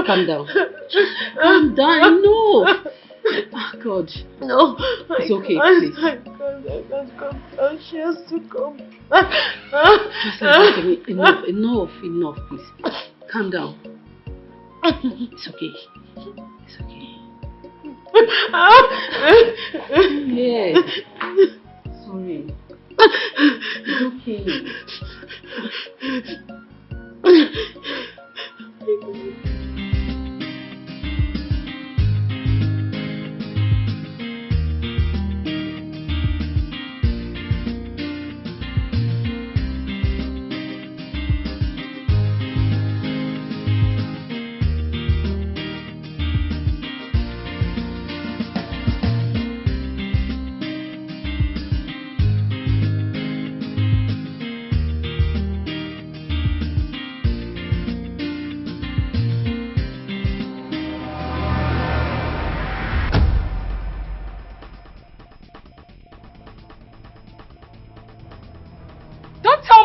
calm down. Calm down. No. Oh, God. No. It's okay, please. I can't come down. She has to come. Just listen to me. Enough, please. Calm down. It's okay. It's okay. Yeah. Sorry. It's okay.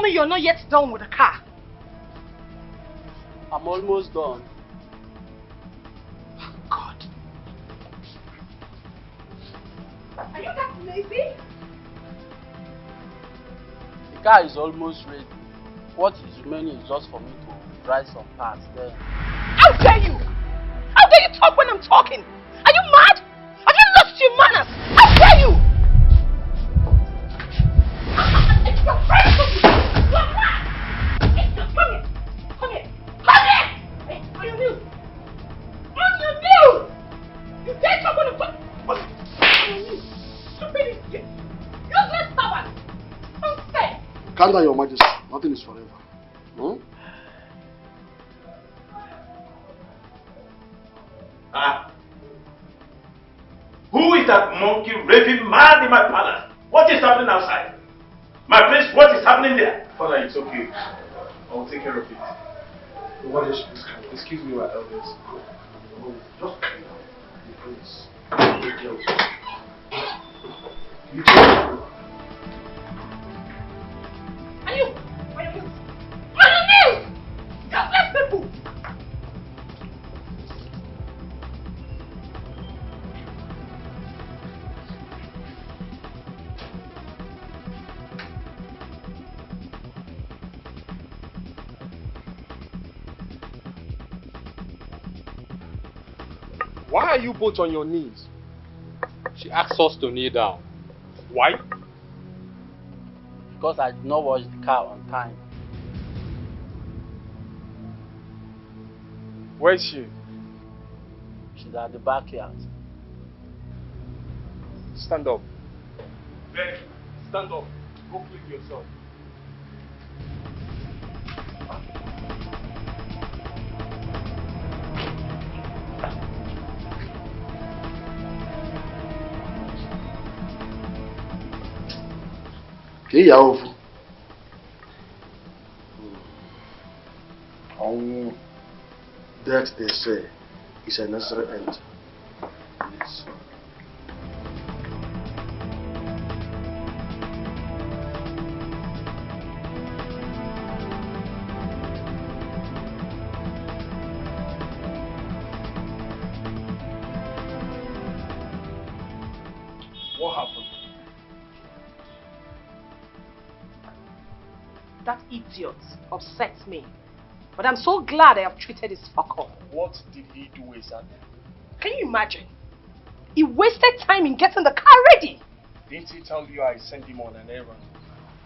You're not yet done with the car. I'm almost done. God. Are you that lazy? The car is almost ready. What is remaining is just for me to dry some parts there. How dare you? How dare you talk when I'm talking? Are you mad? Have you lost your manners? How dare you? It's your friend. Come here! Hey, on your knees! On your knees! You dare talk on the phone? On your knees! Stupid idiot! Useless servant! Don't say! Calm down, Your Majesty. Nothing is forever. Hmm? Who is that monkey raving mad in my palace? What is happening outside? My prince, what is happening there? Father, it's okay. I'll take care of it. What is this? Excuse me, my elders. Just carry on. Please. You Are you? On your knees! On your knees! Useless people! Why are you both on your knees? She asked us to kneel down. Why? Because I did not wash the car on time. Where is she? She's at the backyard. Stand up. Ben, stand up. Go clean yourself. Yaovu. That they say is a necessary end. Yes. What happened? That idiot upsets me. But I'm so glad I have treated his fucker. What did he do exactly? Can you imagine? He wasted time in getting the car ready. Didn't he tell you I sent him on an errand?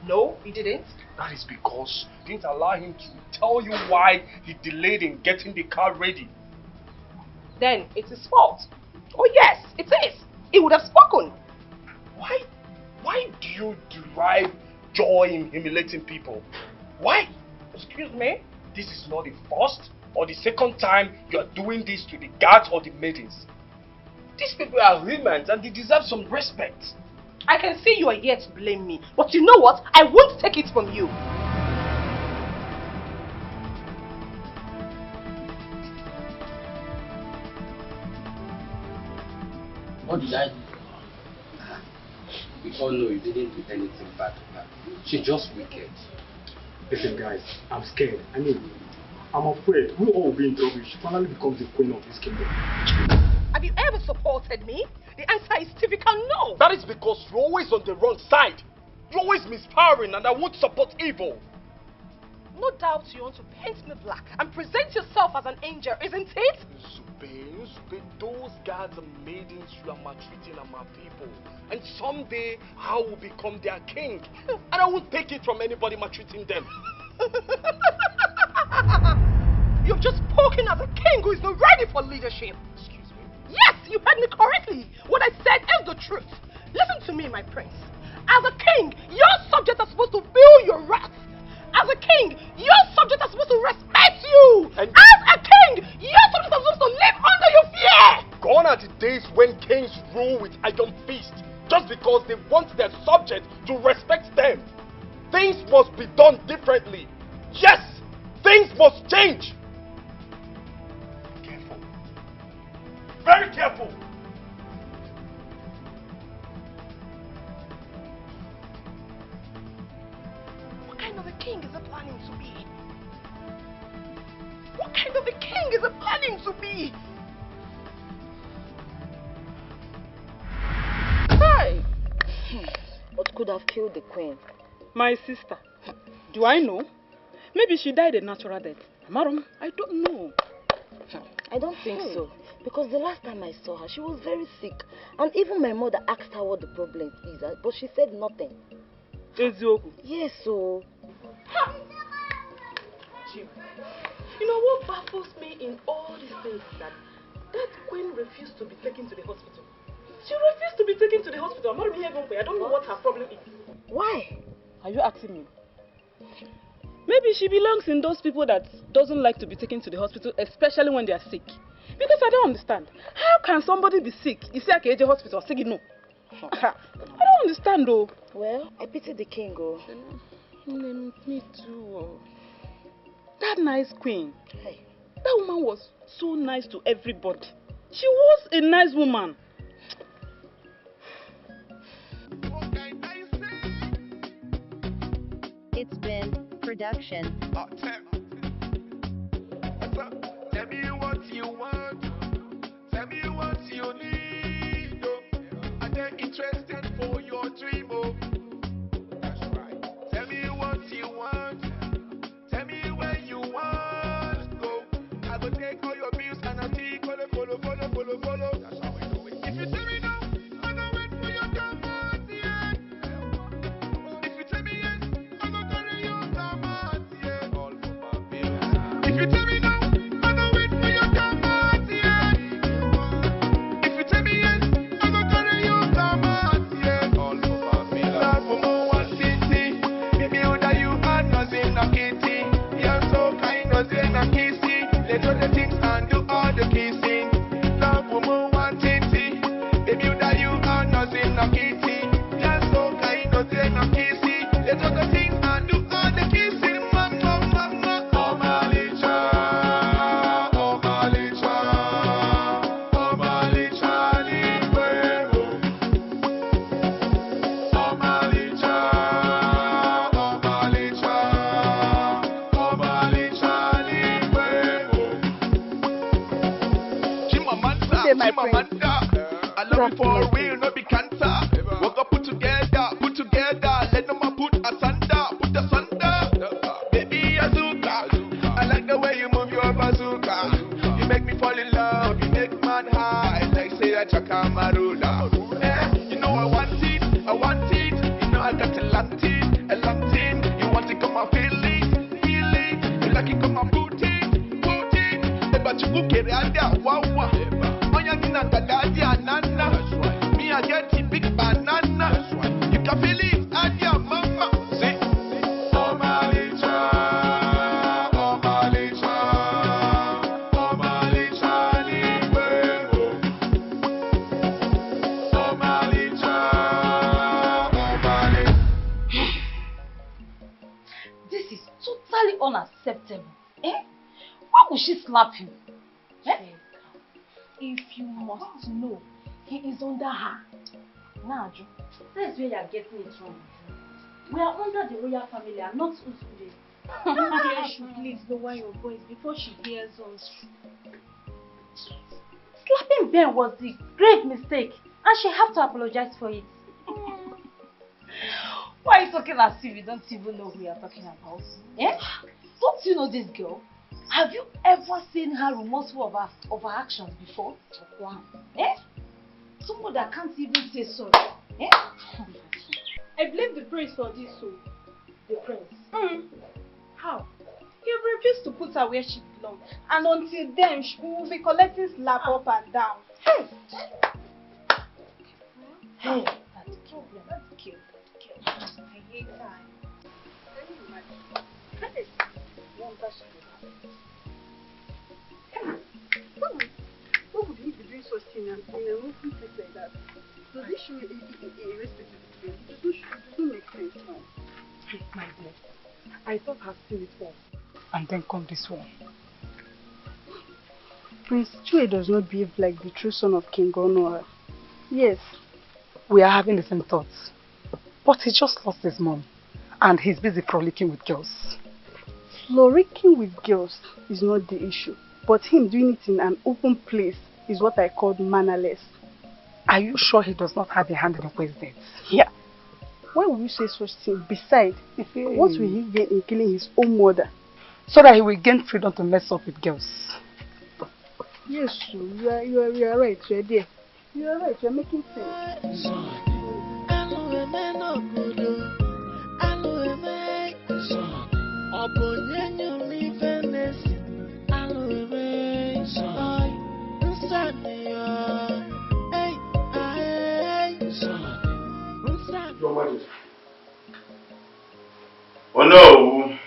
No, he didn't. That is because you didn't allow him to tell you why he delayed in getting the car ready. Then it's his fault. Oh yes, it is. He would have spoken. Why do you derive joy in humiliating people? Why? Excuse me? This is not the first or the second time you are doing this to the guards or the maidens. These people are humans and they deserve some respect. I can see you are here to blame me, but you know what? I won't take it from you. What did I do? We all know you didn't do anything bad to her. She's just wicked. Listen guys, I'm scared. I mean, I'm afraid we all will be in trouble if she finally becomes the queen of this kingdom. Have you ever supported me? The answer is typical no. That is because you're always on the wrong side. You're always misfiring and I won't support evil. No doubt you want to paint me black and present yourself as an angel, isn't it? Zube, those guards and maidens you are maltreating are my people. And someday I will become their king. And I won't take it from anybody maltreating them. You've just spoken as a king who is not ready for leadership. Excuse me? Yes, you heard me correctly. What I said is the truth. Listen to me, my prince. As a king, your subjects are supposed to feel your wrath. As a king, your subjects are supposed to respect you. And as a king, your subjects are supposed to live under your fear. Gone are the days when kings rule with iron fist just because they want their subjects to respect them. Things must be done differently. Yes, things must change. Careful. Very careful. What kind of a king is it planning to be? What kind of a king is it planning to be? Hi! What could have killed the queen? My sister. Do I know? Maybe she died a natural death. Marum, I don't know. I don't think so. Because the last time I saw her, she was very sick. And even my mother asked her what the problem is, but she said nothing. Ezioku. Yes, so... Jim, you know what baffles me in all these things is that queen refused to be taken to the hospital. She refused to be taken to the hospital. I don't know what her problem is. Why? Are you asking me? Maybe she belongs in those people that doesn't like to be taken to the hospital, especially when they are sick. Because I don't understand. How can somebody be sick? You say, okay, the hospital, say no. I don't understand though. Well, I pity the king, oh. Me too. That nice queen. Hey. That woman was so nice to everybody. She was a nice woman. It's been production. Tell me what you want. Tell me what you need. I'm interested for your dream. That's right. Tell me what you want. Tell me where you want. Go. I will take all your bills and I'll take follow. That's how we do it. If you tell me no, I'm gonna wait for your command. Yeah. If you tell me yes, I'm gonna carry your command. Yeah. All for my bills. If you tell me no, I'm gonna wait for your command. Yeah. If you tell me yes, I'm gonna carry your command. Yeah. All for my bills. Love for more one city. Baby, without you, I'm nothing a kitty. You're so kind, nothing a kissy. Let's do the things and do all the kissing. Love for more one city. Baby, without you, I'm nothing a kitty. You're so kind, nothing a kissy. Let's do the things and do all the kissing. Mama, oh my licha, oh my licha, oh my licha, libre. Oh my licha, oh my licha, oh my licha, libre. Chimamanda, I love you for real, no be cancer. Work up, put together, let no man put asunder. Baby Azuka, I like the way you move your bazooka. You make me fall in love, you make man high, like say a chakamarula. You know I want it, you know I got a lantin. You want to come and feel it, you like it, come and put it. But you cook it and wow. Me, I get a big banana. You can feel it and your mama. See? Oh my licha, oh my licha, oh my licha, libre. Oh my licha, oh my licha. This is totally unacceptable. Why would she slap you? If you must know, he is under her. Now, that's where you are getting it wrong. We are under the royal family and not Usude. Dear, should please lower your voice before she hears us. Slapping Ben was a great mistake, and she have to apologize for it. Why are you talking as if you don't even know who you are talking about? Eh? Don't you know this girl? Have you ever seen her remorseful of her actions before? Eh? Someone that can't even say sorry. Eh? I blame the prince for this, so. The prince? How? He refused to put her where she belongs. And until then, we will be collecting slap up and down. Hey! Hey! That's the problem. That's the kill. I hate her. Can you imagine? Hey! What would he be doing such thing in a moving place like that? Does this show a respect to the game? It doesn't make sense now. My dear, I thought I'd seen it all. And then come this one. Prince Chue does not behave like the true son of King Gonoa. Yes, we are having the same thoughts. But he just lost his mom. And he's busy frolicking with girls. Frolicking with girls is not the issue. But him doing it in an open place is what I call mannerless. Are you sure he does not have a hand in the president? Yeah. Why would you say such thing? Besides, what will he gain in killing his own mother? So that he will gain freedom to mess up with girls. Yes, you are right. You are there. You are right. You are making sense. Your Majesty. Oh no!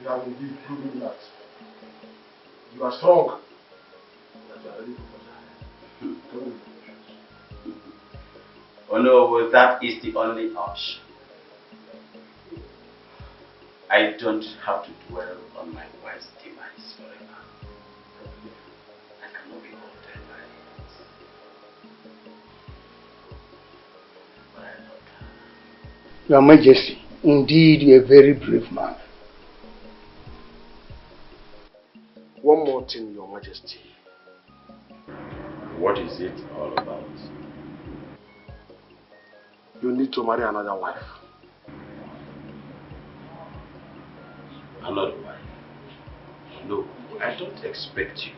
You have indeed proven that you are strong. That you are ready for battle. Oh no, well, that is the only option. I don't have to dwell on my wife's demise forever. I cannot be altered by it. But I love her. Your Majesty, indeed you are a very brave man. One more thing, Your Majesty. What is it all about? You need to marry another wife. Another wife? No, I don't expect you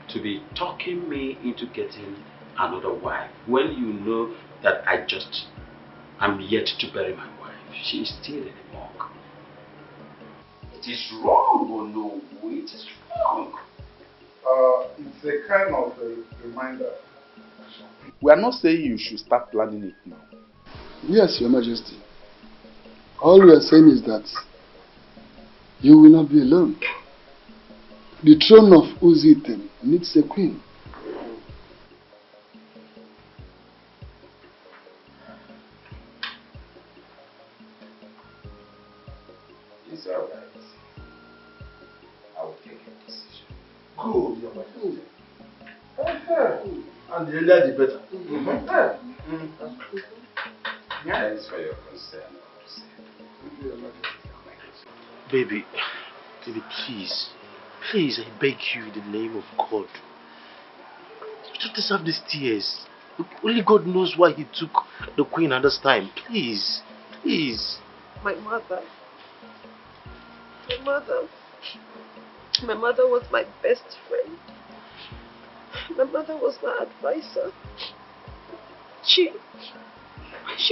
to be talking me into getting another wife when you know that I'm yet to bury my wife. She is still in the morgue. It is wrong, oh no, it is wrong. It's a kind of a reminder. We are not saying you should start planning it now. Yes, Your Majesty. All we are saying is that you will not be alone. The throne of Uzitem needs a queen. It's alright. I will take a decision. Good, Your Majesty. And the earlier the better. Thanks for your concern. Baby, please, I beg you in the name of God. You don't deserve these tears. Only God knows why he took the queen at this time. Please. My mother was my best friend. My mother was my advisor. She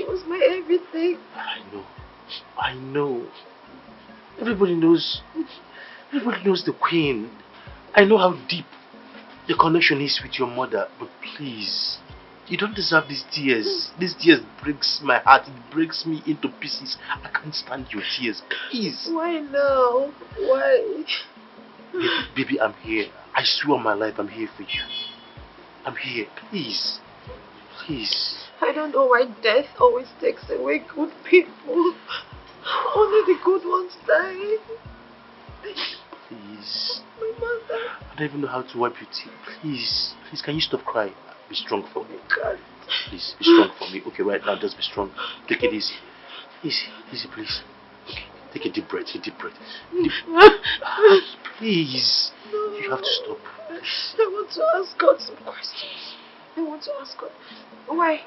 was my everything. I know. Everybody knows the queen. I know how deep the connection is with your mother, but please, you don't deserve these tears. These tears breaks my heart. It breaks me into pieces. I can't stand your tears. Please. Why now? Why? Baby, I'm here. I swear on my life, I'm here for you. I'm here. Please. I don't know why death always takes away good people. Only the good ones die. Please. My mother. I don't even know how to wipe your tears. Please, can you stop crying? Be strong for me. God. Please, be strong for me. Okay, right now, just be strong. Take it easy. Easy, please. Okay. Take a deep breath, a deep breath. Please. No. You have to stop. I want to ask God some questions. I want to ask God. Why?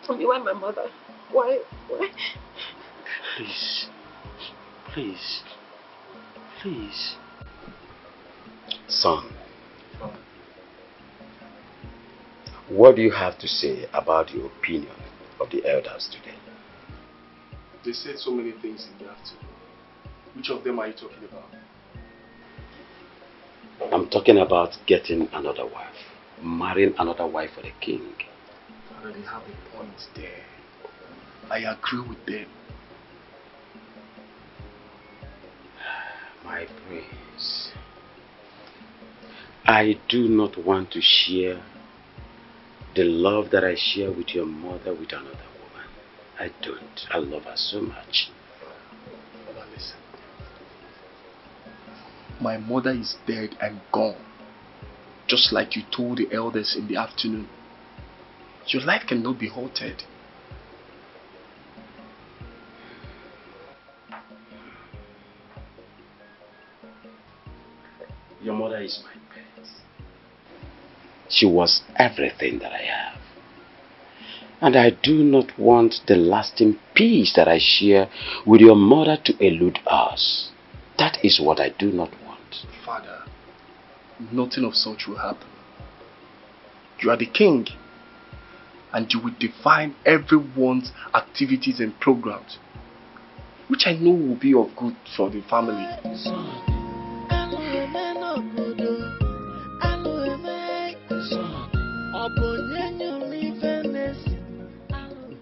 I mean, why my mother? Why? Please. Please. Please. Son, what do you have to say about the opinion of the elders today? They said so many things in the afternoon. Which of them are you talking about? I'm talking about getting another wife. Marrying another wife for the king. Father, they have a point there. I agree with them. My prince, I do not want to share the love that I share with your mother with another woman. I don't. I love her so much. Father, listen. My mother is dead and gone. Just like you told the elders in the afternoon. Your life cannot be halted. Your mother is my pet. She was everything that I have. And I do not want the lasting peace that I share with your mother to elude us. That is what I do not want. Father, nothing of such will happen. You are the king, and you will define everyone's activities and programs, which I know will be of good for the family.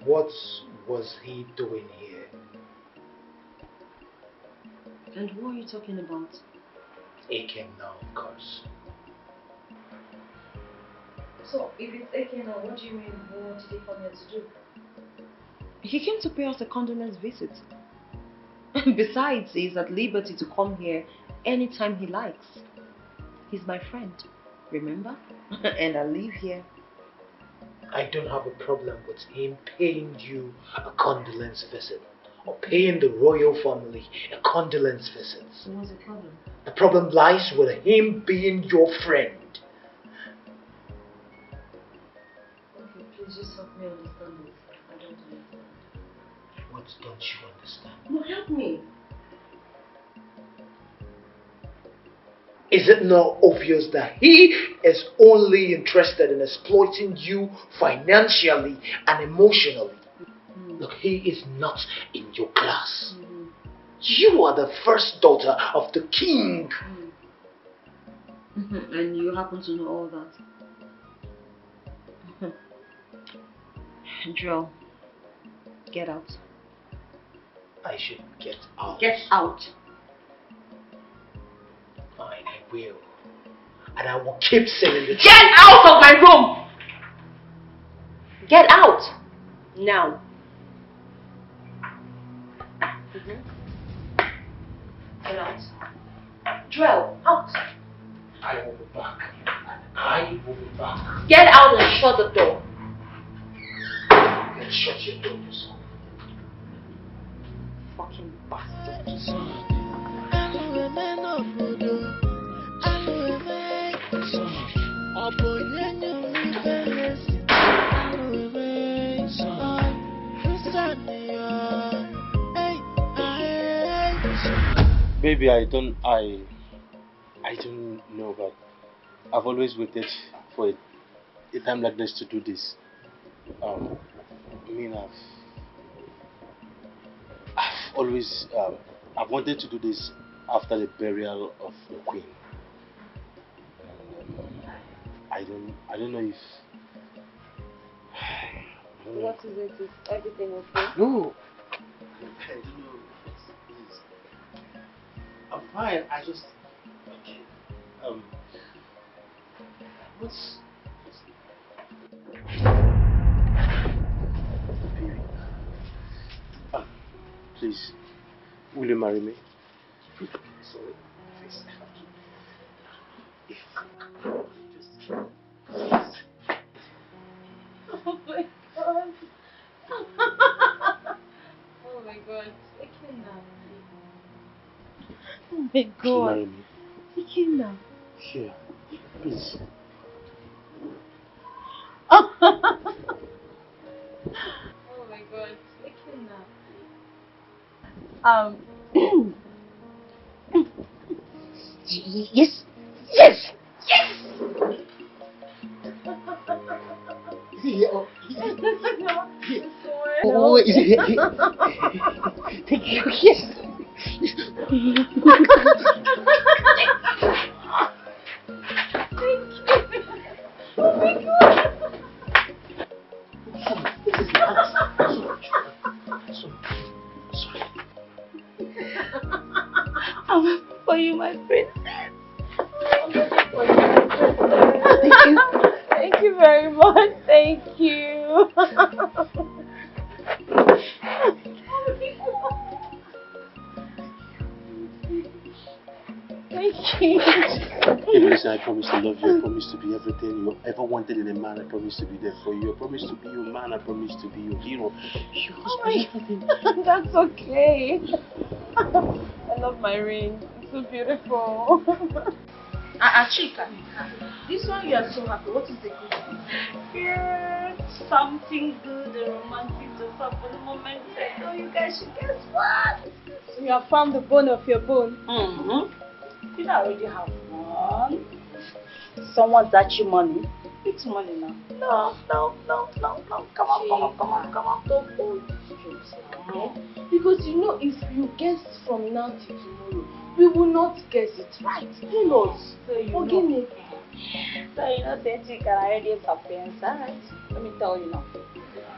What was he doing here? And who are you talking about? Akem now, of course. So, if it's Akem now, what do you mean, what did he come here to do? He came to pay us a condolence visit. Besides, he's at liberty to come here anytime he likes. He's my friend, remember? And I live here. I don't have a problem with him paying you a condolence visit or paying the royal family a condolence visit. So what's the problem? The problem lies with him being your friend. Okay, please just help me understand this. I don't understand. What don't you understand? No, help me. Is it not obvious that he is only interested in exploiting you financially and emotionally? Look, he is not in your class. You are the first daughter of the king. And you happen to know all that. Joel, get out. I should get out. Get out. Fine, I will. And I will keep saying the truth. Get out of my room! Get out! Now. Get out. Joel, out. I will be back. And I will be back. Get out and shut the door. Then shut your door yourself. Fucking bastard. Baby, I don't know, but I've always waited for a time like this to do this. I mean, I've always I've wanted to do this after the burial of the queen. I don't know if. What is it? Is everything okay? No. I don't know. Please. I'm fine. I just. Okay. What's. Please. Will you marry me? Sorry. Please. If. Just. Oh my god. Oh my God. Ekena. Oh my Will you God. marry me? Ekena. Here, please. Oh my God. Ekena. Yes! Yes! Yes! Yeah. Oh, thank you. Yes. Oh my God. For you, my princess. Thank you. Thank you very much. Thank you. Thank you. Baby, listen, I promise to love you. I promise to be everything you ever wanted in a man. I promise to be there for you. I promise to be your man. I promise to be your hero. You must be everything. That's okay. I love my ring. It's so beautiful. Chika, this one you are so happy. What is the good news? Yeah, something good and romantic to stop for the moment. So you guys should guess what? So you have found the bone of your bone. You don't already have one. Someone's at you money. It's money now. No. Come on. Don't hold strokes now. Because you know, if you guess from now till tomorrow, we will not guess it right. Who knows? So you know. So you know, say you can already sapiens, alright? Let me tell you now.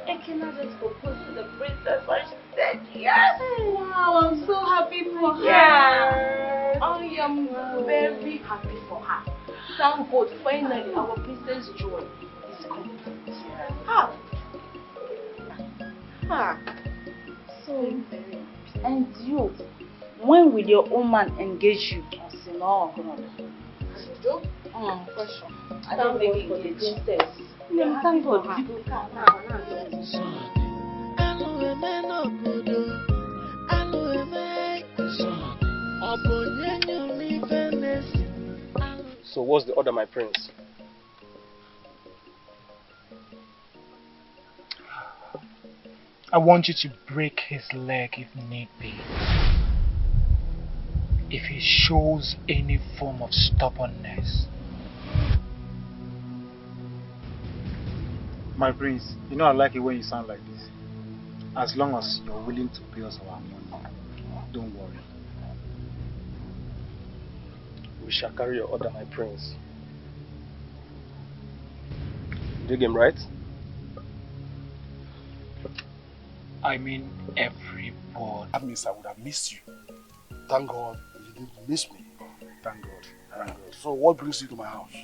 Ekena just proposed to the princess and she said yes. Wow, I'm so happy for her. I am very happy for her. Thank God, finally our princess joy is complete. So very happy. And you, when will your own man engage you? I say no, for sure. I don't make it for the princess. Thank God. So what's the order, my prince? I want you to break his leg if need be. If he shows any form of stubbornness. My prince, you know I like it when you sound like this. As long as you're willing to pay us our money, don't worry. We shall carry your order, my prince. Dig him, right? I mean every word. That means I would have missed you. Thank God you didn't miss me. Thank God. Thank God. So what brings you to my house?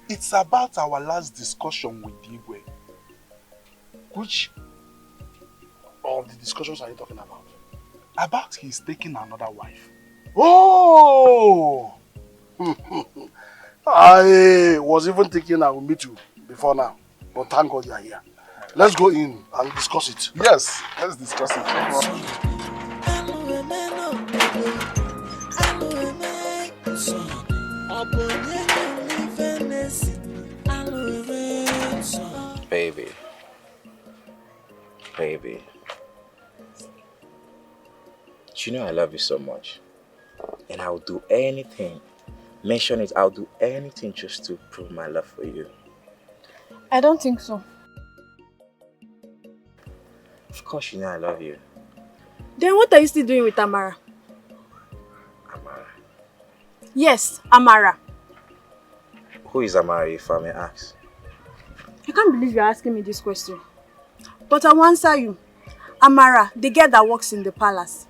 It's about our last discussion with Igwe. Which of the discussions are you talking about? About he's taking another wife. Oh! I was even thinking I would meet you before now. But thank God you are here. Let's go in and discuss it. Yes, let's discuss it. Baby. You know I love you so much. And I'll do anything. Mention it, I'll do anything just to prove my love for you. I don't think so. Of course you know I love you. Then what are you still doing with Amara? Amara? Yes, Amara. Who is Amara, if I may ask? I can't believe you're asking me this question. But I will answer you. Amara, the girl that works in the palace.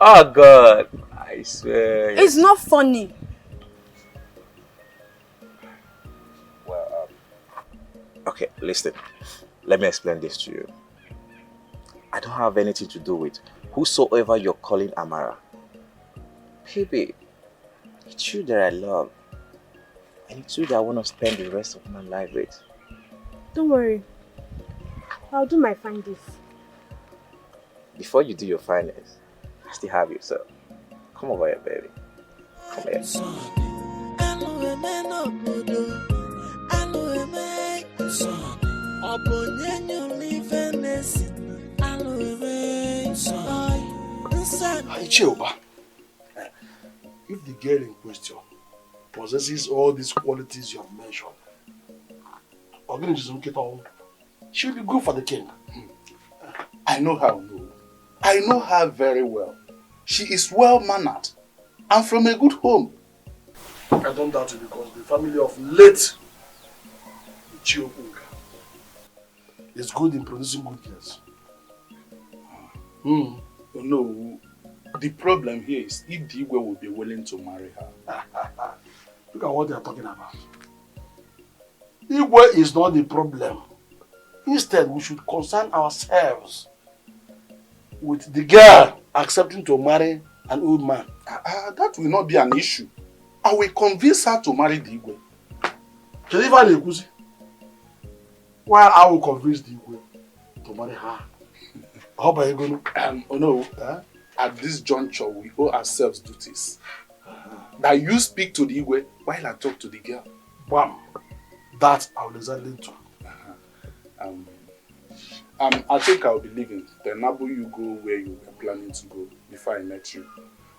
Oh God, I swear. It's not funny. Well, okay, listen. Let me explain this to you. I don't have anything to do with whosoever you're calling Amara. Baby, it's you that I love. And it's you that I want to spend the rest of my life with. Don't worry. I'll do my findings. Before you do your finance, I still have you, so come over here, baby. Come here. Chioba, if the girl in question possesses all these qualities you have mentioned, she will be good for the king. I know her, no. I know her very well. She is well-mannered and from a good home. I don't doubt it because the family of late Chiopunga is good in producing good girls. No, the problem here is if the Igwe will be willing to marry her. Look at what they are talking about. Igwe is not the problem. Instead, we should concern ourselves with the girl accepting to marry an old man. That will not be an issue. I will convince her to marry the Igwe. While I will convince the Igwe to marry her. How about you going? No, at this juncture, we owe ourselves duties. That you speak to the Igwe while I talk to the girl. Bam! That I will exactly do. I think I'll be leaving. Then Nabu, you go where you were planning to go before I met you.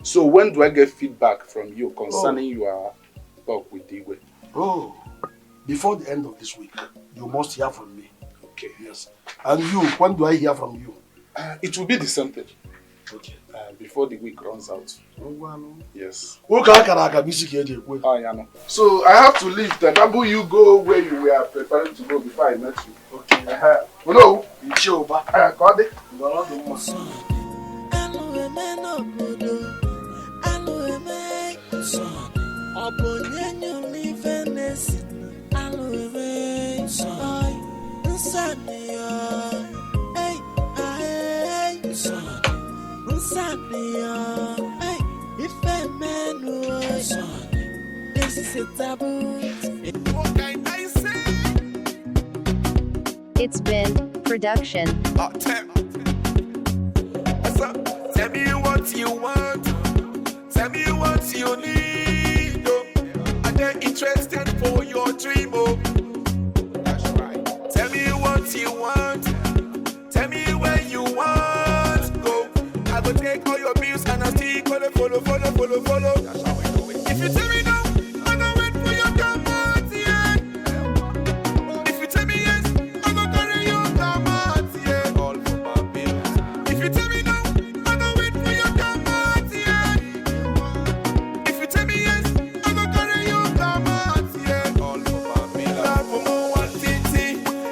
So when do I get feedback from you concerning your talk with the Igwe? Oh, before the end of this week, you must hear from me. Okay. Yes. And you, when do I hear from you? It will be the same thing. Okay. Before the week runs out. Yes. So I have to leave. Then Nabu, you go where you were preparing to go before I met you. Okay. No. Got it. It's been production. Tell me what you want. Tell me what you need. Oh. And they're interested for your dream. Oh. That's right. Tell me what you want. Tell me where you want to go. I will take all your bills and I still gonna follow. That's how I do it. If you tell me no, I'm gonna wait for your command, yeah. If you tell me yes, I'm gonna carry your command, yeah. All for my bills. If you tell me no, I'm gonna wait for your command, yeah. If you tell me yes, I'm gonna carry your command, yeah. All for my bills. Love for more one thing,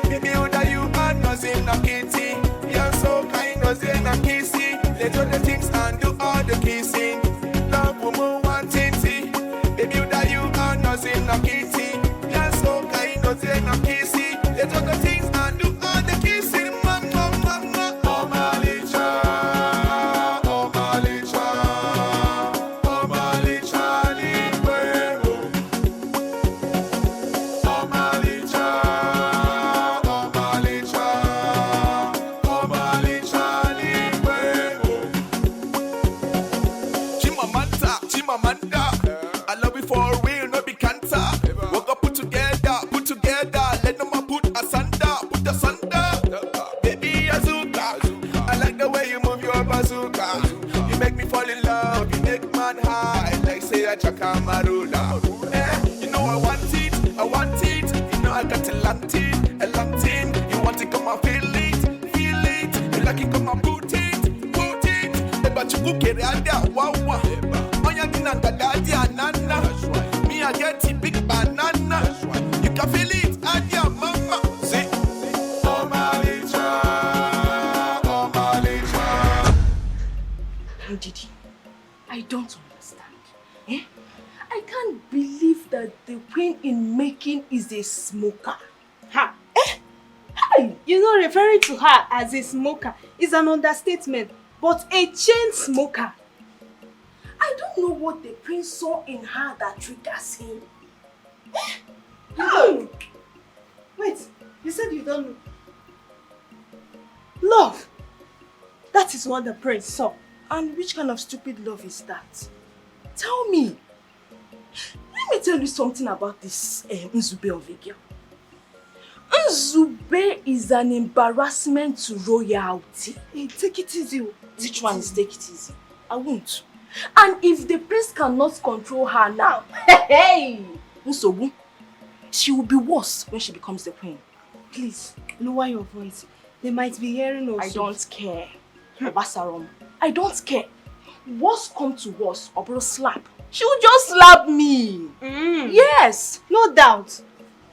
baby, that you are nothing, no kitty. You're so kind, nothing, no kissing. Let all the things and do all the kissing. Love for more one thing, baby, that you are nothing, no kitty. You're so kind, nothing, no kissing. Let all the things and do all the kissing. Mama, oh my licha, oh my licha, oh my licha, liqueo. Oh my licha, oh my licha, oh my licha, liqueo. Chimamanda, I love you for real, no be cancer. Work up, put together, let no man put asunder. Baby Azuka, I like the way you move your bazooka. You make me fall in love, you make man high, like say a chakamarula. You know I want it. You know I got a long team. You want to come and feel it. You like it, come and put it. But you cook it and that wow. Me, I get a big banana. You can feel it and your mama. See? Oh my licha, oh my licha. Didi, I don't understand. I can't believe that the queen in making is a smoker. Ha! Hi! You know, referring to her as a smoker is an understatement, but a chain smoker. I don't know what the prince saw in her that triggers him. You don't know? Wait, you said you don't know. Love! That is what the prince saw. And which kind of stupid love is that? Tell me. Let me tell you something about this Nzube of a girl. Nzube is an embarrassment to royalty. Hey, take it easy. Which one is take it easy? I won't. And if the prince cannot control her now, hey, Nsobu, she will be worse when she becomes the queen. Please, lower your voice. They might be hearing us. I don't care. Obasarom, I don't care. Worst come to worst, Obro slap. She will just slap me. Yes. No doubt.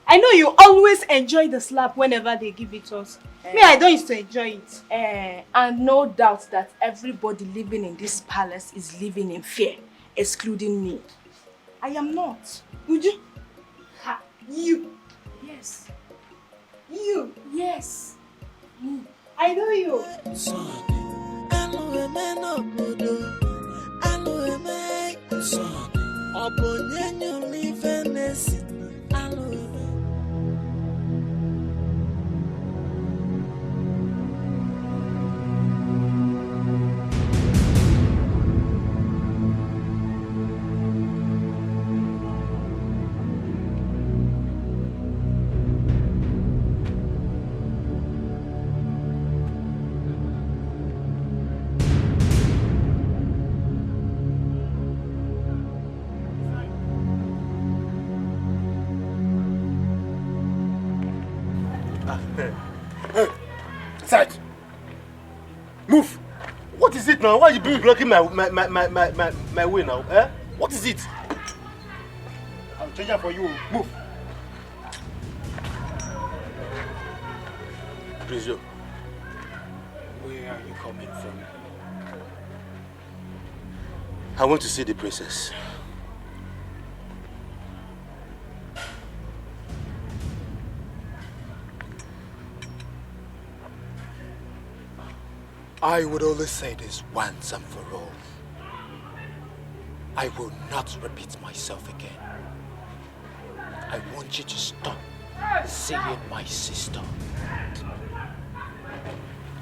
I know you always enjoy the slap whenever they give it to us. Me, I don't used to enjoy it. And no doubt that everybody living in this palace is living in fear, excluding me. I am not. Would you? Ha, you. Yes. You. Yes. Me. I know you. Side! Move! What is it now? Why are you blocking my way now? Eh? What is it? I'll change that for you. Move! Please, yo. Where are you coming from? I want to see the princess. I would only say this once and for all. I will not repeat myself again. I want you to stop seeing my sister.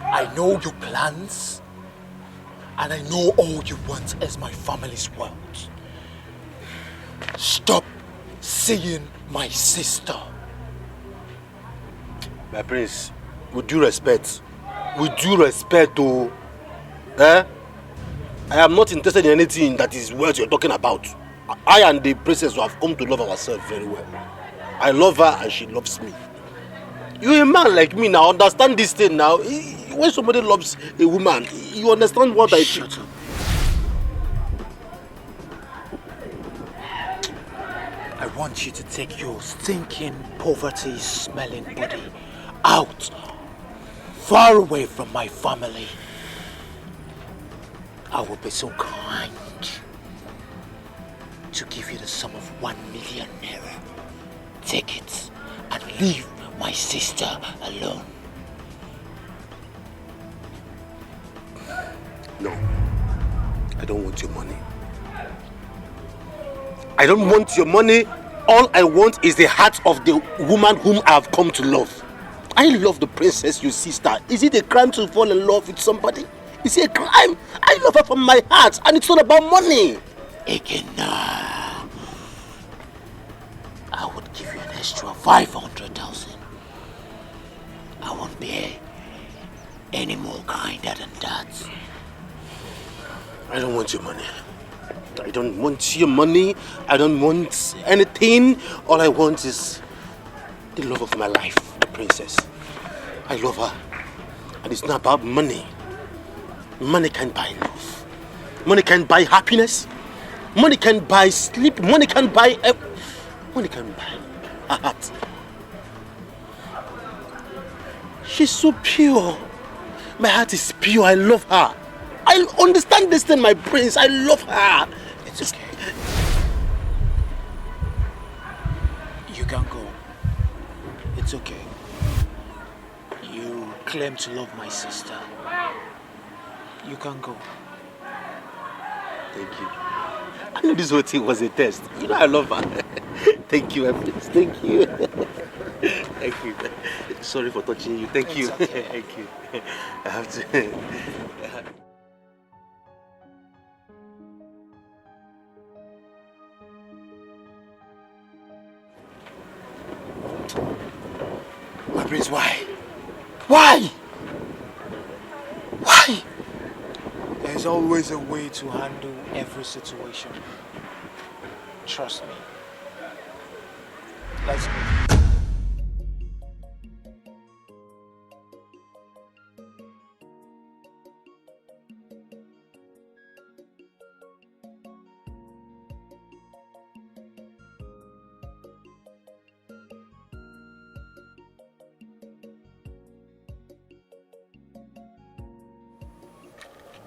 I know your plans, and I know all you want is my family's wealth. Stop seeing my sister. My prince, with due respect, oh, eh? I am not interested in anything that is what you're talking about. I and the princess have come to love ourselves very well. I love her and she loves me. You're a man like me now, understand this thing now. When somebody loves a woman, you understand what I feel. Shut up. I want you to take your stinking, poverty-smelling body out, far away from my family. I will be so kind to give you the sum of 1 million naira. Take it and leave my sister alone. No, I don't want your money. I don't want your money. All I want is the heart of the woman whom I have come to love. I love the princess, your sister. Is it a crime to fall in love with somebody? Is it a crime? I love her from my heart, and it's not about money. Again, I would give you an extra 500,000. I won't be any more kinder than that. I don't want your money. I don't want your money. I don't want anything. All I want is the love of my life, the princess. I love her. And it's not about money. Money can't buy love. Money can't buy happiness. Money can't buy sleep. Money can't buy... Money can't buy a heart. She's so pure. My heart is pure. I love her. I understand this thing, my prince. I love her. It's okay. You can go. It's okay. You claim to love my sister. You can go. Thank you. I knew this whole thing was a test. You know I love her. Thank you, my prince. Thank you. Thank you. Sorry for touching you. Thank you. Okay. Thank you. I have to. My prince, why? Why? Why? There's always a way to handle every situation. Trust me. Let's go.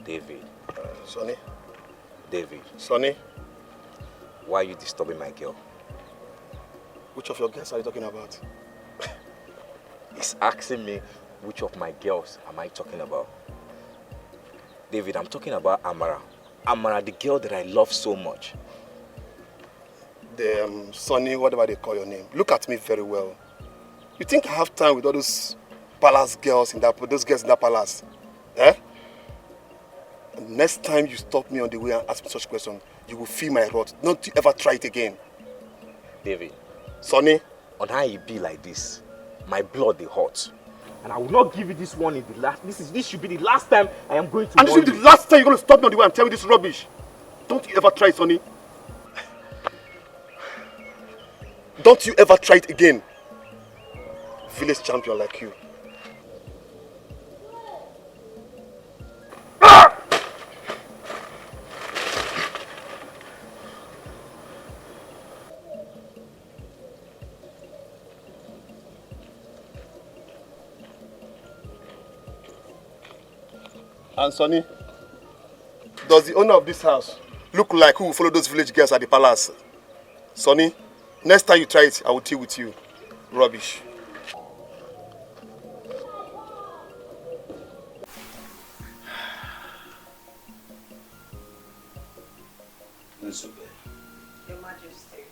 David. Sonny? David. Sonny? Why are you disturbing my girl? Which of your girls are you talking about? He's asking me which of my girls am I talking about. David, I'm talking about Amara. Amara, the girl that I love so much. The Sonny, whatever they call your name. Look at me very well. You think I have time with all those palace girls in those girls in that palace? Eh? Next time you stop me on the way and ask me such a question, you will feel my wrath. Don't you ever try it again. David. Sonny. On how you be like this, my blood they hot. And I will not give you this one in the last. This should be the last time I am going to. And this should be the last time you're going to stop me on the way and tell me this rubbish. Don't you ever try it, Sonny. Don't you ever try it again. Village champion like you. And Sonny, does the owner of this house look like who will follow those village girls at the palace? Sonny, next time you try it, I will deal with you. Rubbish. Your Majesty.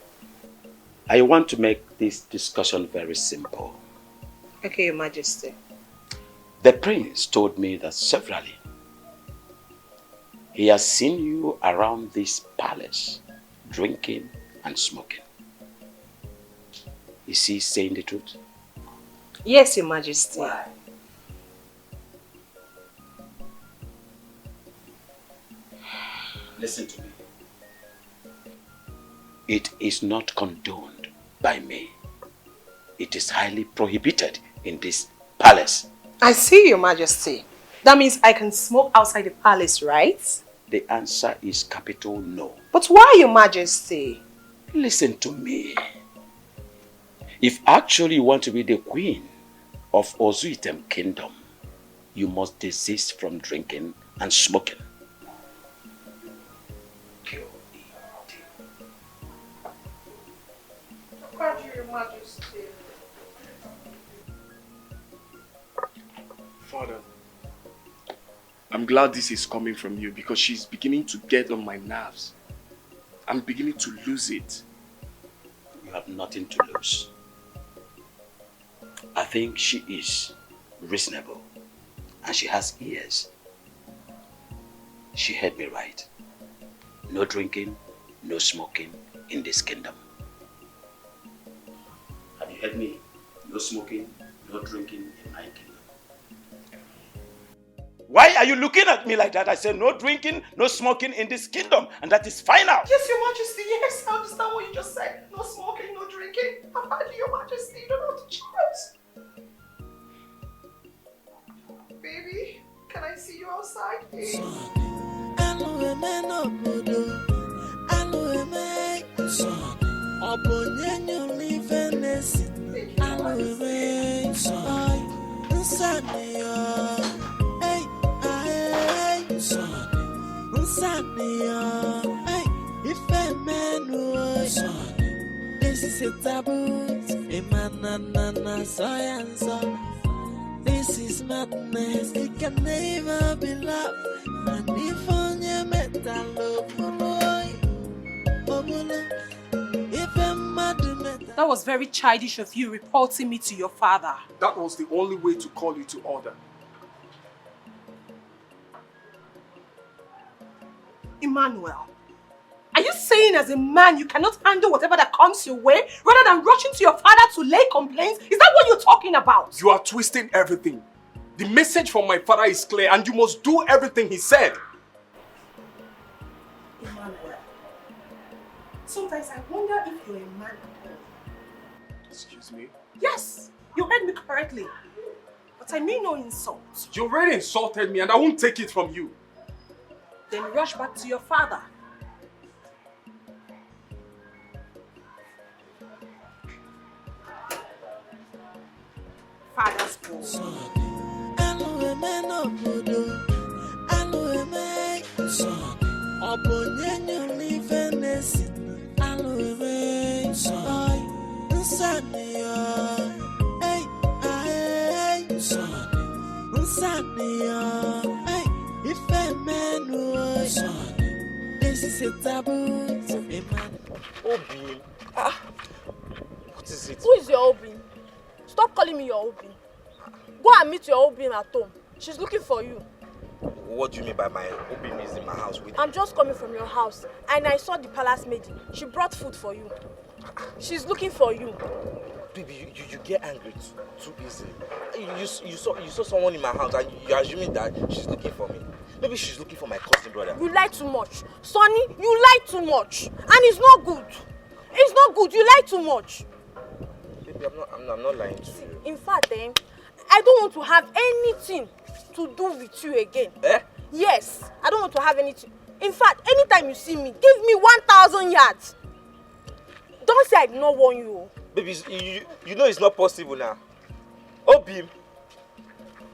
I want to make this discussion very simple. Okay, Your Majesty. The prince told me that severally he has seen you around this palace, drinking and smoking. Is he saying the truth? Yes, Your Majesty. Why? Listen to me. It is not condoned by me. It is highly prohibited in this palace. I see, Your Majesty. That means I can smoke outside the palace, right? The answer is capital no. But why, Your Majesty? Listen to me. If actually you want to be the queen of Ozuitem Kingdom, you must desist from drinking and smoking. Thank you, Your Majesty. Father, I'm glad this is coming from you because she's beginning to get on my nerves. I'm beginning to lose it. You have nothing to lose. I think she is reasonable and she has ears. She heard me right. No drinking, no smoking in this kingdom. Have you heard me? No smoking, no drinking in my kingdom. Why are you looking at me like that? I said no drinking, no smoking in this kingdom, and that is final. Yes, Your Majesty, yes. I understand what you just said. No smoking, no drinking. I've heard you, Your Majesty. You don't have to choose. Baby, can I see you outside, please? This is a taboo. This is madness. It can never be love. And if on your metal, That was was very childish of you reporting me to your father. That was the only way to call you to order. Emmanuel, are you saying as a man you cannot handle whatever that comes your way rather than rushing to your father to lay complaints? Is that what you're talking about? You are twisting everything. The message from my father is clear and you must do everything he said. Emmanuel, sometimes I wonder if you're a man at all. Excuse me? Yes, you heard me correctly. But I mean no insult. You already insulted me and I won't take it from you. Then rush back to your father. Father's boy. This is a taboo. Obi. What is it? Who is your Obi? Stop calling me your Obi. Go and meet your Obi at home. She's looking for you. What do you mean by my Obi is in my house with? I'm just coming from your house and I saw the palace maid. She brought food for you. She's looking for you. Baby, you get angry too easily. You saw someone in my house and you're assuming that she's looking for me. Maybe she's looking for my cousin brother. You lie too much. Sonny, you lie too much. And it's not good. It's not good. You lie too much. Baby, I'm not lying to you. In fact, I don't want to have anything to do with you again. Eh? Yes, I don't want to have anything. In fact, anytime you see me, give me 1,000 yards. Don't say I did not warn you. Baby, you know it's not possible now. Obim.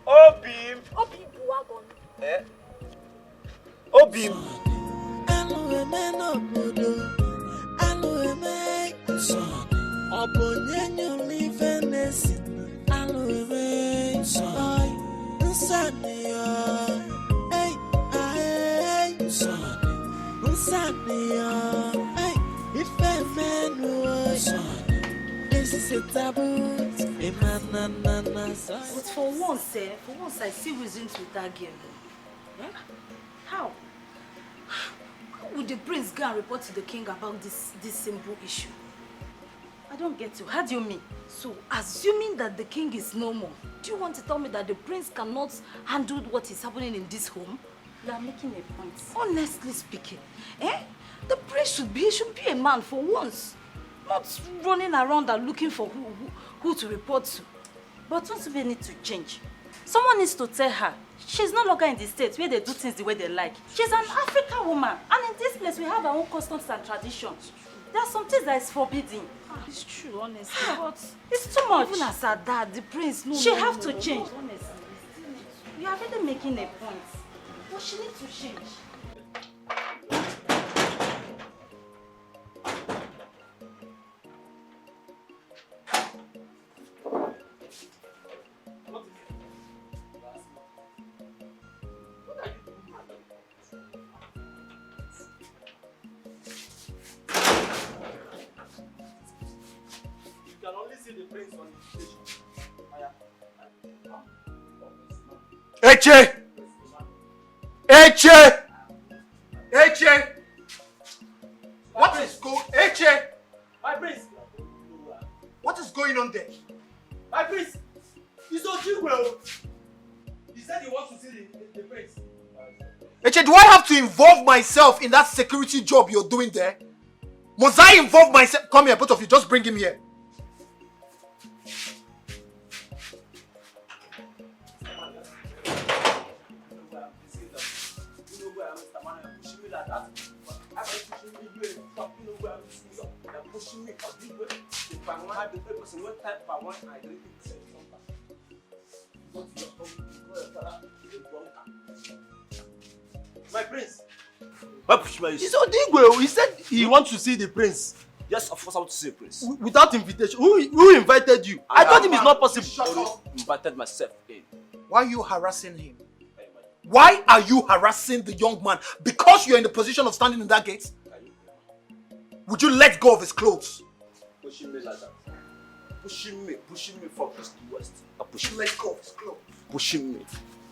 Obim. Obim, Buwagon. Eh? Obim. But for once, I see reasons with that girl. Eh? How? How would the prince go and report to the king about this simple issue? I don't get you. How do you mean? So, assuming that the king is no more, do you want to tell me that the prince cannot handle what is happening in this home? You are making a point. Honestly speaking, the prince should be a man for once. Not running around and looking for who to report to. But don't we need to change? Someone needs to tell her she's no longer in the state where they do things the way they like. She's an African woman, and in this place we have our own customs and traditions. There are some things that is forbidden. It's true, honestly, but it's too much. Even as her dad, the prince, she have to change. Honestly, you are really making a point, but she needs to change. Eche! Eche! Eche! What is going on? Eche! My prince! What is going on there? My prince! He's on well. He said he wants to see the prince. Eche, do I have to involve myself in that security job you're doing there? Must I involve myself? Come here, both of you, just bring him here. My prince. He's on Digwell. He said he wants to see the prince. Yes, of course I want to see the prince. Without invitation. Who invited you? I told him it's not possible. Shut up. Invited myself in. Why are you harassing him? Why are you harassing the young man? Because you're in the position of standing in that gate? Would you let go of his clothes? pushing me from east to west. Pushing me. Let go of his clothes. Pushing me.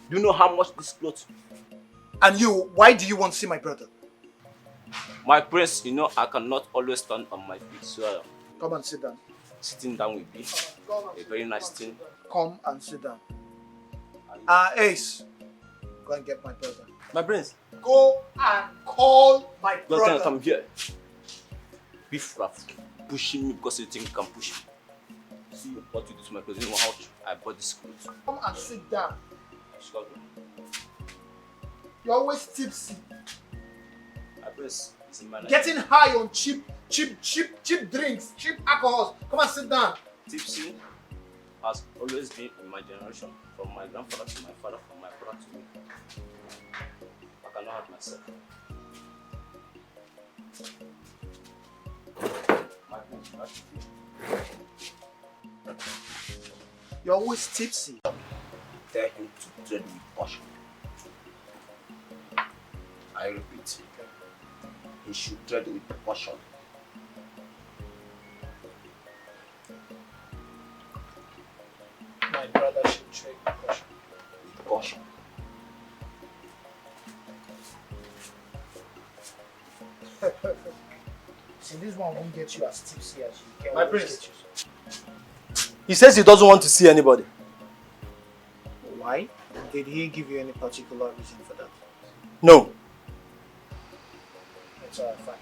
Do you know how much this clothes? And you, why do you want to see my brother? My prince, you know I cannot always stand on my feet, so come and sit down. Sitting down will be a very nice thing. Come and sit down. Ace, go and get my brother. My prince. Go and call my brother. Come here. Beef raft pushing me because you think you can push me. See what you do to my clothes. You know how I bought this clothes. Come and sit down. You're always tipsy. My prince is a man. Getting high on cheap drinks, cheap alcohols. Come and sit down. Tipsy has always been in my generation, from my grandfather to my father, from my father to me. I cannot help myself. My prince, you're always tipsy. Tell him to tread with caution. I repeat, he should tread with caution. My brother should tread with caution. With caution. See, this one won't get you as tipsy as you get. My prince. He says he doesn't want to see anybody. Why? Did he give you any particular reason for that? No. That's all right, fine.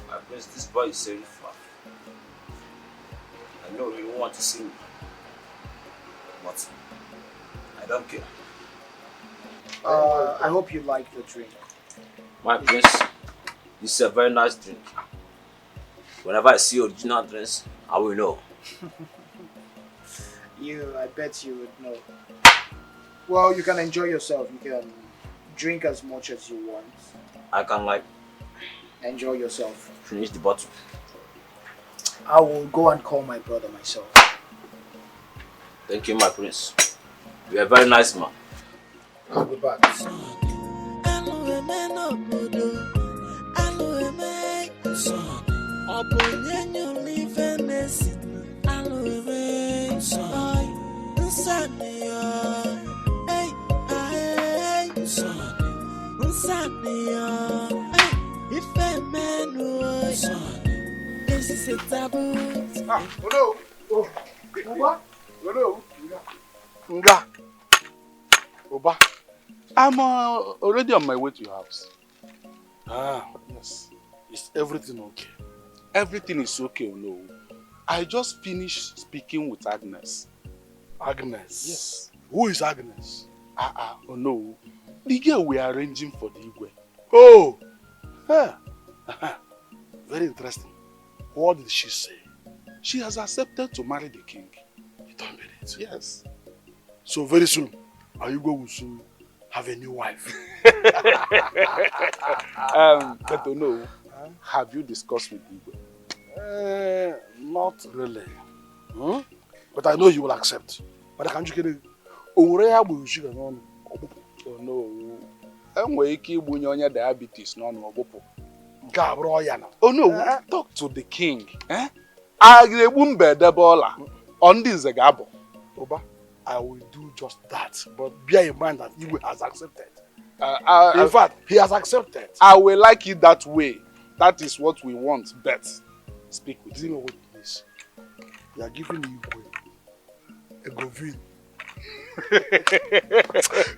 My prince, this boy is very far. I know he won't want to see me, but I don't care. I hope you like the drink. My prince, this is a very nice drink. Whenever I see original drinks, I will know. I bet you would know. Well, you can enjoy yourself. You can drink as much as you want. I can enjoy yourself. Finish the bottle. I will go and call my brother myself. Thank you, my prince. You are a very nice man. I'll be back. This is a taboo. Hello. Hello. Nga. Oba. I'm already on my way to your house. Yes. Is everything okay? Everything is okay, no. I just finished speaking with Agnes. Agnes? Yes. Who is Agnes? Oh no. The girl we are arranging for the Igwe. Oh! Very interesting. What did she say? She has accepted to marry the king. You don't believe it? Yes. So very soon, Igwe will soon have a new wife. But to know, have you discussed with Igwe? Not really. But I know you will accept. But I can't get it. Oh no. Diabetes no. Oh no, talk to the king. Oba, I will do just that. But bear in mind that Igwe has accepted. In fact, he has accepted. I will like it that way. That is what we want. Bet. Speak with him. What is? You are giving Igwe a govin.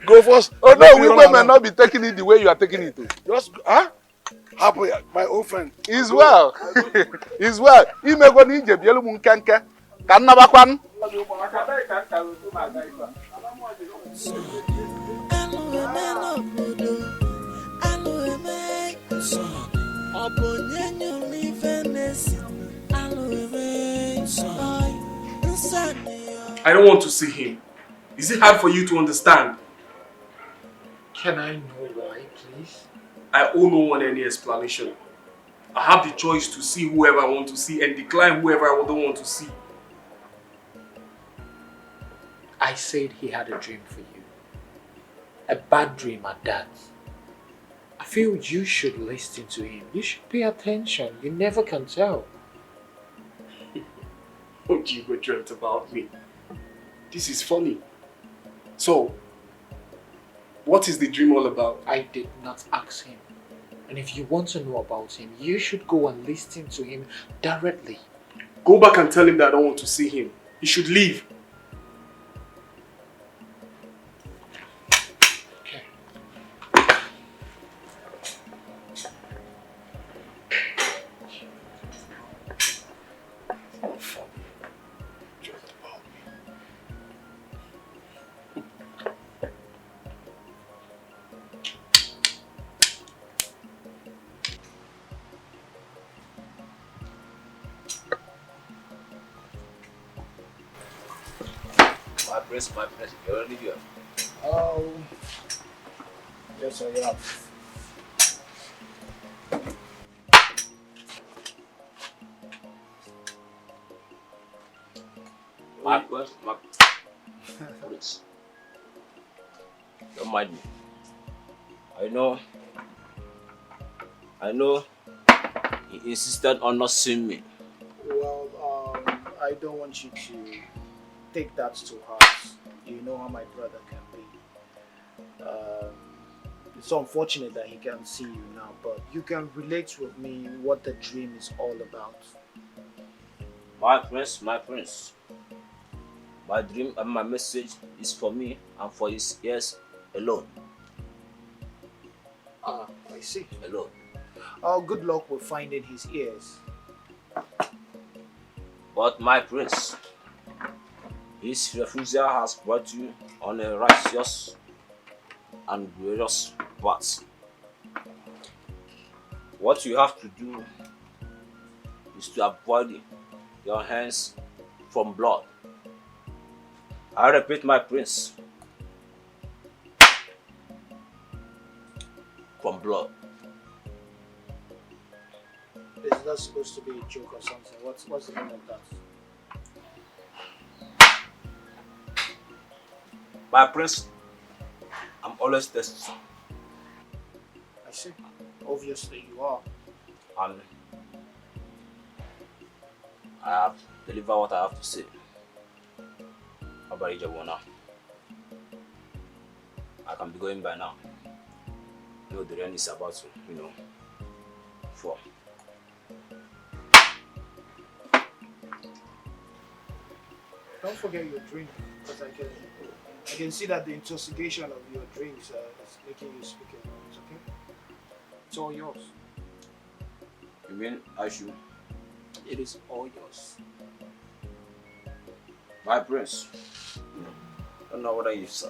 Go first. Oh no, Igwe may not be taking it the way you are taking it. Just, Happy, my old friend. Is well. Is well. He may go ninja bielu munkanke. Kanabakwan. I don't want to see him. Is it hard for you to understand? Can I know why, please? I owe no one any explanation. I have the choice to see whoever I want to see and decline whoever I don't want to see. I said he had a dream for you. A bad dream at that. I feel you should listen to him. You should pay attention. You never can tell. Ojibo dreamt about me. This is funny. So, what is the dream all about? I did not ask him. And if you want to know about him, you should go and listen to him directly. Go back and tell him that I don't want to see him. He should leave. My press, you're already here. Oh, yes, I am. My Prince. Don't mind me. I know he insisted on not seeing me. Well, I don't want you to take that to heart. You know how my brother can be. It's unfortunate that he can't see you now, but you can relate with me what the dream is all about. My prince. My dream and my message is for me and for his ears alone. Ah, I see. Alone. Oh, good luck with finding his ears. But my prince, his refusal has brought you on a righteous and glorious path. What you have to do is to avoid your hands from blood. I repeat, my prince, from blood. Is that supposed to be a joke or something? What's the meaning of that? My prince, I'm always tested. I see. Obviously you are. And I have delivered what I have to say about Ijabona. I can be going by now. You know, the rain is about to, fall. Don't forget your drink, because I can see that the intoxication of your drinks is making you speak a lot, okay? It's all yours. You mean I should? It is all yours. My prince, I don't know whether you saw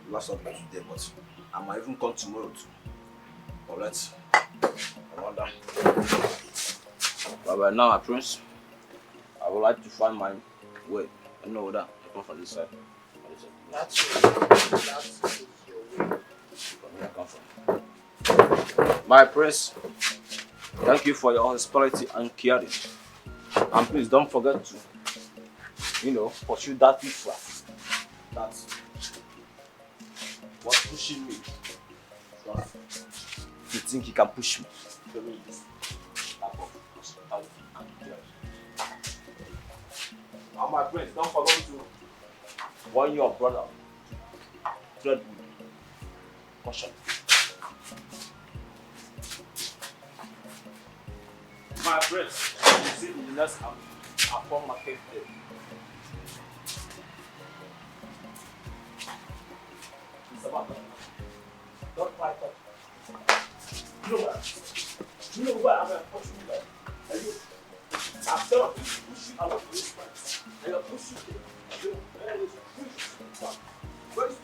last of me today, but I might even come tomorrow too. But I wonder. But right now, my prince, I would like to find my way. I don't know whether I come from this side. That's your way. From where I come from. My prince, thank you for your hospitality and caring. And please don't forget to, pursue that picture. That's what's pushing me. So you think he can push me? Show me this type of hospitality and caring. And my friends, don't forget to warn your brother to tread with caution. My friends, you see in the next I'll form my case there. It's about that. Don't fight up. You know where I'm going to push you there. Are you? I'm telling you, push you out of this place. And I'll push you there. Where is push? Where is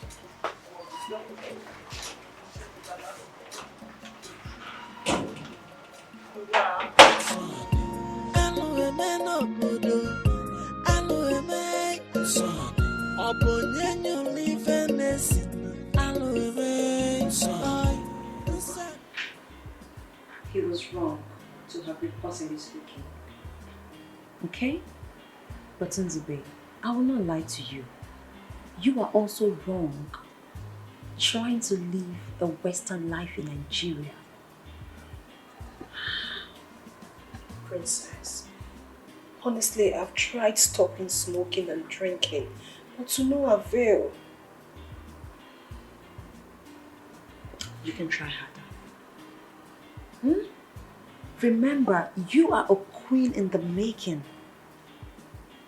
He was wrong to have reported his looking. Okay? But Nzube, I will not lie to you. You are also wrong trying to live a Western life in Nigeria. Princess, Honestly, I've tried stopping smoking and drinking, but to no avail. You can try harder. Remember, you are a queen in the making.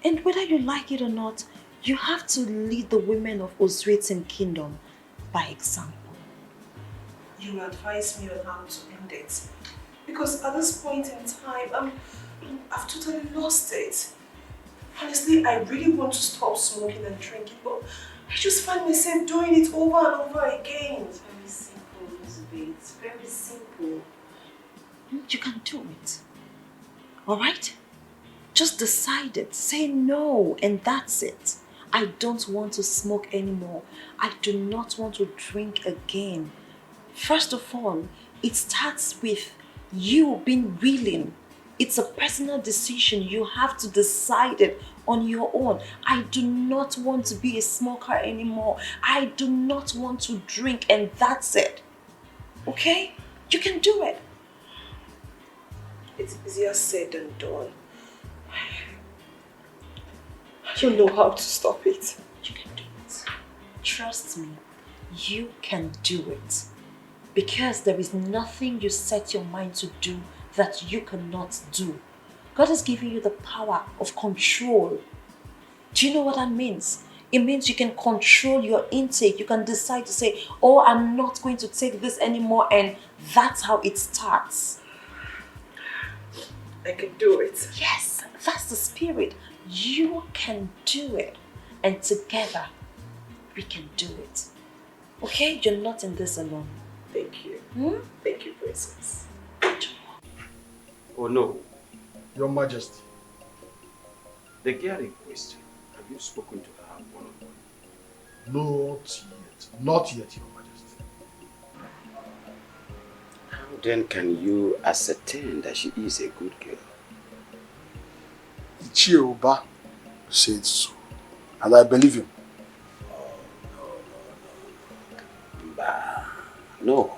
And whether you like it or not, you have to lead the women of Oswetin Kingdom by example. You advise me on how to end it. Because at this point in time, I've totally lost it. Honestly, I really want to stop smoking and drinking, but I just find myself doing it over and over again. It's very simple, Elizabeth. It's very simple. You can do it. Alright? Just decide it. Say no, and that's it. I don't want to smoke anymore. I do not want to drink again. First of all, it starts with you being willing. It's a personal decision. You have to decide it on your own. I do not want to be a smoker anymore. I do not want to drink, and that's it. Okay? You can do it. It's easier said than done. I don't know how to stop it. You can do it. Trust me, you can do it. Because there is nothing you set your mind to do that you cannot do. God has given you the power of control. Do you know what that means? It means you can control your intake. You can decide to say, oh, I'm not going to take this anymore, and that's how it starts. I can do it. Yes, that's the spirit. You can do it. And together, we can do it. Okay? You're not in this alone. Thank you. Thank you, Princess. Oh no. Your Majesty. The girl in question, have you spoken to her one-on-one? Not yet. Not yet, Your Majesty. How then can you ascertain that she is a good girl? The Chioba said so. And I believe him. No.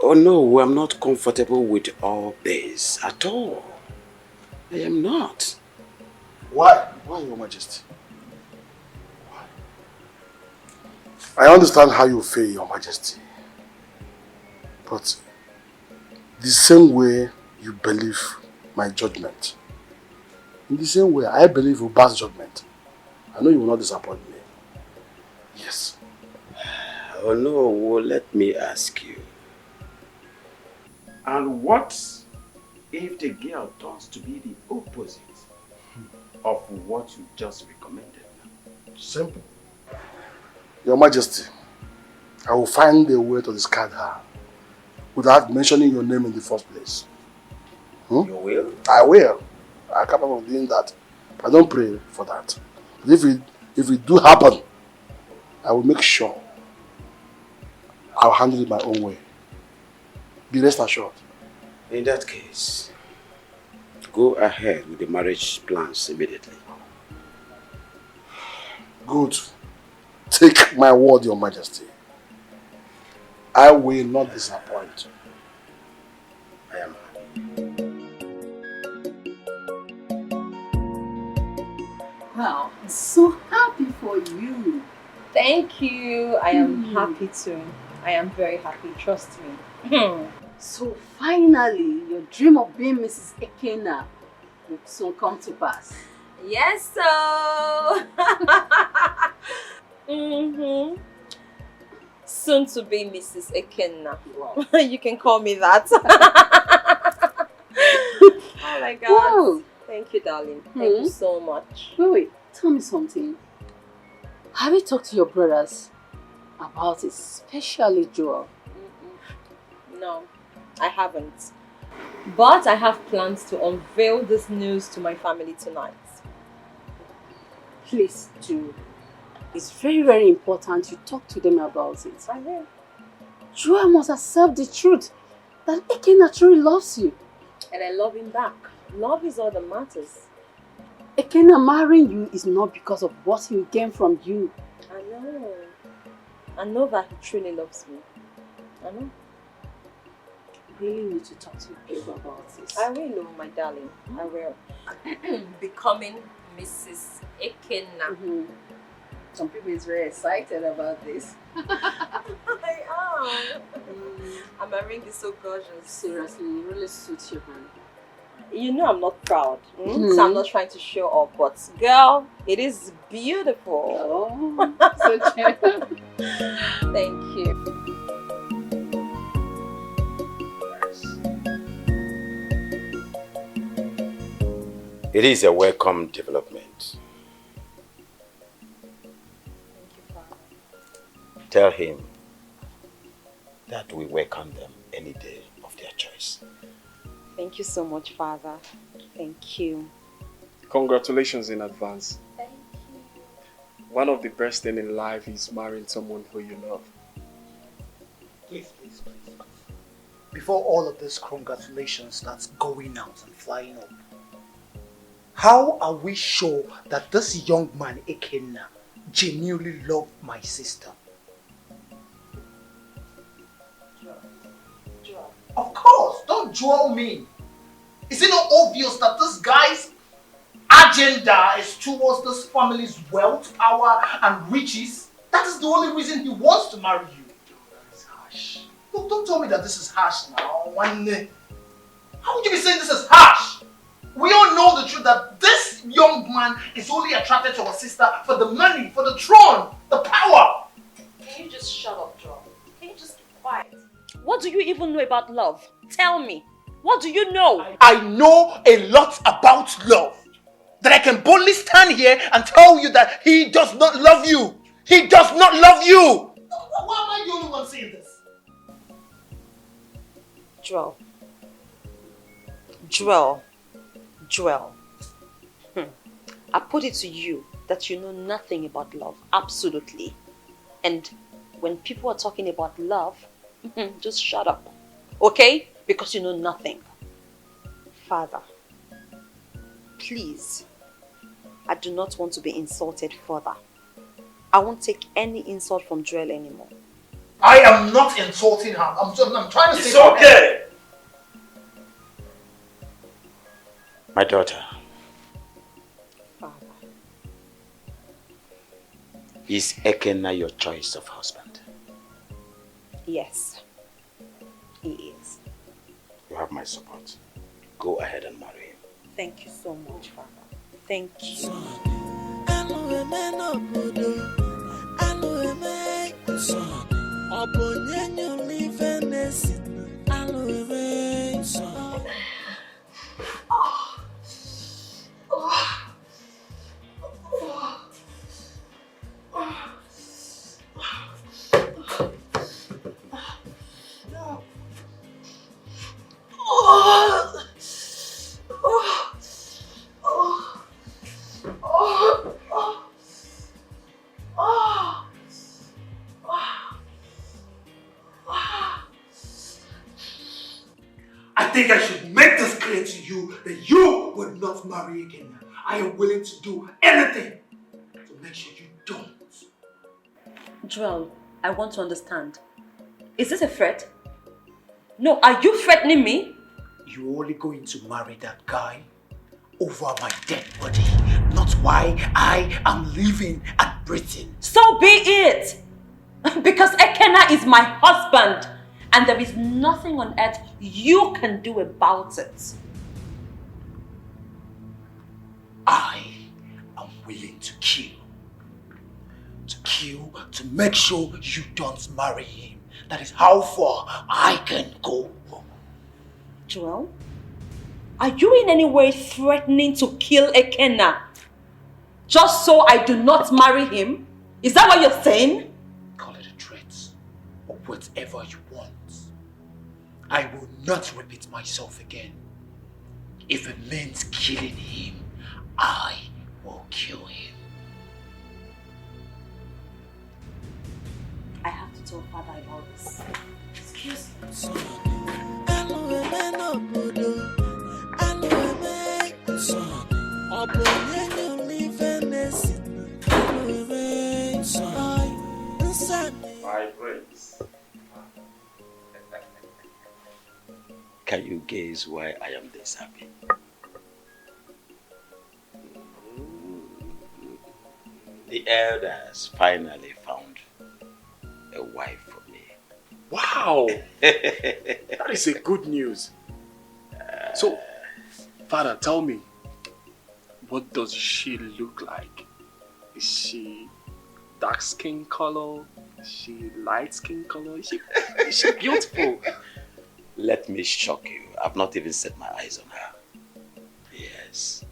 Oh no, I'm not comfortable with all this at all. I am not. Why? Why, Your Majesty? Why? I understand how you feel, Your Majesty. But the same way you believe my judgment, in the same way I believe Uba's judgment, I know you will not disappoint me. Yes. Oh no, well, let me ask you. And what if the girl turns to be the opposite of what you just recommended? Simple. Your Majesty, I will find a way to discard her without mentioning your name in the first place. You will? I will. I'm capable of doing that. I don't pray for that. But if it do happen, I will make sure I'll handle it my own way. Be rest assured. In that case, go ahead with the marriage plans immediately. Good. Take my word, Your Majesty. I will not disappoint. I am Wow, I'm so happy for you. Thank you. I am happy too. I am very happy. Trust me. So finally, your dream of being Mrs. Ekena will soon come to pass. Yes, so. Soon to be Mrs. Ekena. Wow. You can call me that. Oh my God. Wow. Thank you, darling. Thank you so much. Wait, tell me something. Have you talked to your brothers about it, especially Joel? No, I haven't. But I have plans to unveil this news to my family tonight. Please do. It's very, very important you talk to them about it. I will. Joel must accept the truth that Ekena truly loves you. And I love him back. Love is all that matters. Ekena marrying you is not because of what he will gain from you. I know. I know that he truly loves me. I know. really need to talk to my baby about this. I will, my darling. I will. Becoming Mrs. Ekenna. Some people is very excited about this. I am. And my ring is so gorgeous. Seriously, it really suits your hand. You know I'm not proud, so I'm not trying to show off, but girl, it is beautiful. Oh, so true. Thank you. It is a welcome development. Tell him that we welcome them any day of their choice. Thank you so much, Father. Thank you. Congratulations in advance. Thank you. One of the best things in life is marrying someone who you love. Please. Before all of this congratulations starts going out and flying up, how are we sure that this young man, Ekenna, genuinely loved my sister? Of course, don't draw me. Is it not obvious that this guy's agenda is towards this family's wealth, power, and riches? That is the only reason he wants to marry you. That is harsh. Look, don't tell me that this is harsh now. How would you be saying this is harsh? We all know the truth that this young man is only attracted to our sister for the money, for the throne, the power. Can you just shut up, Joe? Can you just keep quiet? What do you even know about love? Tell me. What do you know? I know a lot about love. That I can boldly stand here and tell you that he does not love you. He does not love you. Why am I the only one saying this? Joel. I put it to you that you know nothing about love. Absolutely. And when people are talking about love, just shut up. Okay? Because you know nothing. Father, please, I do not want to be insulted further. I won't take any insult from Joel anymore. I am not insulting her. I'm trying to say... It's okay! My daughter. Father. Is Ekenna your choice of husband? Yes, he is. You have my support. Go ahead and marry him. Thank you so much, Father. Thank you. I think I should make this clear to you that you would not marry again. I am willing to do anything to make sure you don't. Joel, I want to understand. Is this a threat? No, are you threatening me? You're only going to marry that guy over my dead body, not why I am living and breathing. So be it! Because Ekenna is my husband, and there is nothing on earth you can do about it. I am willing to kill. To make sure you don't marry him. That is how far I can go. Joel, are you in any way threatening to kill Ekenna just so I do not marry him? Is that what you're saying? Call it a threat or whatever you want. I will not repeat myself again. If it means killing him, I will kill him. I have to tell Father about this. Excuse me. My friends. Can you guess why I am this happy? The elders finally found a wife for me. Wow! That is a good news. So, Father, tell me, what does she look like? Is she dark skin color? Is she light skin color? Is she beautiful? Let me shock you. I've not even set my eyes on her. Yes.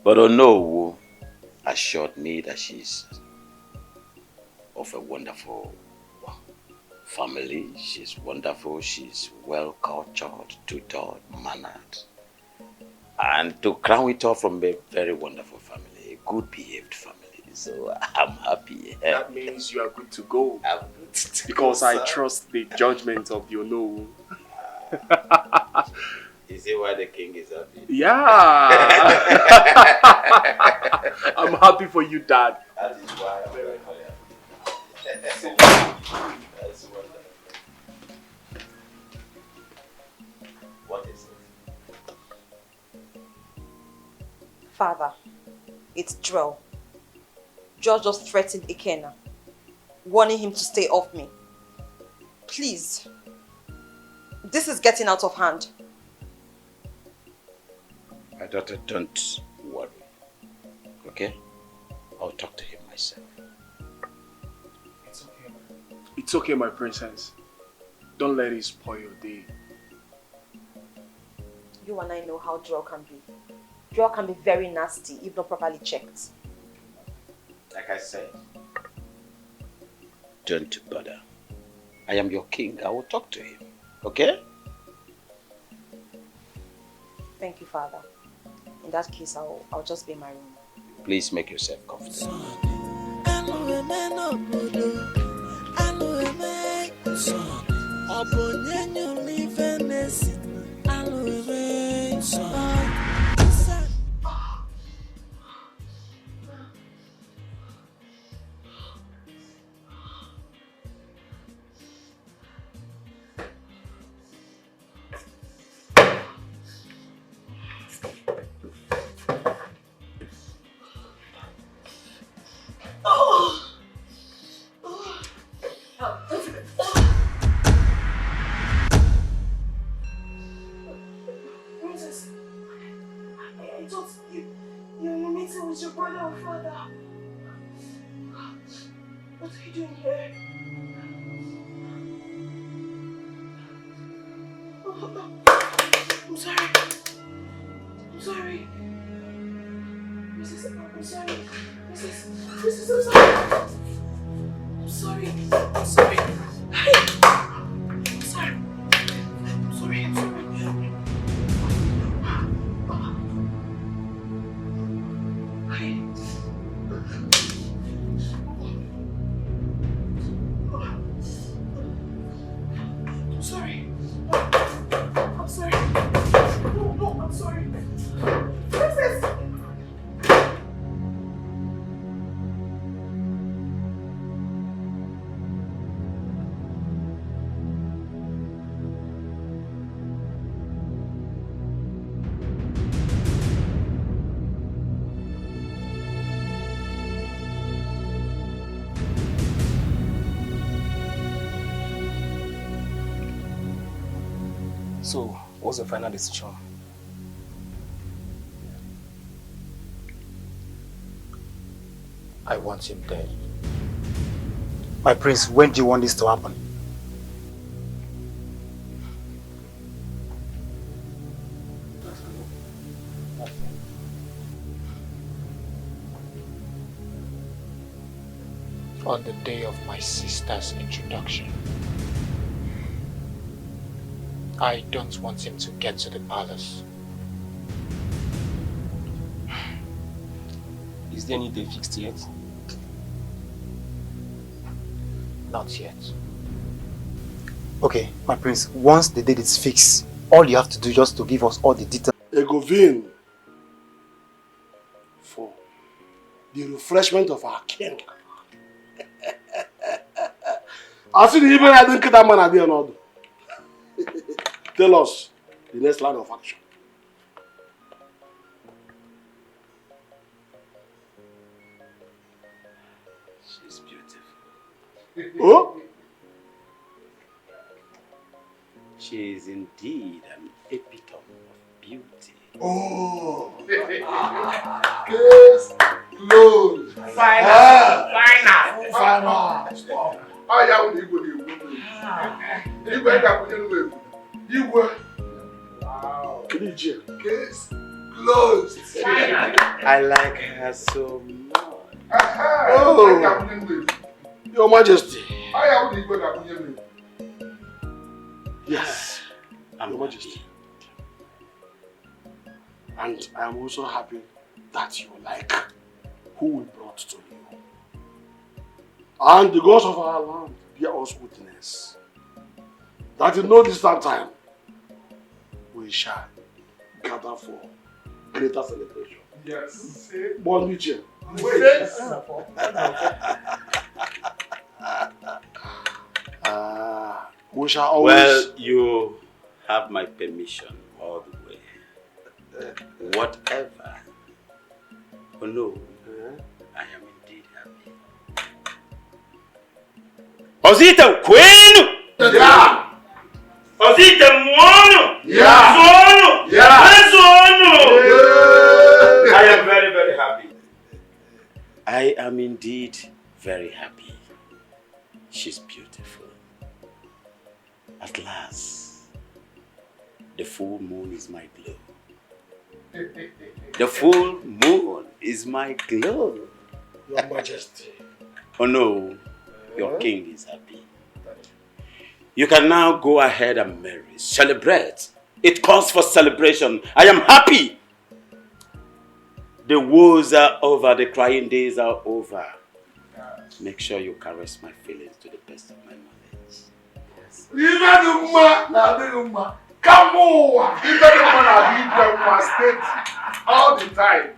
But Onowu assured me that she's of a wonderful family. She's wonderful. She's well cultured, tutored, mannered. And to crown it all, from a very wonderful family, a good behaved family. So I'm happy. That means you are good to go. I'm good to because go, I sir. trust the judgment of the Onowu. Is it why the king is happy? Yeah. I'm happy for you, Dad. That is why I'm very happy. That's wonderful. What is it? Father, it's Drell. George just threatened Ikenna, warning him to stay off me. Please. This is getting out of hand. My daughter, don't worry. Okay? I'll talk to him myself. It's okay, It's okay, my princess. Don't let it spoil your day. You and I know how Drell can be. Drell can be very nasty if not properly checked. Like I said, don't bother. I am your king. I will talk to him. Okay? Thank you, Father. In that case, I'll just be in my room. Please make yourself comfortable. Princess, I thought you're in a meeting with your brother or father. What are you doing here? I'm sorry. I'm sorry. Princess, I'm sorry. Princess, I'm sorry. I'm sorry. I'm sorry. Hey. I'm sorry. I'm sorry. I'm sorry. Hey. I'm sorry. I'm sorry. No, I'm sorry. Princess! So, what's the final decision? I want him dead. My prince, when do you want this to happen? On the day of my sister's introduction. I don't want him to get to the palace. Is there any day fixed yet? Not yet. Okay, my prince, once the date is fixed, all you have to do is just to give us all the details. Egovin, for the refreshment of our king. I see the even I didn't get that man at the end. Tell us the next line of action. She's beautiful. Oh? She is indeed an epitome of beauty. Oh. Case closed. Final. Stop. Oh, yeah, what do you go do? You go and put it away. You go. Wow. Case closed. I like her so much. Oh, Your Majesty. Oh, yeah, what do you go and put it away? Yes, Your Majesty. And I am also happy that you like who we brought to you. And the gods of our land bear us witness that in no distant time we shall gather for greater celebration. Yes. Bon Michel. We shall always... Well, you have my permission all the way. Whatever. Oh no, I am indeed happy. Osita Queen! Yeah! Osita Mono! Yeah! Sono! Yeah! Sono! I am very, very happy. I am indeed very happy. She's beautiful. At last, the full moon is my glow. The full moon is my glow. Your Majesty. Oh no, your king is happy. You can now go ahead and marry, celebrate. It calls for celebration. I am happy. The woes are over, the crying days are over. Make sure you caress my feelings to the best of my knowledge. Come on! Even the man I state all the time.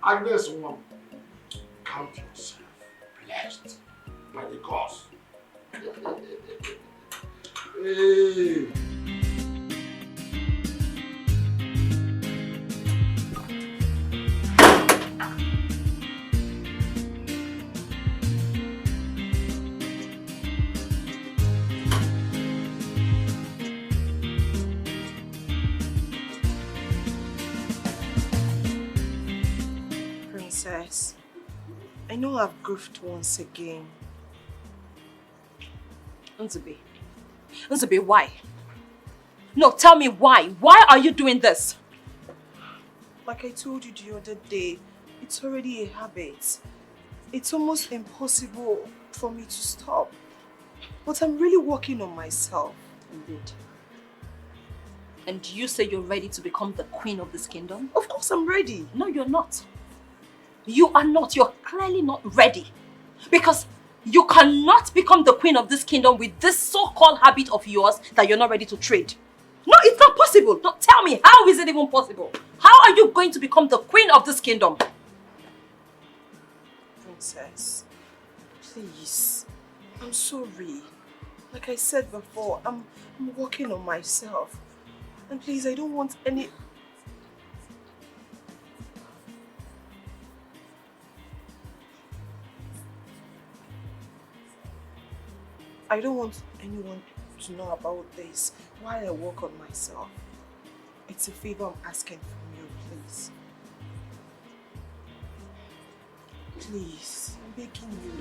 Agnes, woman, count yourself blessed by the gods. Hey. Princess, I know I've goofed once again. Nzube, why? No, tell me why. Why are you doing this? Like I told you the other day, it's already a habit. It's almost impossible for me to stop. But I'm really working on myself. Indeed. And you say you're ready to become the queen of this kingdom? Of course I'm ready. No, you're not. You are not. You're clearly not ready. Because you cannot become the queen of this kingdom with this so-called habit of yours that you're not ready to trade. No, it's not possible. No, tell me, how is it even possible? How are you going to become the queen of this kingdom? Princess, please. I'm sorry. Like I said before, I'm working on myself. And please, I don't want any... I don't want anyone to know about this while I work on myself. It's a favor I'm asking from you, please. Please, I'm begging you.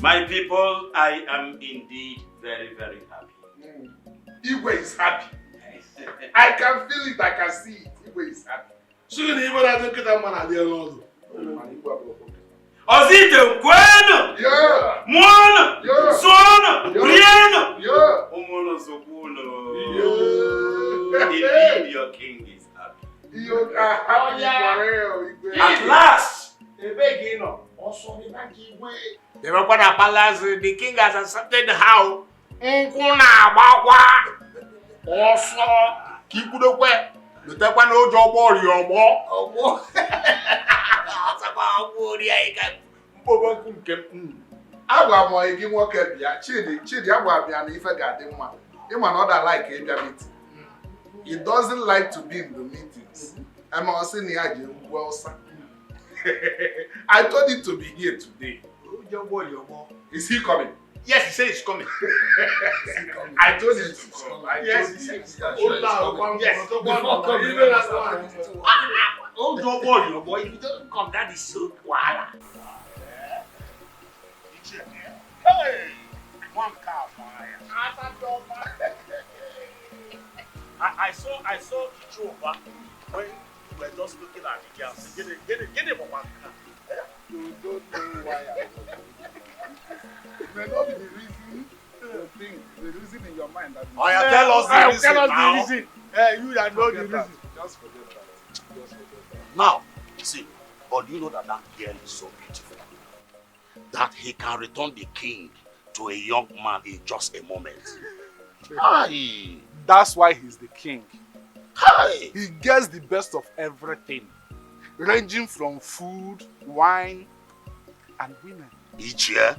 My people, I am indeed very, very happy. Igwe is happy. I can feel it, I can see it. Igwe is happy. So you even I don't get that man at the end. Osite Kweno! Yeah! Mono! Yeah! Sono! Yeah! Yeah! Omono Sokuno! Yeah! Indeed, your king is happy. You are happy for real. At last! Remember the palace, the king has accepted how You take one old job or your more. Agwa mo igi nwoke bia Chidi agwa bia na ife ga dị mma. Ịma na ọ da like ịbịa meeting. He doesn't like to be in the meetings. I'm also near well, sir. I told him to be here today. Is he coming? Yes, he said he's coming. I told him to come. Yes, he said he's coming. Oh, don't worry, your boy. If he doesn't come, that is so wild. Hey, one car fire. I saw Ichoba when we were just looking at the girls. Get it for one car. You don't know why it may not be the reason, the reason in your mind that tell us the reason now. The reason. You that know the reason. Just forget that. Now, see, but you know that girl is so beautiful that he can return the king to a young man in just a moment. Aye. That's why he's the king. Aye. He gets the best of everything, ranging from food, wine, and women. Each year.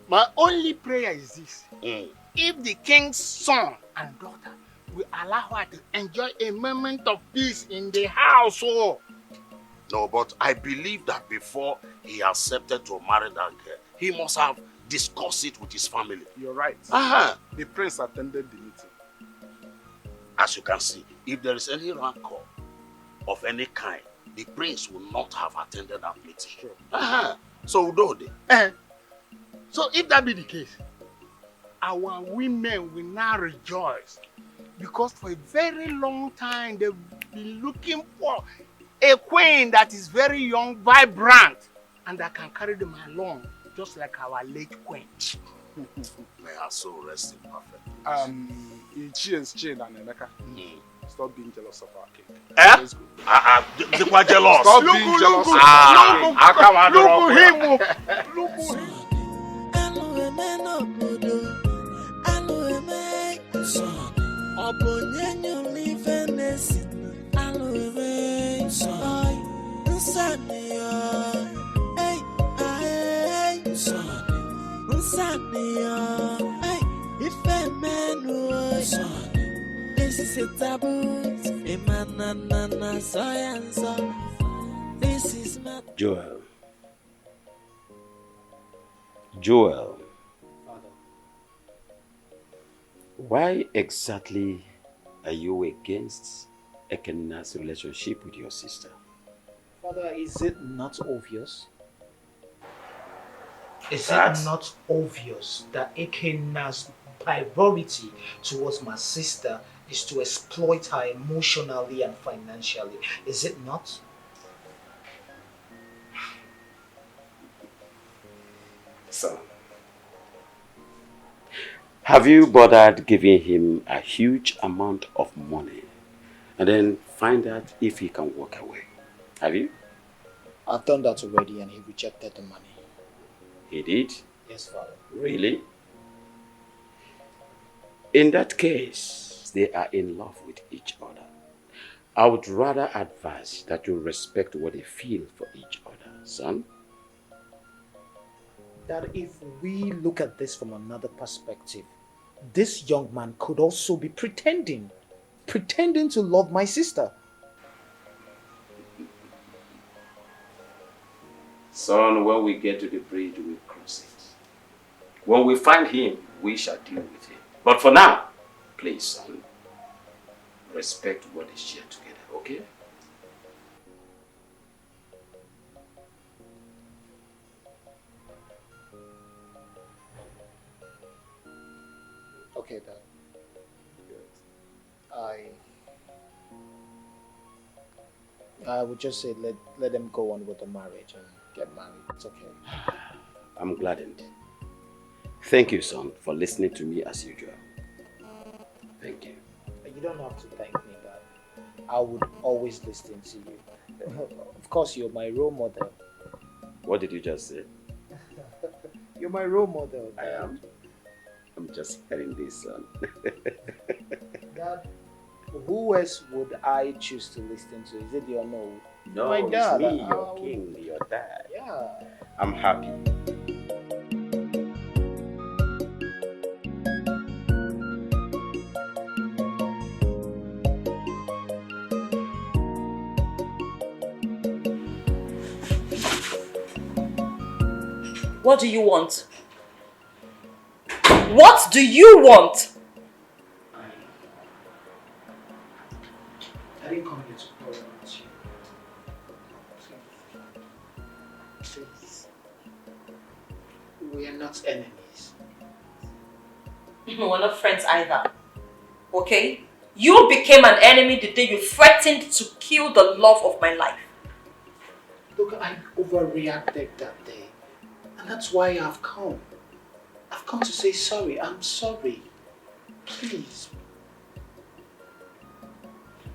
My only prayer is this. If the king's son and daughter will allow her to enjoy a moment of peace in the household. No, but I believe that before he accepted to marry that girl, he must have discussed it with his family. You're right. The prince attended the meeting. As you can see, if there is any rancor of any kind, the prince will not have attended that meeting. Sure. So, so if that be the case, our women will now rejoice because for a very long time they've been looking for a queen that is very young, vibrant, and that can carry them along, just like our late queen. May her soul rest in perfect. Chid and Emeka, stop being jealous of our king. Let's go. They were jealous. Stop being jealous of Look at him. Look at him. This is a taboo. This is my Joel. Why exactly are you against Ekena's relationship with your sister? Father, is it not obvious? Is That- it not obvious that Ekena's priority towards my sister is to exploit her emotionally and financially? Is it not? Son, have you bothered giving him a huge amount of money and then find out if he can walk away? Have you? I've done that already and he rejected the money. He did? Yes, Father. Really? In that case, they are in love with each other. I would rather advise that you respect what they feel for each other, son. That if we look at this from another perspective, this young man could also be pretending to love my sister. Son, when we get to the bridge, we'll cross it. When we find him, we shall deal with him. But for now, please, son, respect what is shared together, okay? Okay, Dad. I would just say let them go on with the marriage and get married. It's okay. I'm gladdened. Thank you, son, for listening to me as usual. Thank you. You don't have to thank me, Dad. I would always listen to you. Of course, you're my role model. What did you just say? You're my role model. I am. I'm just hearing this, son. Dad, who else would I choose to listen to? Is it your no? No, My it's dad. me, your king, your dad. Yeah. I'm happy. What do you want? What do you want? I didn't come here to quarrel with you. Please. We are not enemies. We're not friends either. Okay? You became an enemy the day you threatened to kill the love of my life. Look, I overreacted that day. And that's why I've come. I've come to say sorry. I'm sorry. Please.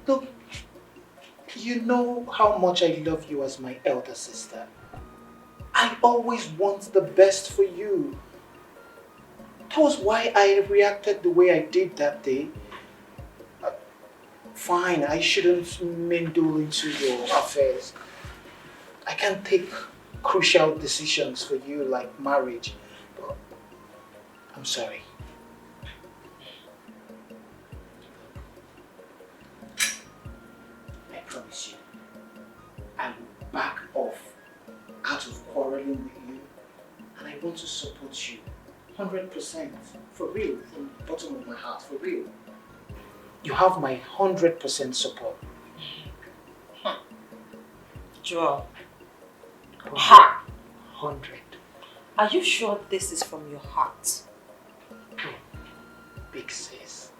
Look, you know how much I love you as my elder sister. I always want the best for you. That was why I reacted the way I did that day. Fine, I shouldn't meddle into your affairs. I can't take crucial decisions for you like marriage. But I'm sorry. I promise you, I will back off out of quarreling with you, and I want to support you 100%, for real, from the bottom of my heart, for real. You have my 100% support. Joel. 100. Are you sure this is from your heart? Big sis.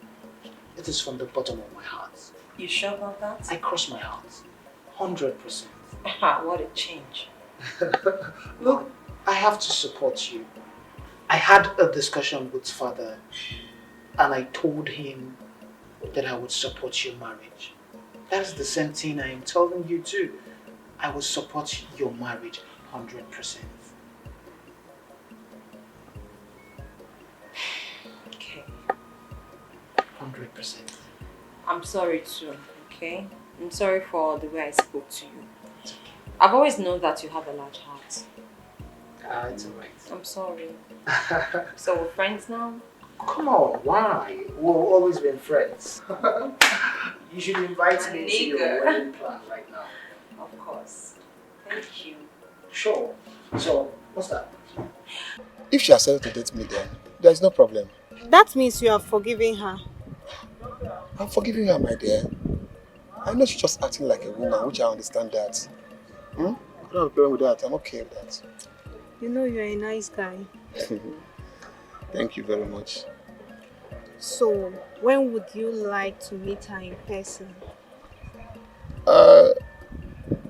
It is from the bottom of my heart. You sure about that? I cross my heart. 100%. What a change. Look, I have to support you. I had a discussion with father and I told him that I would support your marriage. That's the same thing I am telling you too. I will support your marriage 100%. Okay. 100%. I'm sorry too, okay? I'm sorry for the way I spoke to you. I've always known that you have a large heart. It's alright. I'm sorry. So we're friends now? Come on, why? We've always been friends. You should invite me to your wedding plan right now. Of course. Thank you. Sure. So, what's that? If she accepts to date me then, there is no problem. That means you are forgiving her. I'm forgiving her, my dear. I know she's just acting like a woman, which I understand that. I don't have a problem with that. I'm okay with that. You know you're a nice guy. Thank you very much. So, when would you like to meet her in person?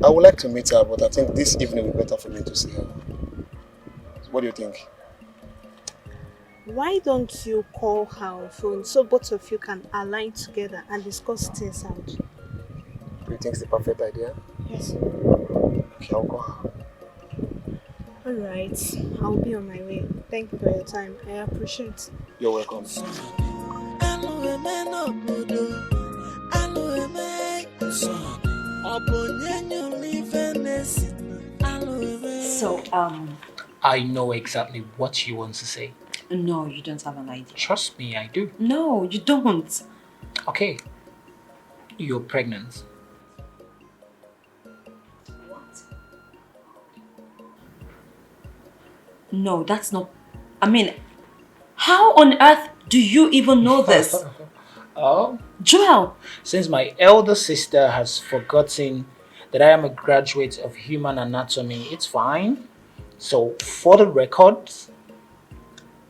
I would like to meet her, but I think this evening will be better for me to see her. What do you think? Why don't you call her on phone so both of you can align together and discuss things out? Do you think it's the perfect idea? Yes. Okay, I'll call her. Alright, I'll be on my way. Thank you for your time. I appreciate it. You're welcome. So, I know exactly what you want to say. no, you don't have an idea. Trust me, I do. No, you don't. Okay. You're pregnant. No, that's not... I mean, how on earth do you even know this? Oh? Joel! Since my elder sister has forgotten that I am a graduate of human anatomy, it's fine. So, for the record,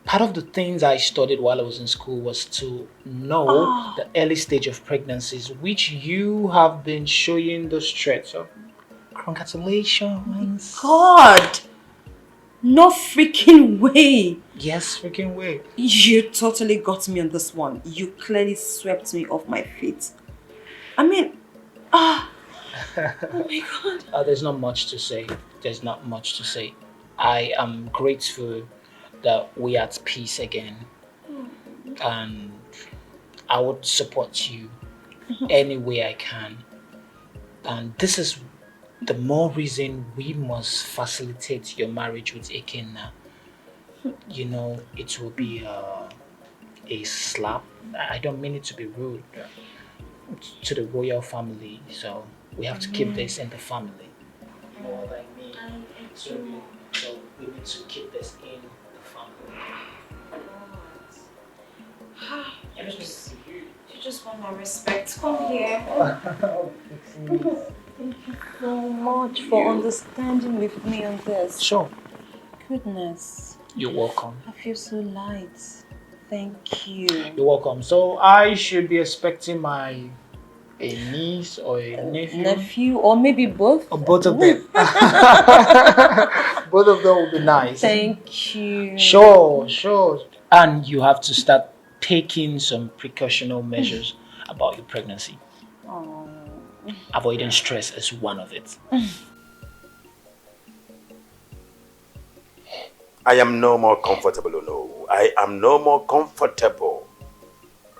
part of the things I studied while I was in school was to know the early stage of pregnancies, which you have been showing the stretch of. Congratulations. God! No freaking way! Yes, freaking way. You totally got me on this one. You clearly swept me off my feet. I mean, oh my God. There's not much to say. There's not much to say. I am grateful that we are at peace again. And I would support you any way I can. And this is the more reason we must facilitate your marriage with Ikenna. You know, it will be a slap. I don't mean it to be rude to the royal family, so we have to keep this in the family. You know what I mean? So we need to keep this in the family. You just want my respect. Come here. Thank you so much for understanding with me on this. Sure. Goodness. You're welcome. I feel so light. Thank you. You're welcome. So I should be expecting a niece or a nephew? Nephew, or maybe both. Or both of them. Both of them will be nice. Thank you. Sure. And you have to start taking some precautionary measures about your pregnancy. Oh. Avoiding stress is one of it. I am no more comfortable, no. I am no more comfortable.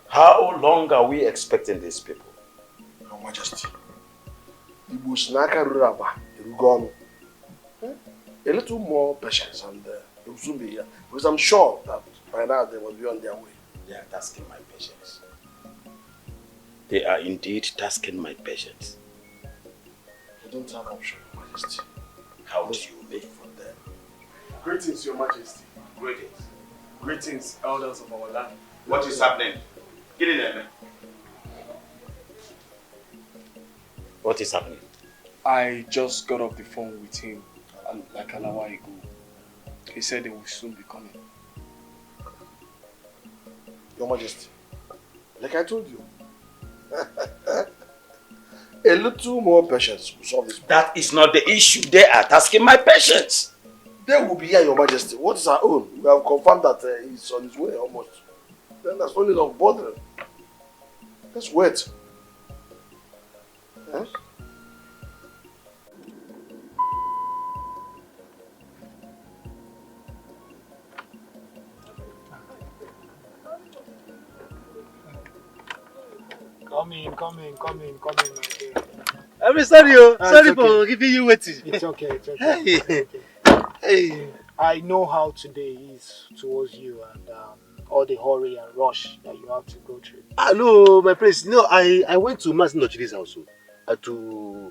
How long are we expecting these people? Your Majesty, Igbo Snaka Ruraba, Irugonu. A little more patience and they will soon be here. Because I'm sure that by now they will be on their way. They are tasking my patience. They are indeed tasking my patience. You don't talk, I'm sure, Your Majesty. How do you make from them? Greetings, Your Majesty. Greetings. Greetings, elders of our land. What is happening? Get in there, man. What is happening? I just got off the phone with him like an hour ago. He said they will soon be coming. Your Majesty, like I told you, a little more patience will solve this problem. That is not the issue. They are tasking my patience. They will be here, Your Majesty. What is our own? We have confirmed that he's on his way almost. Then that's only of bothering. Let's wait. Yes? Come in, my dear. I'm sorry, sorry for giving you waiting. It's okay. Hey. Hey. I know how today is towards you and all the hurry and rush that you have to go through. No, my prince. No, I went to Master Nochili's house to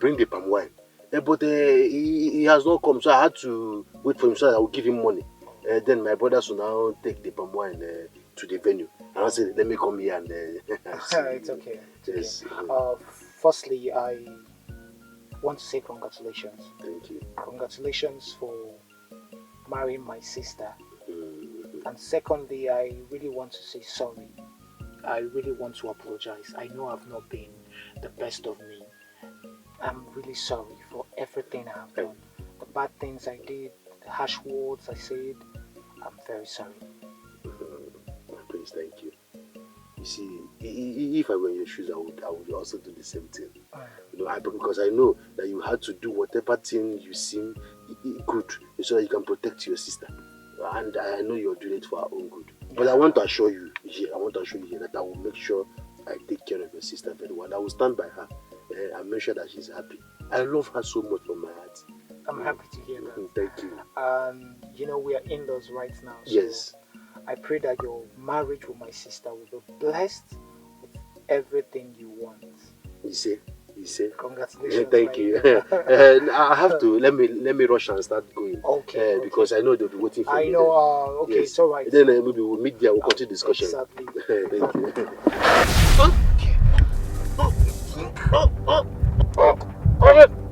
bring the palm wine. But he has not come, so I had to wait for him so that I will give him money. Then my brothers will now take the palm wine to the venue. And I said, let me come here and... It's okay. Yes. Firstly, I want to say congratulations. Thank you. Congratulations for marrying my sister. And secondly, I really want to say sorry. I really want to apologize. I know I've not been the best of me. I'm really sorry for everything I have done. The bad things I did, the harsh words I said. I'm very sorry. Please, thank you. You see, if I were in your shoes, I would also do the same thing. You know, because I know that you had to do whatever thing you seem good so that you can protect your sister. And I know you're doing it for our own good. But I want to assure you here, that I will make sure I take care of your sister very well. I will stand by her and make sure that she's happy. I love her so much from my heart. I'm happy to hear that. Thank you. You know, we are in-laws right now. So yes. I pray that your marriage with my sister will be blessed with everything you want. You see? Congratulations. Thank you. And I have to let me rush and start going. Okay. Because I know they'll be waiting for me. I know. Okay, yes. It's all right. Then maybe we'll meet there. We'll continue discussion. Exactly. Thank you.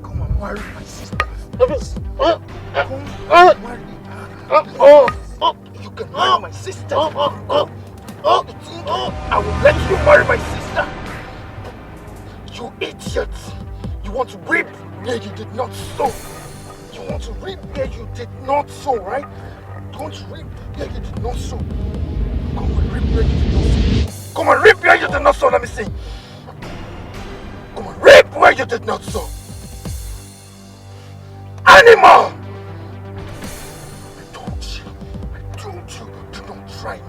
Come on, marry my sister. You can marry my sister. You think I will let you marry my sister? You idiot! You want to reap where you did not sow. You want to reap where you did not sow, right? You want to reap where you did not sow. Come on, reap where you did not sow. Come on, reap where you did not sow. Let me see. Come on, reap where you did not sow. Animal! I told you, do not try me.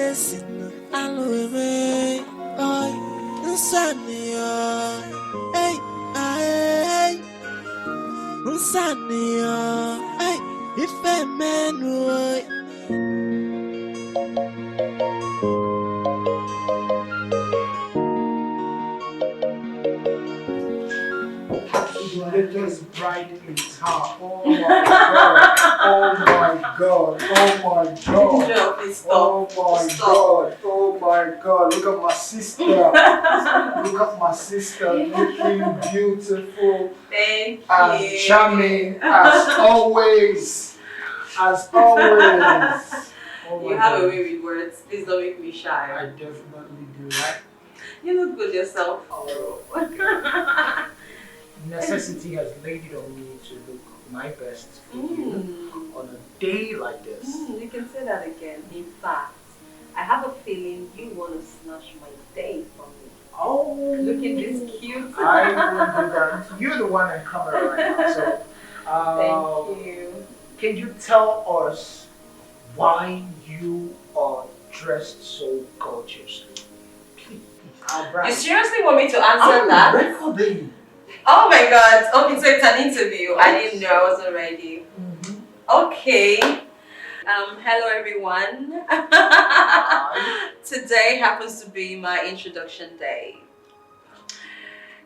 nesino alwewe oi nsania hey ay nsania ay ife menu oi Latest bride in town. Oh my god. Oh my god. Oh my god. No, please stop. Oh my god. Oh my god. Look at my sister. Look at my sister looking beautiful. Thank and you. Charming as always. As always. Oh You my have a god. way with words. Please don't make me shy. I definitely do, right? You look good yourself. Necessity has laid it on me to look my best for you on a day like this. You can say that again. In fact, I have a feeling you want to snatch my day from me. Oh, looking this cute. I will do that. You're the one in camera right now, so thank you. Can you tell us why you are dressed so gorgeously? Please, You seriously want me to answer that? Recording. Oh my god. Okay, so it's an interview. I didn't know, I wasn't ready. Okay. Hello everyone. Today happens to be my introduction day.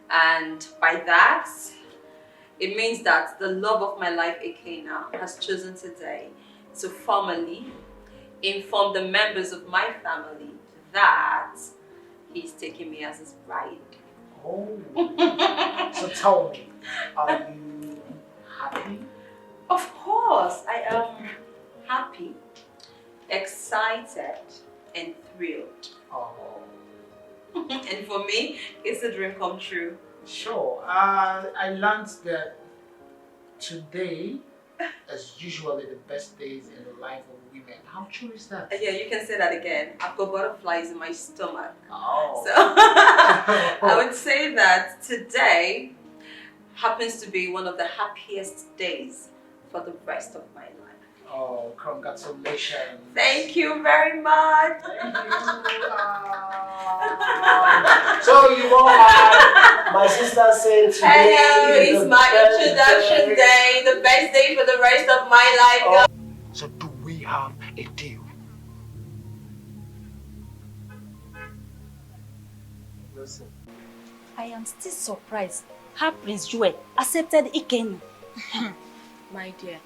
And by that, it means that the love of my life, Ekena, has chosen today to formally inform the members of my family that he's taking me as his bride. Oh. So tell me, are you happy? Of course, I am happy, excited, and thrilled. Oh. And for me, it's a dream come true. Sure. I learned that today is usually the best days in the life of women. How true is that? Yeah, you can say that again. I've got butterflies in my stomach. Oh. So I would say that today happens to be one of the happiest days for the rest of my life. Oh, congratulations. Thank you very much. Thank you. So you all had my sister said today. Hello, it's my introduction day, the best day for the rest of my life. So do we have a deal? Listen. I am still surprised how Prince Joel accepted Ikenu. My dear,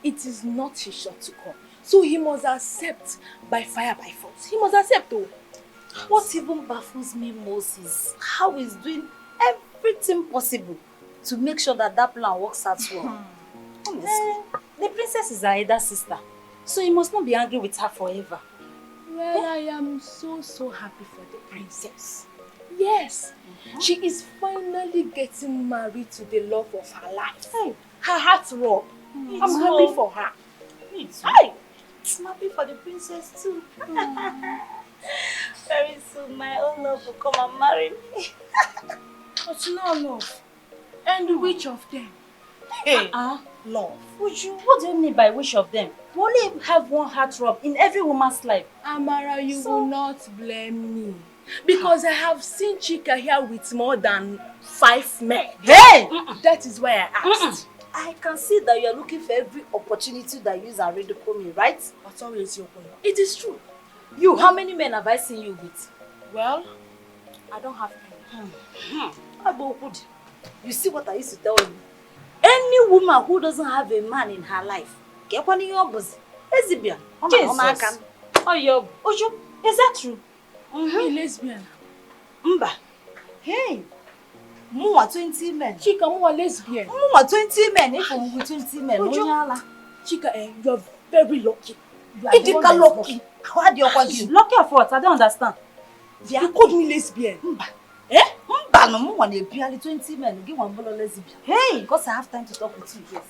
it is not his shot to come. So he must accept by fire, by force. He must accept though. What even baffles me most is how he's doing everything possible to make sure that that plan works out well. Honestly, the princess is her elder sister, so he must not be angry with her forever. Well, I am so happy for the princess. Yes, she is finally getting married to the love of her life. Her heart rob. I'm happy for her. Me too. I'm happy for the princess too. Very soon my own love will come and marry me. But no love. And which of them? Hey, love. What do you mean by which of them? We only have one heart rub in every woman's life. Amara, you will not blame me. Because I have seen Chika here with more than 5 men. Hey! That is why I asked. I can see that you are looking for every opportunity that you are ridicule me, right? But always your point. It is true. You, how many men have I seen you with? Well, I don't have any. You see what I used to tell you? Any woman who doesn't have a man in her life, get one in your bosom. Lesbian. Jesus. Ojo, is that true? Lesbian. Mba. Hey. More 20 men. Chika, more lesbian. More 20 men. If I'm with 20 men, Chika, you are very lucky. You are lucky. How do you call you? Lucky of what? I don't understand. You called me lesbian. Mba. Eh? Mba no more than barely 20 men. Give one bolo lesbian. Hey, because I have time to talk with you. Yes.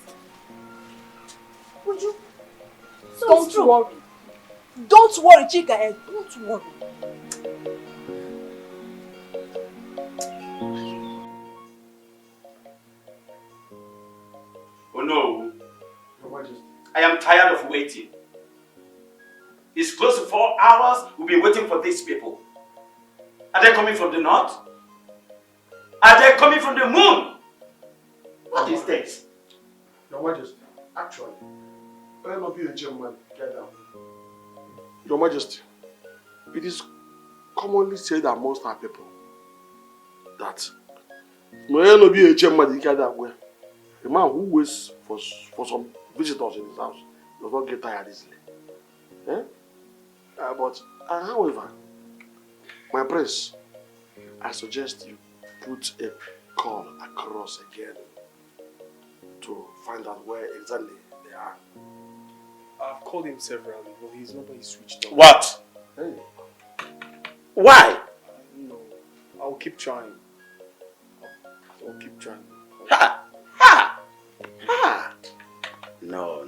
Would you? So don't worry. Don't worry, Chika. Don't worry. Oh no. I am tired of waiting. It's close to 4 hours. We'll be waiting for these people. Are they coming from the north? Are they coming from the moon? What is this? Your Majesty, actually, I am not be a German. Get down. Your Majesty, it is commonly said amongst our people that no one will be a German. A man who waits for some visitors in his house does not get tired easily. Eh? However, my prince, I suggest you put a call across again to find out where exactly they are. I've called him severally, but his number is switched off. What? Hey. Why? No, I'll keep trying. I'll keep trying. Ha! Ha! Ha! No.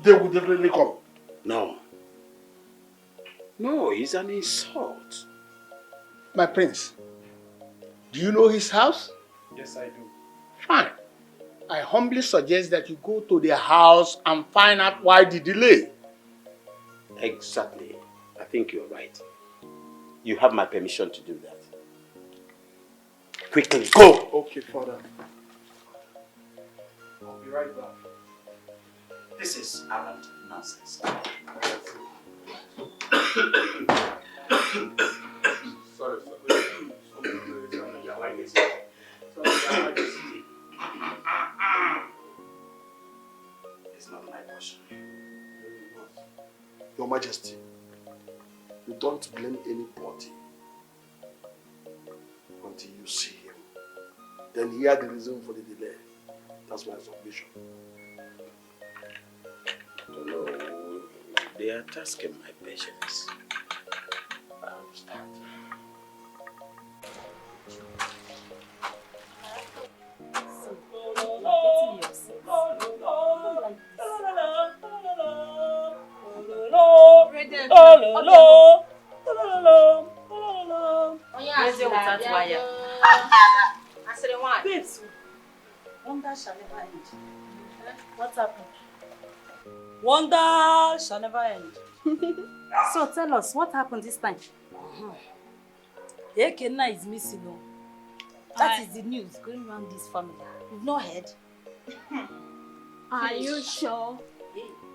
They will definitely come. No. No, it's an insult. My prince, do you know his house? Yes, I do. Fine. I humbly suggest that you go to their house and find out why the delay. Exactly. I think you're right. You have my permission to do that. Quickly, go! Okay, Father. I'll be right back. This is arrant nonsense. Sorry. It's not my portion. Your Majesty, you don't blame anybody until you see him. Then hear the reason for the delay. That's my submission. No, they are tasking my patience. I understand. Babes, wonder shall never end. What happened? Wonder shall never end. So tell us, what happened this time? Ekenna is missing. No? That is the news going around this family. You've not heard? Are you sure?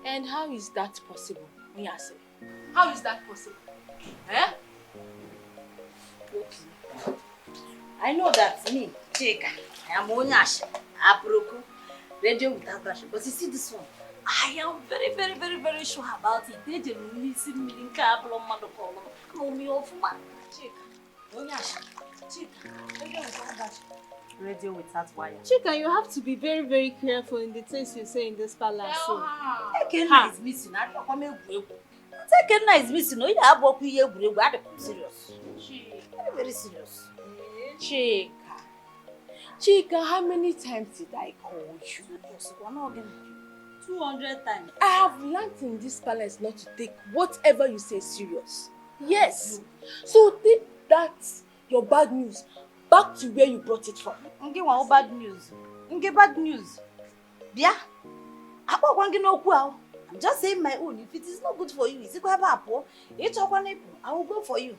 And how is that possible? Yes. How is that possible? Eh? Okay. I know that me, Chika, I am Onyash, Abroko, radio without brush. But you see this one, I am very sure about it. They just listen me in cable on mother column. No me off man. Chika, Onyash, Chika, radio without brush. Radio without wire. Chika, you have to be very careful in the things you say in this palace. Ekenna is missing. I don't come here. Ekenna is missing. No, you have work with you. I'm serious. Very serious. Chika, how many times did I call you? 200 times. I have learned in this palace not to take whatever you say serious. Yes. So take that, your bad news, back to where you brought it from. Nge wa bad news. Nge bad news. Bia. Apa kwa nge no ku awo. I'm just saying my own. If it is not good for you, it's equal apo. I will go for you.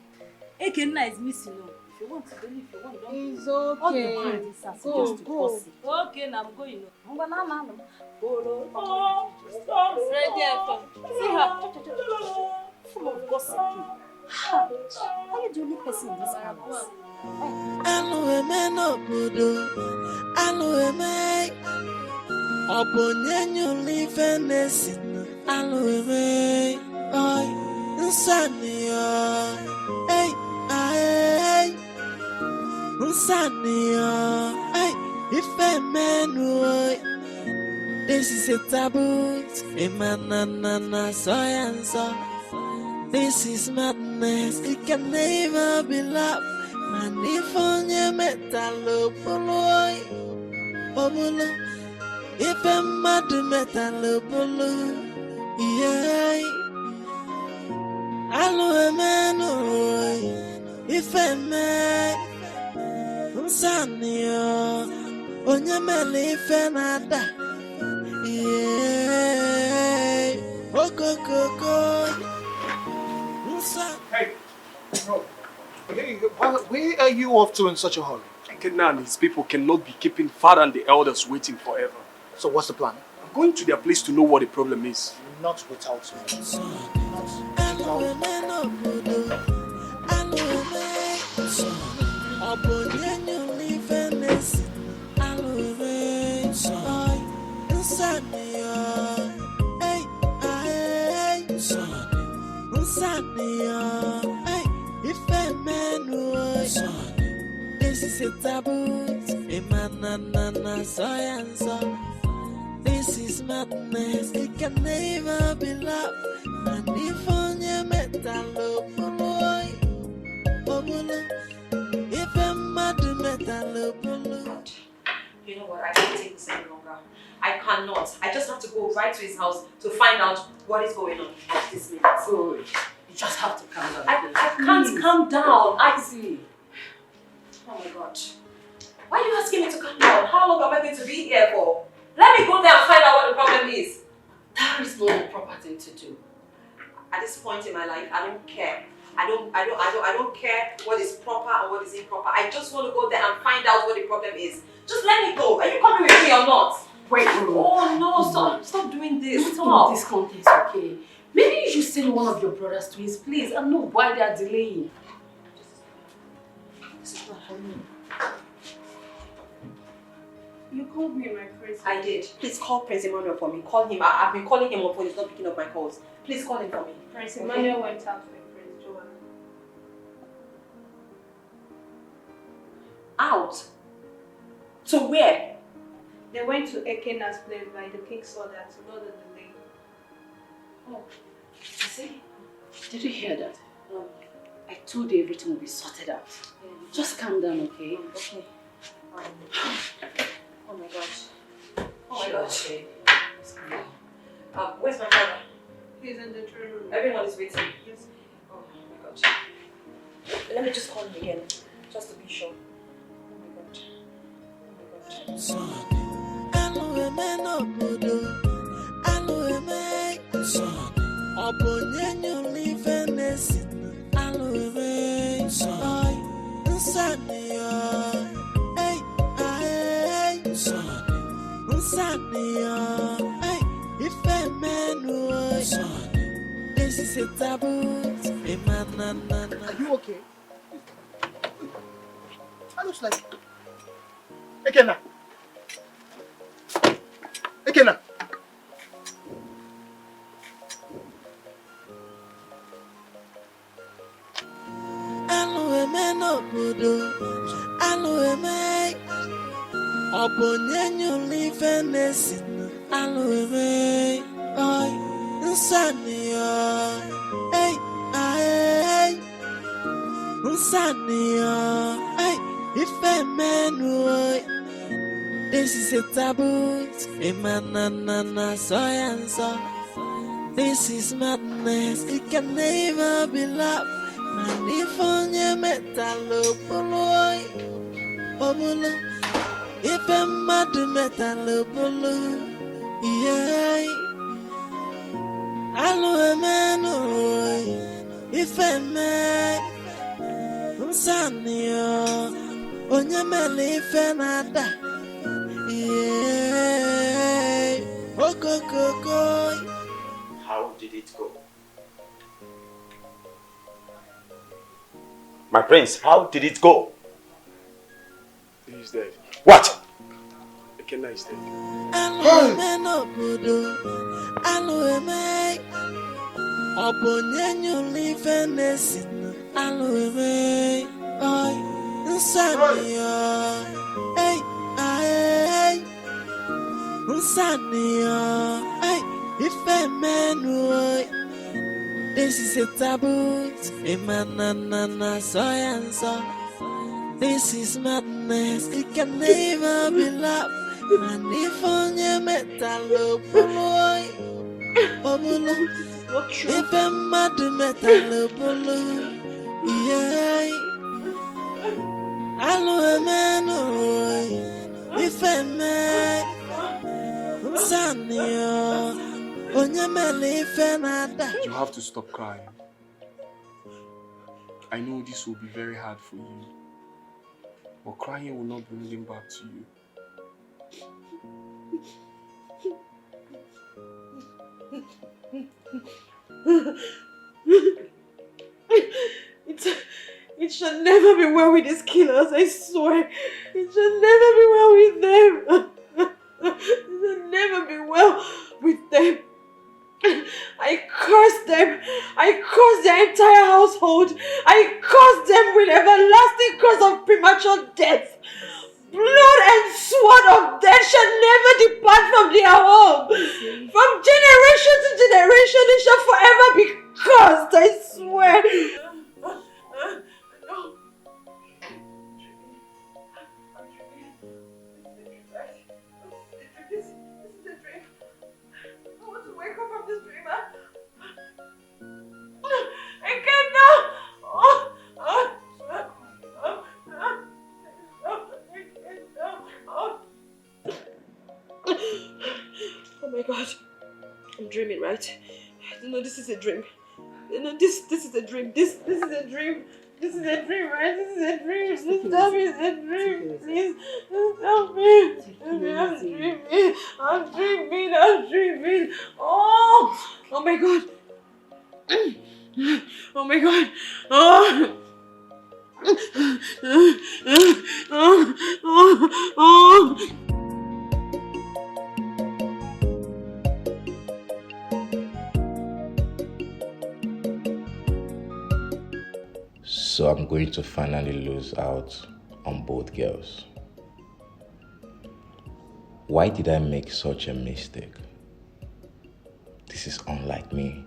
Ekenna is missing. If you want to believe, if you want, don't. It's okay. Go. Okay, now I'm going. I'm gonna see her. Full of gossip. Are you the only person in this house? This is a taboo, a manana, science. This is madness, it can never be love. Manifonia metal, Obolo, if a mad metal, yeah. Allo, a man, if a man. Sanio, Onyameli Fenada, yeah, Okoko, Hey, no. Hey, where are you off to in such a hurry? Kenna and his people cannot be keeping father and the elders waiting forever. So what's the plan? I'm going to their place to know what the problem is. Not without me. This is a taboo, a man, science. This is madness, it can never be love. And if on your metal, if a mad metal, you know what? I can't take this any longer. I cannot. I just have to go right to his house to find out what is going on at this minute. Oh, you just have to calm down. I can't calm down. I see. Oh my God. Why are you asking me to calm down? How long am I going to be here for? Let me go there and find out what the problem is. That is not the proper thing to do. At this point in my life, I don't care. I don't care what is proper and what is improper. I just want to go there and find out what the problem is. Just let me go. Are you coming with me or not? Wait, oh no, stop doing this. Stop. In this context, okay? Maybe you should send one of your brothers to his place and know why they are delaying. This is not for me. You called me my friend. I did. Please call Prince Emmanuel for me. Call him. I've been calling him on phone. He's not picking up my calls. Please call him for me. Prince Emmanuel went out with Prince Joanna. Out? To where? They went to Ekena's place by the king's order to know the delay. Oh, you see? Did you hear that? I told you everything will be sorted out. Yeah. Just calm down, okay? Okay. Oh my gosh. Oh my gosh. Okay. Where's my father? He's in the throne room. Everyone is waiting. Yes. Oh my gosh. Let me just call him again, just to be sure. Oh my god. Oh my god. This is a taboo. Are you okay? That looks like Ekena. Ekena. This is a taboo, a man, science. This is madness, it can never be love. And if on your metal, if a mad metal, yeah. Allo man, if a man, Sanio, on your melly fenada, yeah. Oh, How did it go? My prince, how did it go? He's dead. What? Kenna is dead. This is a taboo, a man, science. This is madness, it can never be love. And if on your metal, if a mad metal, yeah. Allo man, if a man, Sanio, on your melly fenada. You have to stop crying. I know this will be very hard for you, but crying will not bring him back to you. It should never be well with these killers, I swear. It should never be well with them. It should never be well with them. I curse them. I curse their entire household. I curse them with everlasting curse of premature death. Blood and sword of death shall never depart from their home. From generation to generation, it shall forever be cursed, I swear. This is a dream. I want to wake up from this dream. I can't now. Oh my God, I'm dreaming, right? No, this is a dream. No, this is a dream. This is a dream. This is a dream, right? This is a dream. Please tell me it's a dream. Please tell me. I'm dreaming. I'm dreaming. I'm dreaming. Oh my God. Oh my God. So I'm going to finally lose out on both girls. Why did I make such a mistake? This is unlike me.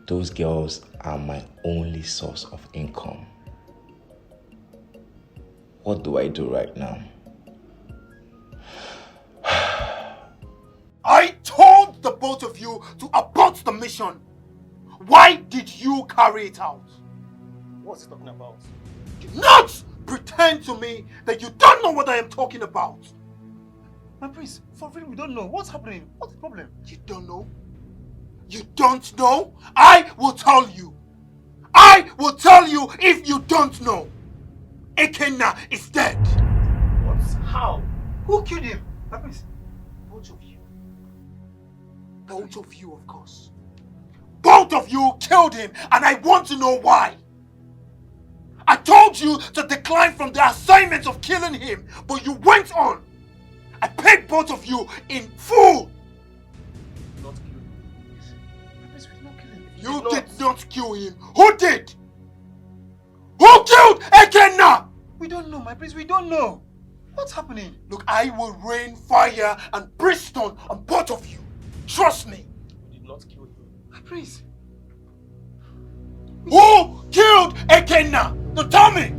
Those girls are my only source of income. What do I do right now? I told the both of you to abort the mission. Why did you carry it out? What's he talking about? Do not pretend to me that you don't know what I am talking about. My prince, for real, we don't know. What's happening? What's the problem? You don't know? You don't know? I will tell you. I will tell you if you don't know. Ekenna is dead. What? How? Who killed him? My prince, both of you. Both of you, of course. Both of you killed him, and I want to know why. I told you to decline from the assignment of killing him, but you went on. I paid both of you in full. Not kill him. Yes. My prince, we did not kill him. You did not kill him. Who did? Who killed Ekenna? We don't know, my prince. We don't know. What's happening? Look, I will rain fire and brimstone on both of you. Trust me. We did not kill him. My prince. Who killed Ekenna? Now tell me.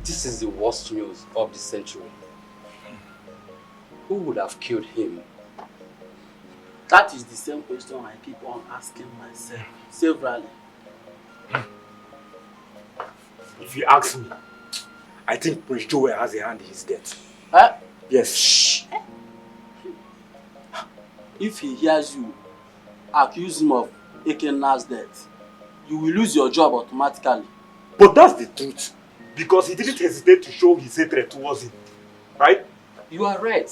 This is the worst news of the century. Who would have killed him? That is the same question I keep on asking myself severally. If you ask me, I think Prince Joel has a hand in his death. Huh? Yes. Shh. If he hears you accuse him of Ekenna's death, you will lose your job automatically. But that's the truth. Because he didn't hesitate to show his hatred towards him. Right? You are right.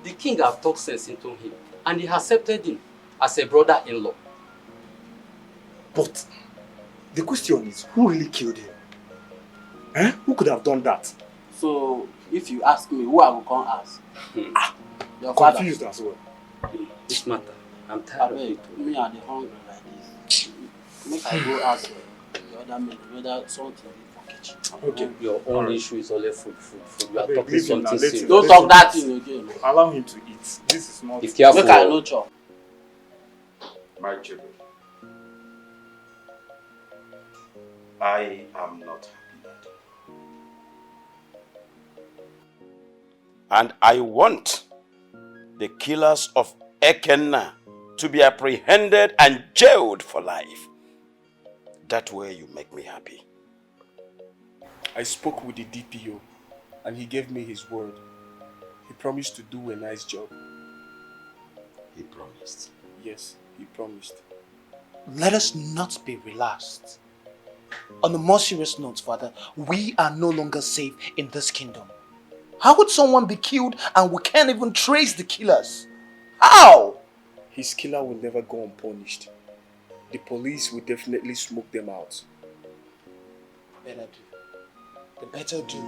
The king have talked sense into him, and he accepted him as a brother-in-law. But the question is, who really killed him? Eh? Who could have done that? So, if you ask me, who I will come ask? Your father. Confused as well. This matter, I'm tired of it. Me and the hungry like this. Make I go ask the other men whether something is for kitchen. Okay. Your own issue is only food. You are talking something serious. Don't talk that thing again. Allow him to eat. This is not... Be careful. Make I no chop. My children, I am not happy at all. And I want the killers of Ekenna to be apprehended and jailed for life. That way you make me happy. I spoke with the DPO and he gave me his word. He promised to do a nice job. He promised? Yes, You promised. Let us not be relaxed. On a more serious note, Father, we are no longer safe in this kingdom. How would someone be killed and we can't even trace the killers? How? His killer will never go unpunished. The police will definitely smoke them out. Better do. The better do.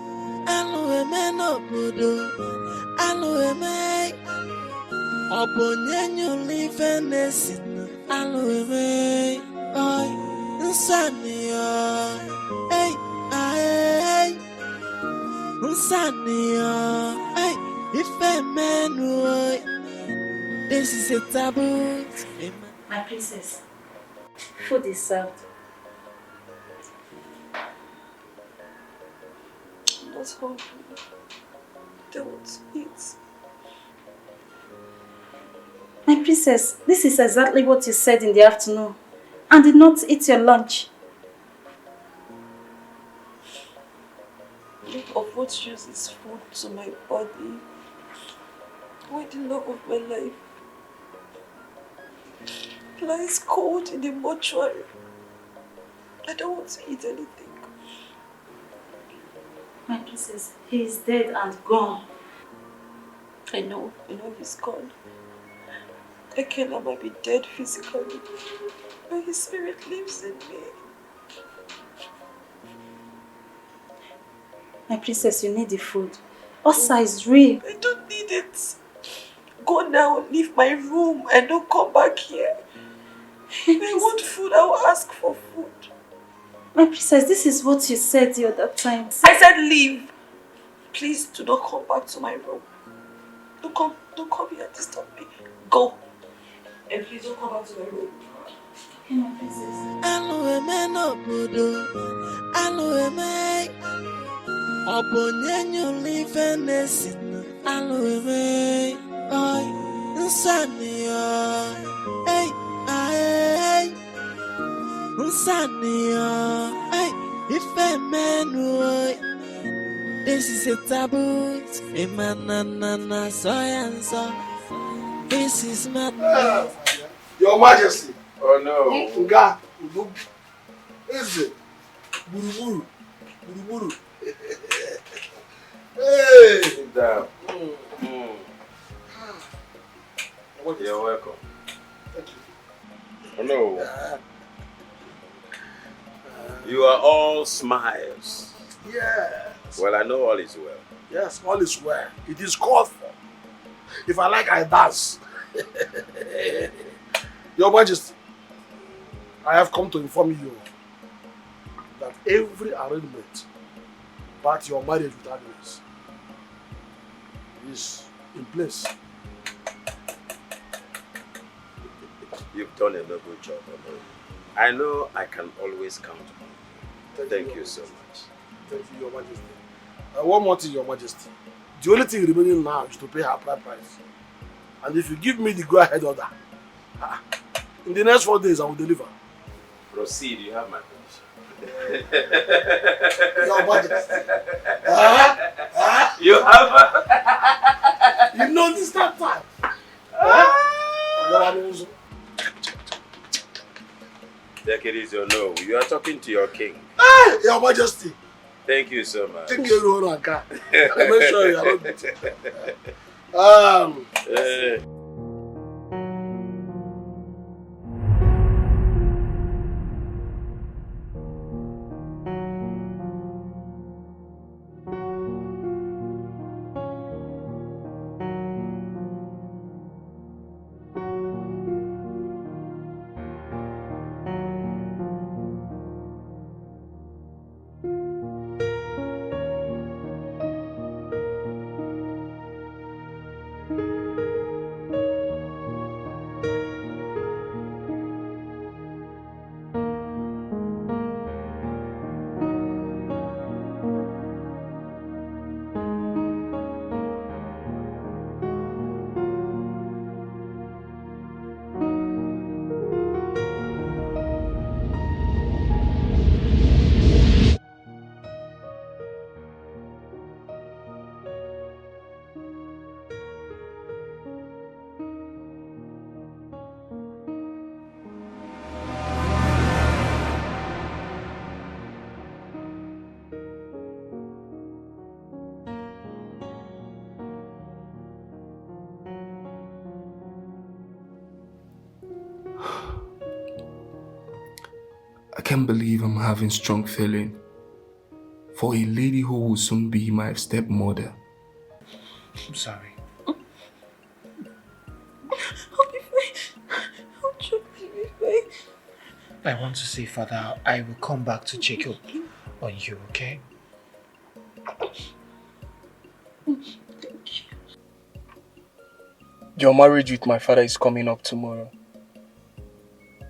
This is a taboo. My princess, food is served. I'm not hungry. Don't eat. My princess, this is exactly what you said in the afternoon and did not eat your lunch. Think of what uses food to my body. Why the love of my life lies cold in the mortuary. I don't want to eat anything. My princess, he is dead and gone. I know he's gone. Ekena might be dead physically, but his spirit lives in me. My princess, you need the food. Osa is real. I don't need it. Go now, leave my room and don't come back here. If I want food, I will ask for food. My princess, this is what you said the other time. I said leave. Please do not come back to my room. Don't come here and disturb me. Go. And please don't come back to my room. Okay, my princess. This is a taboo. This is madness. Your Majesty. Oh no. Nga. Eze. Buruburu. Buruburu. Hey. Sit down. You're welcome. Thank you. Oh no. You are all smiles. Yes. Well, I know all is well. Yes, all is well. It is called for. If I like, I dance. Your Majesty, I have come to inform you that every arrangement about your marriage with Agnes is in place. You've done a noble job, Ono. I know I can always count on you. Thank you so much. Thank you, Your Majesty. One more thing, Your Majesty. The only thing remaining now is to pay her bride price. And if you give me the go-ahead order, in the next 4 days I will deliver. Proceed, you have my permission. Your Majesty. You have You know this that time. Take it easy, no. You are talking to your king. Hey, Your Majesty. Thank you so much. Take care of your car. Make sure you are not beating. I can't believe I'm having strong feeling for a lady who will soon be my stepmother. I'm sorry. I'll be fine. I'll try to be fine. I want to say, Father, I will come back to check up on you, okay? Your marriage with my father is coming up tomorrow.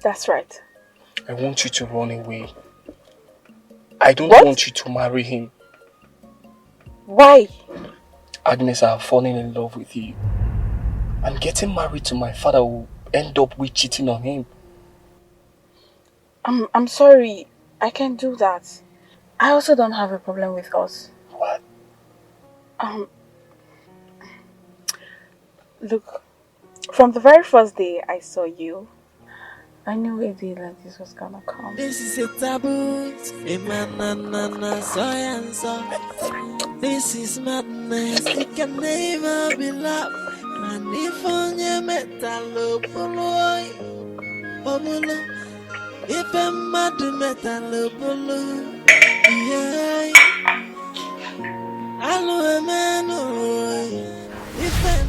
That's right. I want you to run away. I don't want you to marry him. Why? Agnes, I have fallen in love with you. And getting married to my father will end up with cheating on him. I'm sorry. I can't do that. I also don't have a problem with us. What? Look, from the very first day I saw you, I knew a day like this was gonna come. This is a taboo. This is madness. It can never be love. Man, if on your metal, Polo, if I'm mad metal, Polo, yeah. I know a man, if I'm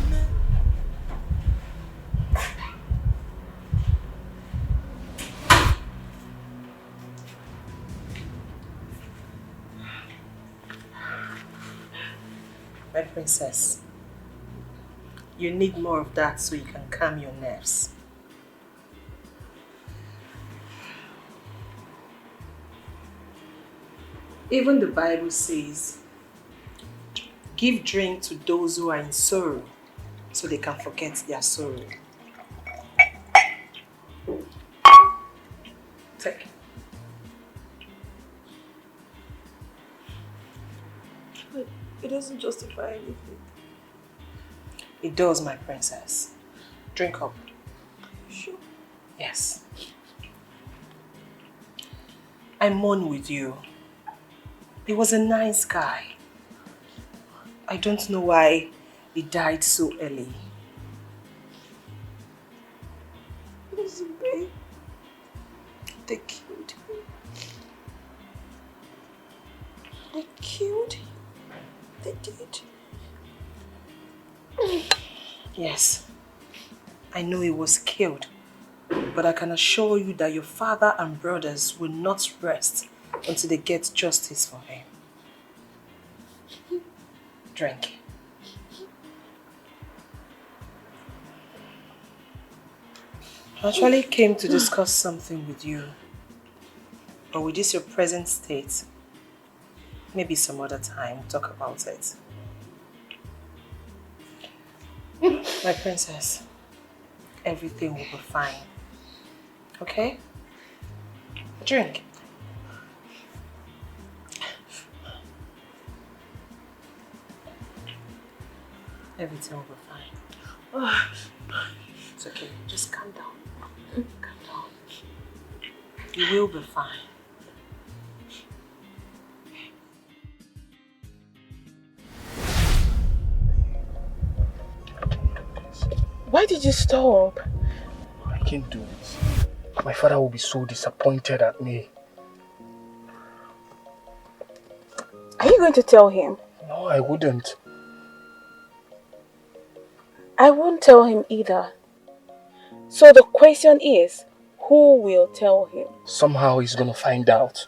My princess, you need more of that so you can calm your nerves. Even the Bible says, give drink to those who are in sorrow so they can forget their sorrow. Take. But it doesn't justify anything. It does, my princess. Drink up. Sure. Yes. I mourn with you. He was a nice guy. I don't know why he died so early. Listen, babe. They killed him. They killed him. They did. Yes, I know he was killed, but I can assure you that your father and brothers will not rest until they get justice for him. Drink. I actually came to discuss something with you, but with this your present state, maybe some other time we'll talk about it. My princess, everything will be fine. Okay? Drink. Everything will be fine. It's okay. Just calm down. Calm down. You will be fine. Why did you stop? I can't do this. My father will be so disappointed at me. Are you going to tell him? No, I wouldn't. I won't tell him either. So the question is, who will tell him? Somehow he's gonna find out.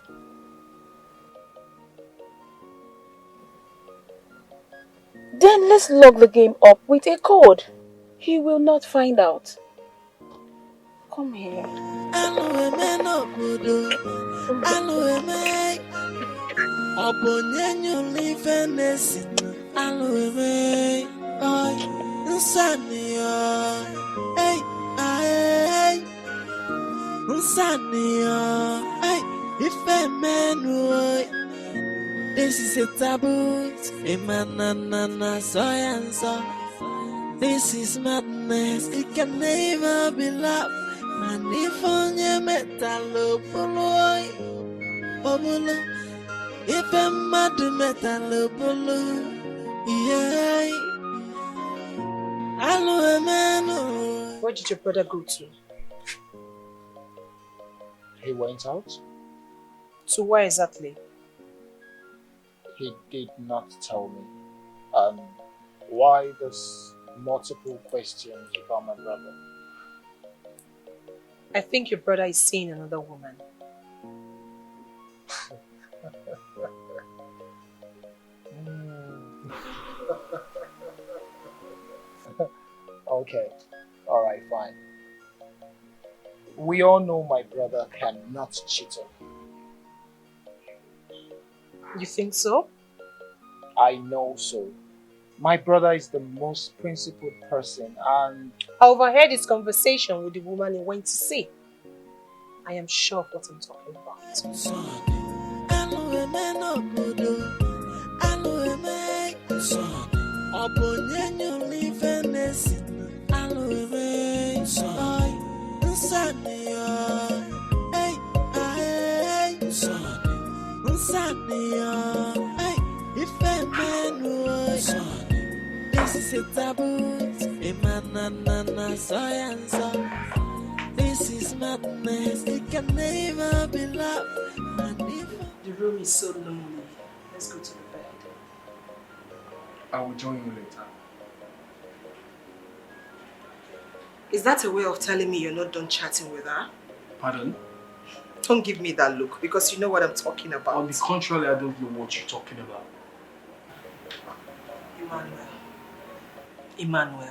Then let's lock the game up with a code. He will not find out. Come here. This is a taboo. This is madness. It can never be love. Man, if on your metal, if I'm mad metal, yeah. Hello, man. Where did your brother go to? He went out. To where exactly? He did not tell me. And why those multiple questions about my brother? I think your brother is seeing another woman. Okay, alright, fine. We all know my brother cannot cheat on me. You think so? I know so. My brother is the most principled person and... I overheard his conversation with the woman he went to see. I am sure of what I'm talking about. This is a taboo, a man, so and so. This is madness, it can never be love. The room is so lonely. Let's go to the bed. I will join you later. Is that a way of telling me you're not done chatting with her? Pardon? Don't give me that look, because you know what I'm talking about. On the contrary, I don't know what you're talking about. Emmanuel.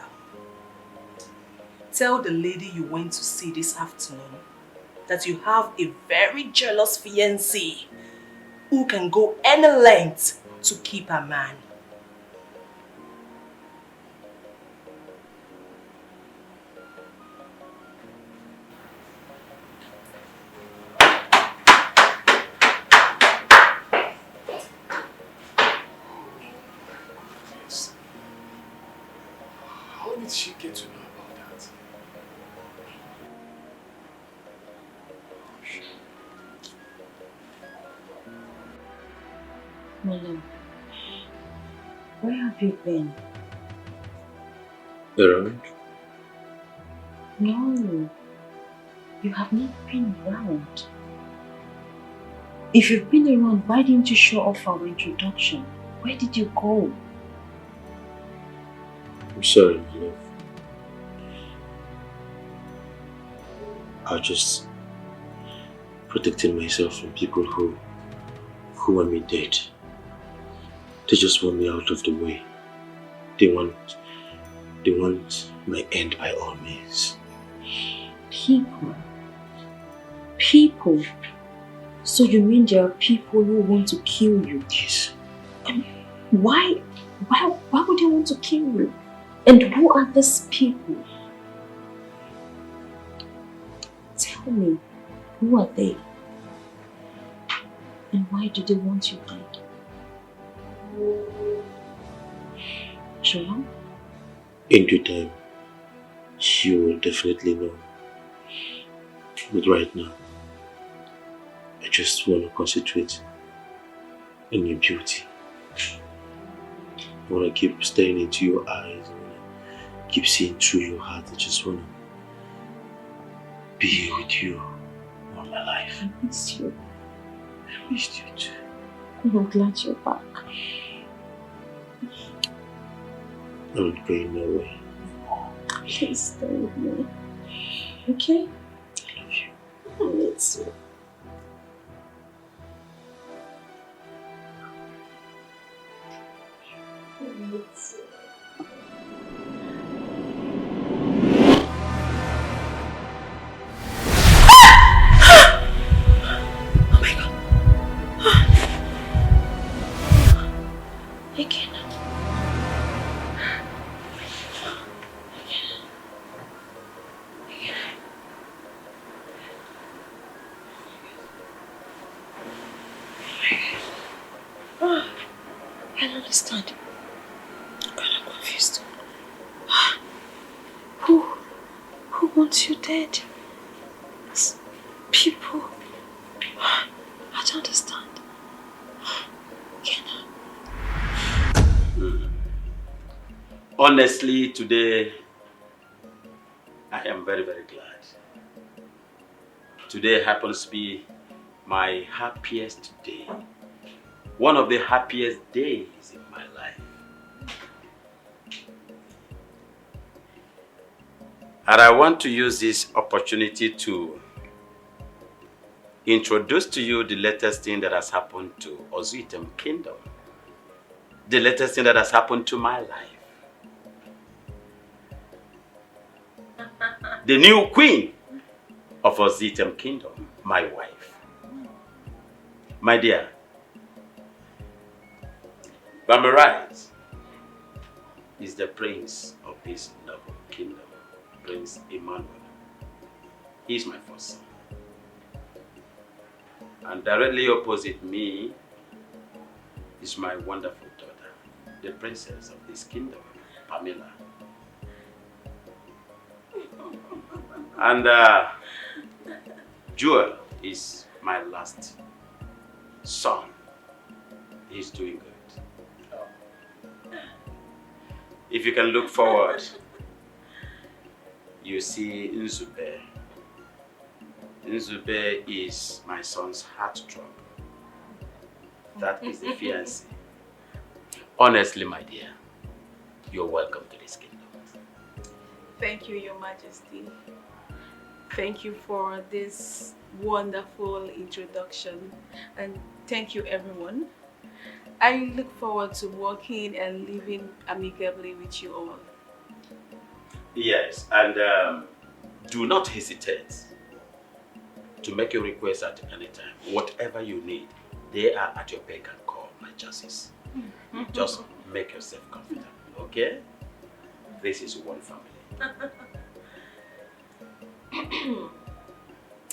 Tell the lady you went to see this afternoon that you have a very jealous fiancé who can go any length to keep her man. How did she get to know about that? Mourning, where have you been? Around? No, you have not been around. If you've been around, why didn't you show off our introduction? Where did you go? I'm sorry, my love. I was just protecting myself from people who want me dead. They just want me out of the way. They want my end by all means. People? People? So you mean there are people who want to kill you? Yes. Why would they want to kill you? And who are these people? Tell me, who are they? And why do they want you dead? Sure? In due time, you will definitely know. But right now, I just want to concentrate on your beauty. I want to keep staring into your eyes. I want to keep seeing through your heart. I just want to be here with you all my life. I miss you. I missed you too. I'm glad you're back. I'm not going nowhere. Please stay with me. Okay? I love you. I miss you. I don't understand. I'm confused. Who wants you dead? People. I don't understand. Honestly, today, I am very, very glad. Today happens to be my happiest day. One of the happiest days in my life. And I want to use this opportunity to introduce to you the latest thing that has happened to Ozitem Kingdom. The latest thing that has happened to my life. The new queen of Ozitem Kingdom, my wife. My dear, Bamarais is the prince of this noble kingdom, Prince Emmanuel. He is my first son. And directly opposite me is my wonderful daughter, the princess of this kingdom, Pamela. And Joel is my last son. He's doing good. If you can look forward, you see Nzube. Nzube is my son's heartthrob. That is the fiancé. Honestly, my dear, you're welcome to this kingdom. Thank you, Your Majesty. Thank you for this wonderful introduction, and thank you, everyone. I look forward to working and living amicably with you all. Yes, and do not hesitate to make your request at any time. Whatever you need, they are at your beck and call, my justice. Just make yourself comfortable, okay? This is one family.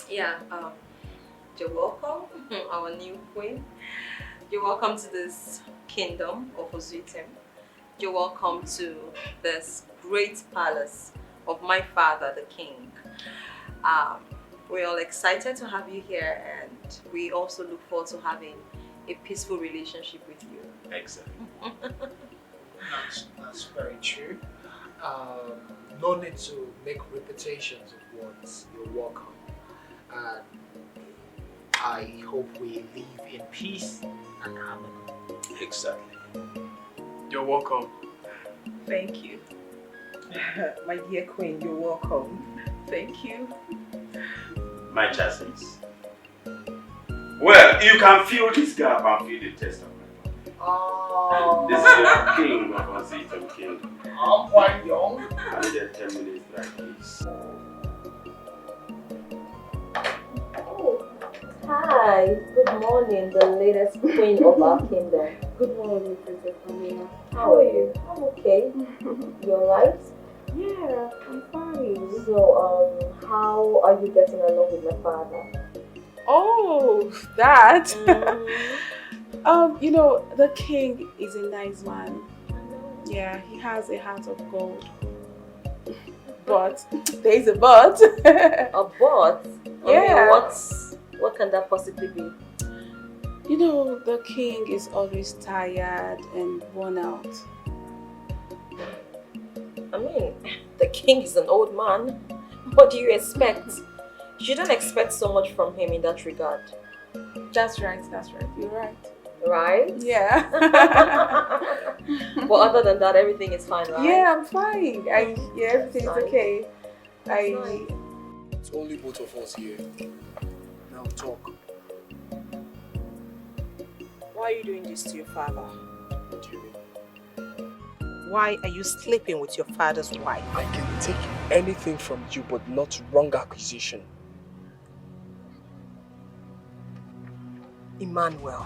Yeah, you're welcome, our new queen. You're welcome to this kingdom of Ozitem. You're welcome to this great palace of my father, the king. We're all excited to have you here, and we also look forward to having a peaceful relationship with you. Excellent. That's very true. No need to make repetitions of words. You're welcome. And I hope we live in peace and harmony. Exactly. You're welcome. Thank you. My dear queen, you're welcome. Thank you. My justice. Well, you can feel this gap and feel the taste of my body. Oh. This is your king of Ozitem Kingdom. I'm quite young. And then 10 minutes like this. Oh, hi. Good morning, the latest queen of our kingdom. Good morning, Princess Pamela. How are you? I'm okay. You alright? Yeah, I'm fine. So, how are you getting along with my father? Oh, that. You know, the king is a nice man. Yeah, he has a heart of gold. But there is a but. A but? Yeah. What can that possibly be? You know, the king is always tired and worn out. I mean, the king is an old man. What do you expect? You don't expect so much from him in that regard. That's right. You're right. Right? Yeah. But other than that, everything is fine, right? Yeah, I'm fine. Everything is okay. It's only both of us here. Now talk. Why are you doing this to your father? What do you mean? Why are you sleeping with your father's wife? I can take anything from you, but not wrong accusation. Emmanuel,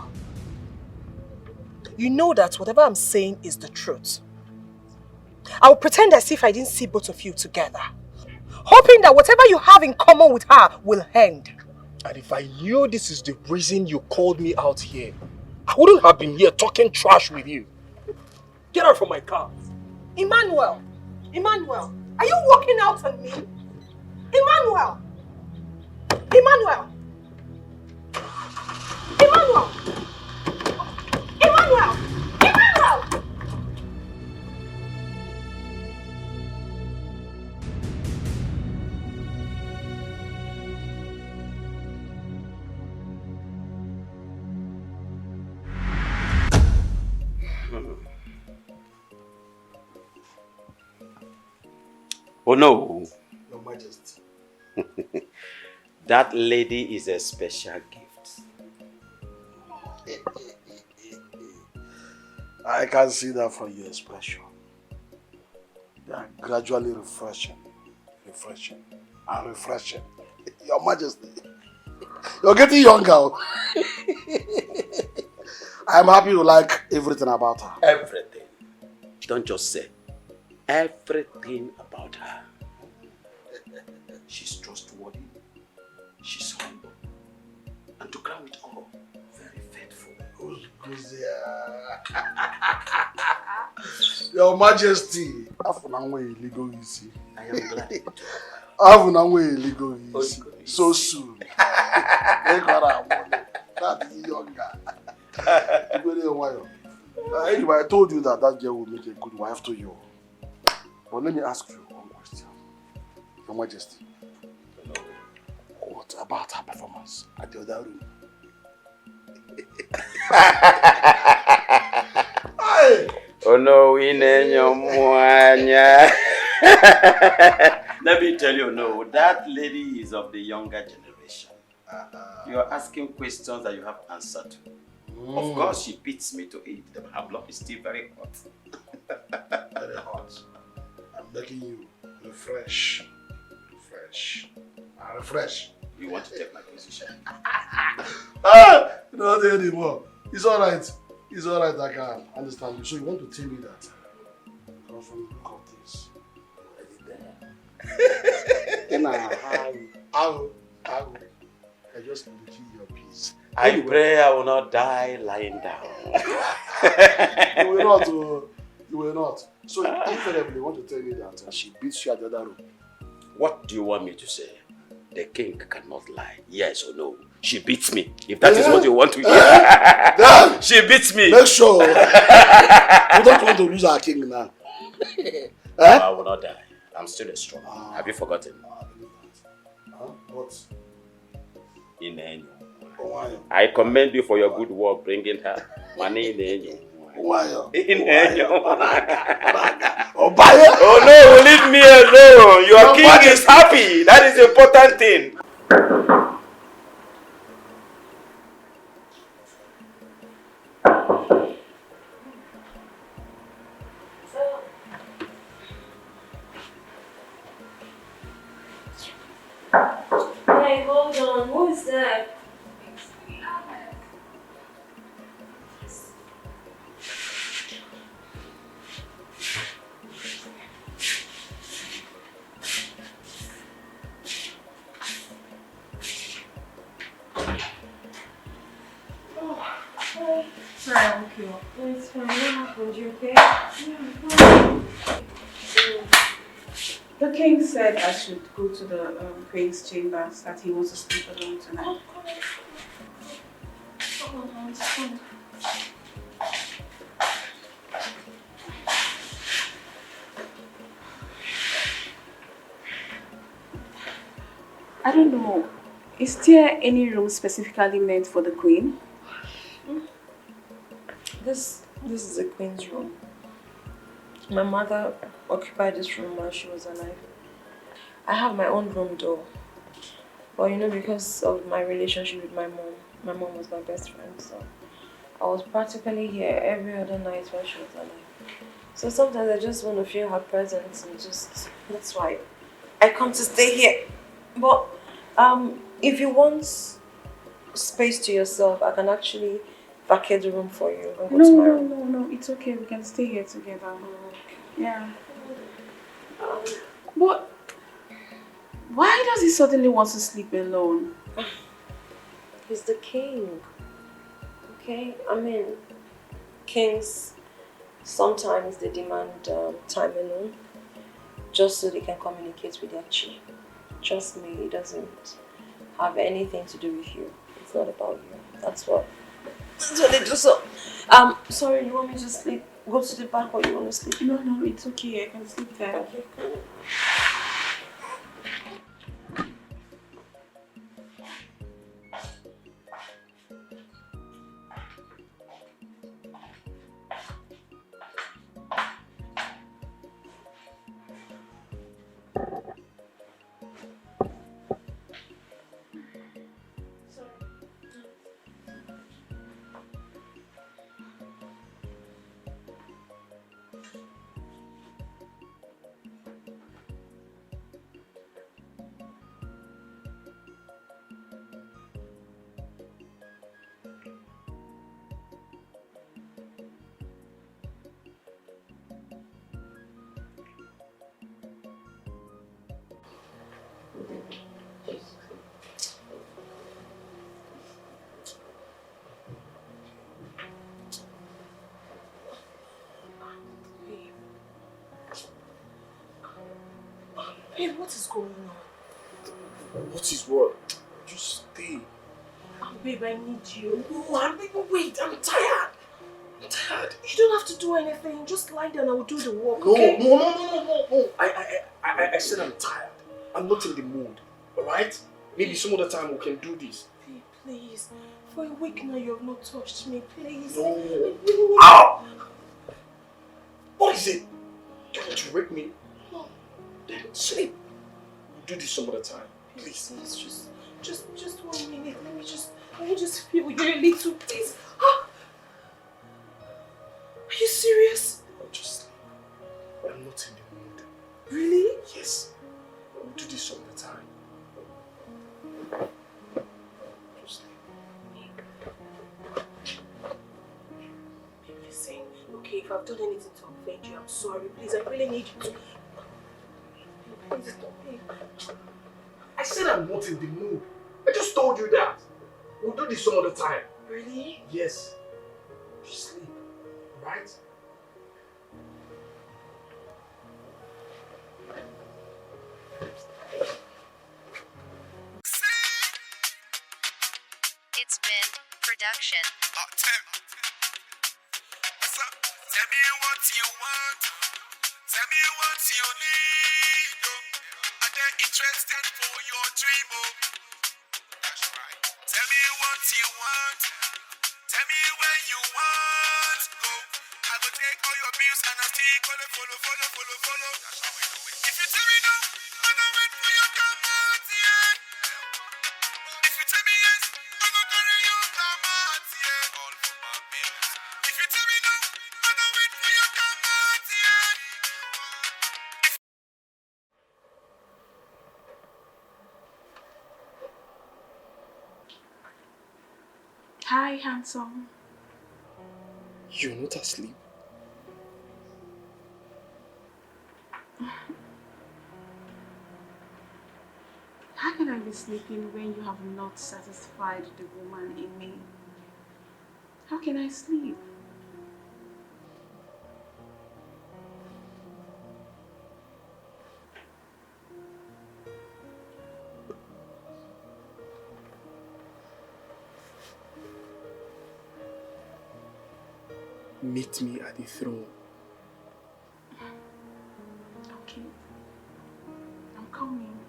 you know that whatever I'm saying is the truth. I'll pretend as if I didn't see both of you together, hoping that whatever you have in common with her will end. And if I knew this is the reason you called me out here, I wouldn't have been here talking trash with you. Get out from my car. Emmanuel, are you walking out on me? Emmanuel! Emmanuel! Emmanuel! Emmanuel! Emmanuel! Oh no. Your Majesty. That lady is a special gift. I can see that from your expression. They are gradually refreshing, and refreshing. Your Majesty, you're getting younger. I'm happy you like everything about her. Everything. Don't just say everything about her. She's trustworthy. She's humble. And to crown it all, very faithful. Your Majesty, I am glad. So soon. That is younger. Anyway, I told you that girl will make a good wife to you. But let me ask you one question. Your Majesty, what about her performance at the other room? Oh no, let me tell you, no, that lady is of the younger generation. You are asking questions that you have answered to. Of course, she beats me to it. Her blood is still very hot. Very hot. I'm making you refresh. Refresh. You want to take my position? Not anymore. It's alright. It's alright, I can understand you. So you want to tell me that from the look of this, you're already there. I just want to kill your peace. I pray I will not die lying down. You will not. You will not. So invariably you want to tell me that she beats you at the other room. What do you want me to say? The king cannot lie. Yes or no? She beats me. If that is what you want to hear. She beats me. Make sure we don't want to lose our king now. No, I will not die. I'm still strong. Have you forgotten? What? I commend you for your good work bringing her money in the Oh no, leave me alone. Your king is happy. That is the important thing. Hey, hold on. Who is that? Sorry, I woke you up. No, it's fine. What happened? You okay? Yeah, I'm fine. The king said I should go to the queen's chambers, that he wants to sleep alone tonight. Come on, come. I don't know. Is there any room specifically meant for the queen? This is the queen's room. My mother occupied this room while she was alive. I have my own room though. But you know, because of my relationship with my mom was my best friend, so I was practically here every other night while she was alive. So sometimes I just want to feel her presence and that's why I come to stay here. But if you want space to yourself, I can actually vacate the room for you and go to my room. No, it's okay. We can stay here together. Yeah. But why does he suddenly want to sleep alone? He's the king. Okay? I mean, kings, sometimes they demand time alone just so they can communicate with their chief. Trust me, it doesn't have anything to do with you. It's not about you. That's what they do. So, sorry, you want me to sleep? Go to the back or you want to sleep? No, it's okay. I can sleep there. Okay, cool. Babe, what is going on? What is what? Just stay. Oh, babe, I need you. No, wait, I'm tired. I'm tired. You don't have to do anything. Just lie down, I will do the work, No, okay? no. I said I'm tired. I'm not in the mood. Alright? Maybe some other time we can do this. Babe, please. For a week now, you have not touched me. Please. No. Ow! What is it? You want to rape me? No. Then sleep. We'll do this some other time. Please. Please, just 1 minute. Let me just feel you a little, please. Ah. Are you serious? I'll just sleep. I'm not in the mood. Really? Yes. We'll do this some other time. Just sleep. Listen, okay, if I've done anything to offend you, I'm sorry. Please, I really need you to. Please stop me. I said I'm not in the mood. I just told you that. We'll do this some other time. Really? Yes. Just sleep. Alright? It's been production. Tell me what you want. Tell me what you need. Are they interested for your dream? That's right. Tell me what you want. Tell me where you want to go. I go take all your bills and I still gonna follow. That's how we do it. If you tell me no, I'm gonna wait for your come out, yeah. If you tell me yes, I'm gonna carry you come out, yeah. All for my bills. If you tell me no, I'm gonna wait for your come out, yeah. Hi, handsome. You're not asleep. How can I be sleeping when you have not satisfied the woman in me? How can I sleep? Meet me at the throne. Okay. I'm coming.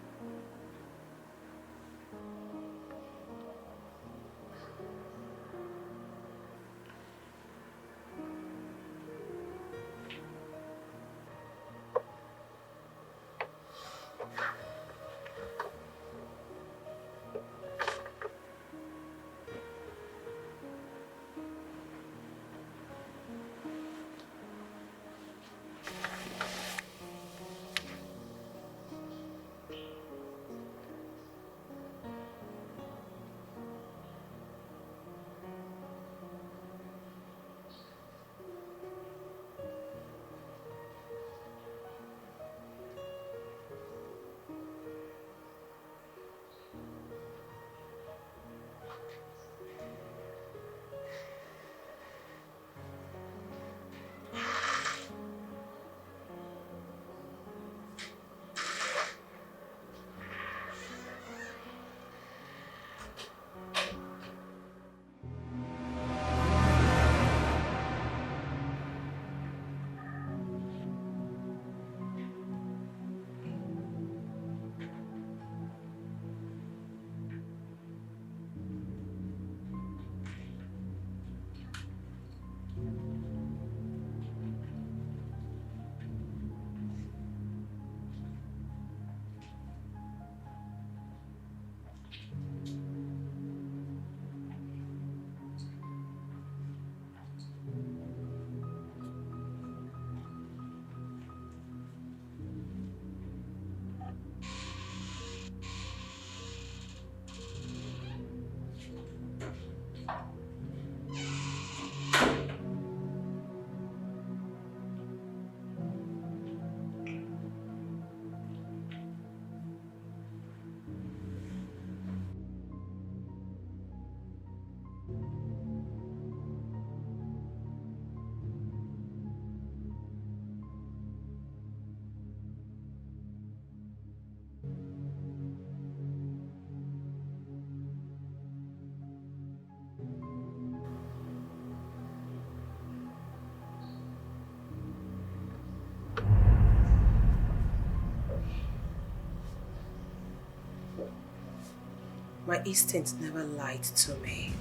My instinct never lied to me.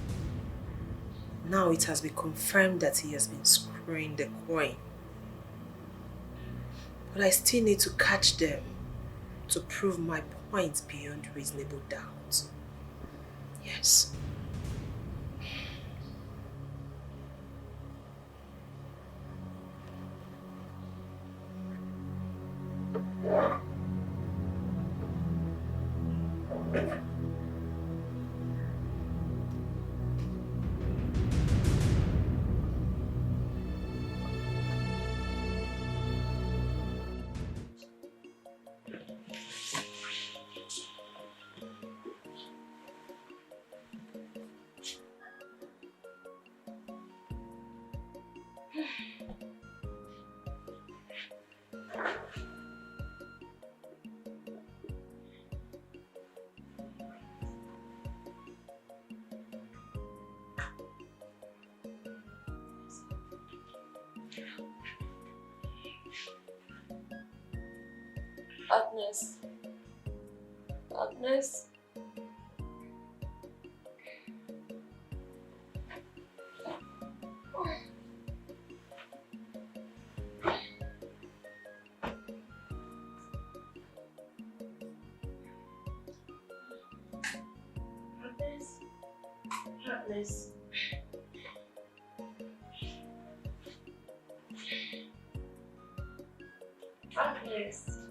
Now it has been confirmed that he has been screwing the coin. But I still need to catch them to prove my point beyond reasonable doubt. Yes. Agnes. Agnes. Agnes. Agnes.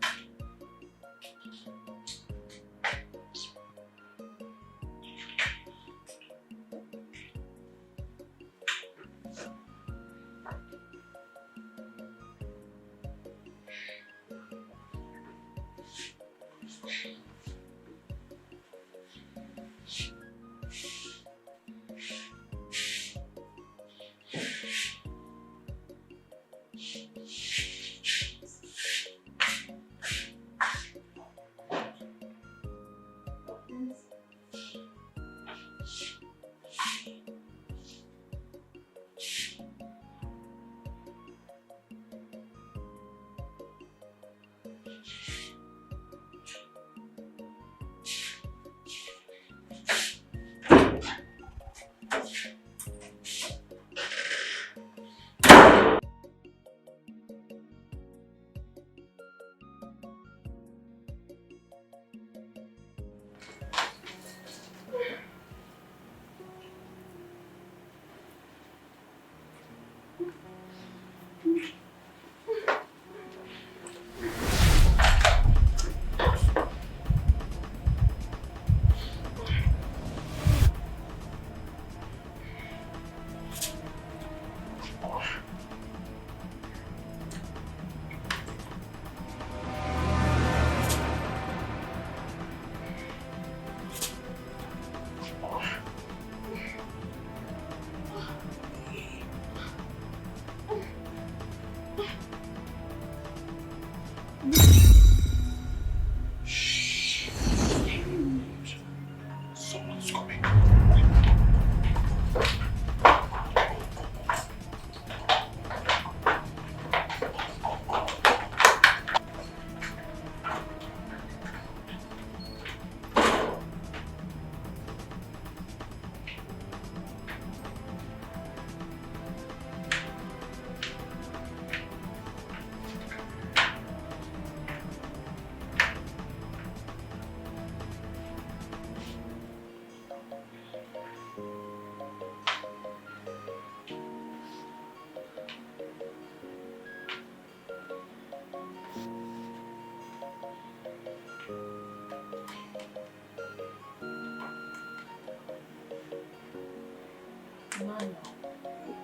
Mano, what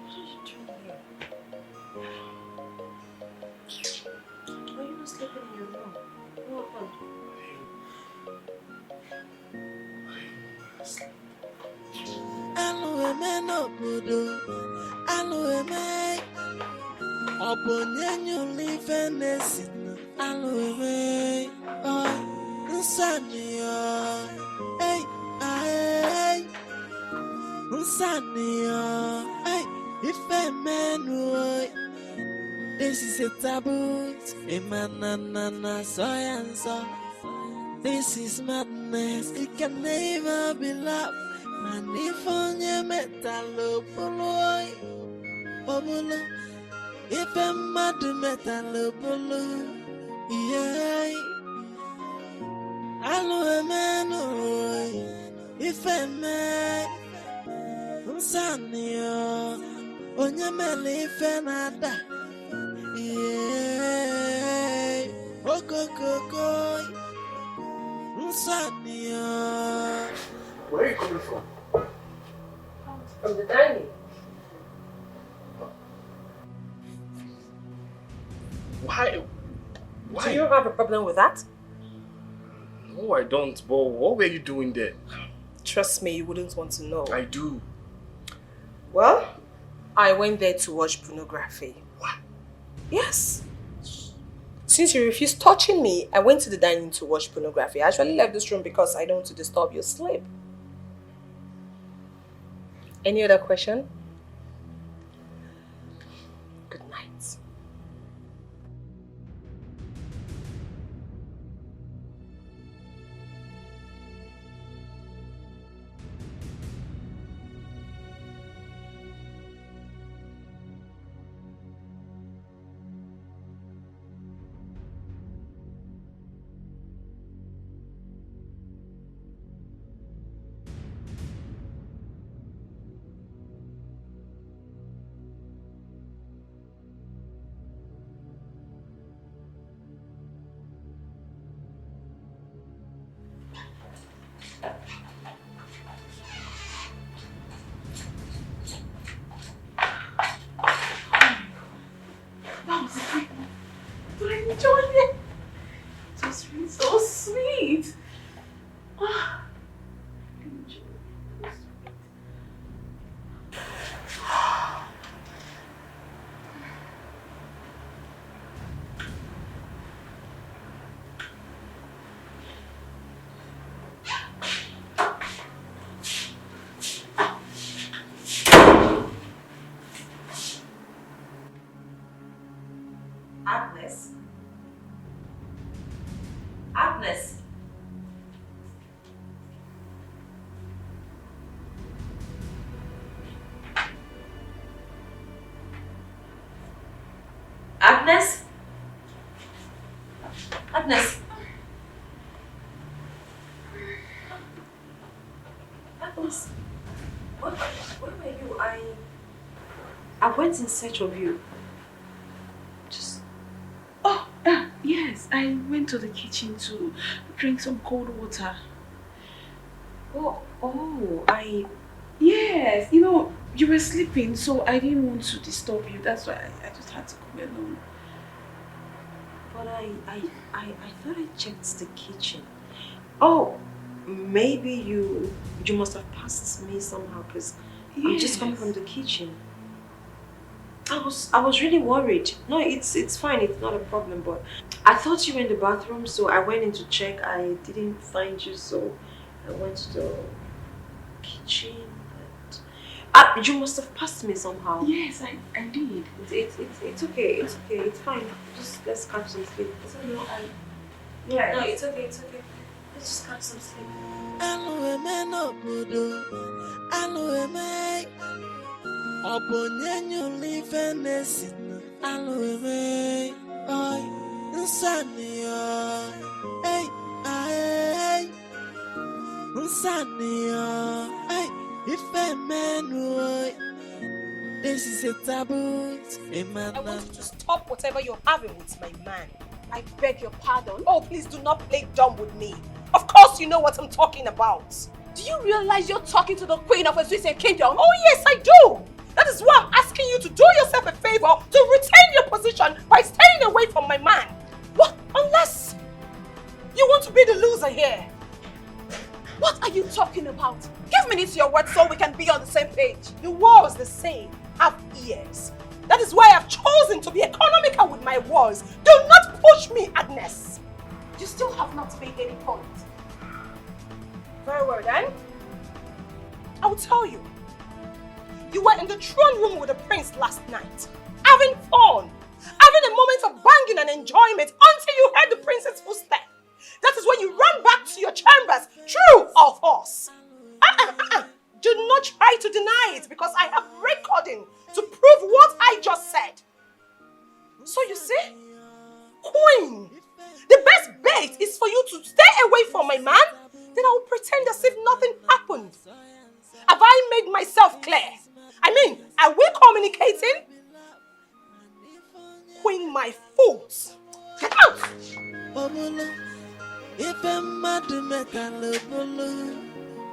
are you doing here? Why are you not sleeping in your room? What happened? This is a taboo, a man, so. This is madness. madness, it can never be love. Man, if on your metal, Obolo, if a mad metal, yeah. Allo, man, if a man, Sanio, on your melly fenada, yeah. Okokoko, Sanio. Where are you coming from? From the dining. Why? Do you have a problem with that? No, I don't. But what were you doing there? Trust me, you wouldn't want to know. I do. Well, I went there to watch pornography. What? Yes. Since you refused touching me, I went to the dining to watch pornography. I actually left this room because I don't want to disturb your sleep. Any other question? Good night. Agnes? Agnes? Agnes? Agnes? Agnes? Where were you? I went in search of you. Yes, I went to the kitchen to drink some cold water. Yes, you know, you were sleeping, so I didn't want to disturb you. That's why I just had to come alone. But I thought I checked the kitchen. Oh, maybe you must have passed me somehow because I'm just coming from the kitchen. I was really worried. No, it's fine. It's not a problem. But I thought you were in the bathroom, so I went in to check. I didn't find you, so I went to the kitchen. But you must have passed me somehow. Yes, I did. It's okay. It's okay. It's fine. Just let's catch some sleep. No, it's okay. It's okay. Let's just catch some sleep. Obonyenyo livenesin aloe oi insania hey ay insania hey if a man this is a taboo a man. I want you to stop whatever you're having with my man. I beg your pardon. Oh, please do not play dumb with me. Of course you know what I'm talking about. Do you realize you're talking to the queen of a Swiss kingdom? Oh yes, I do. That is why I'm asking you to do yourself a favor to retain your position by staying away from my man. What? Unless you want to be the loser here. What are you talking about? Give me your word so we can be on the same page. The words they say have ears. That is why I've chosen to be economical with my words. Do not push me, Agnes. You still have not made any point. Very well then. I will tell you. You were in the throne room with the prince last night, having fun, having a moment of banging and enjoyment until you heard the prince's footsteps. That is when you run back to your chambers, true or false. Do not try to deny it because I have recording to prove what I just said. So you see, Queen, the best bait is for you to stay away from my man. Then I will pretend as if nothing happened. Have I made myself clear? I mean, are we communicating? Queen, my fools. Get out! If I'm mad,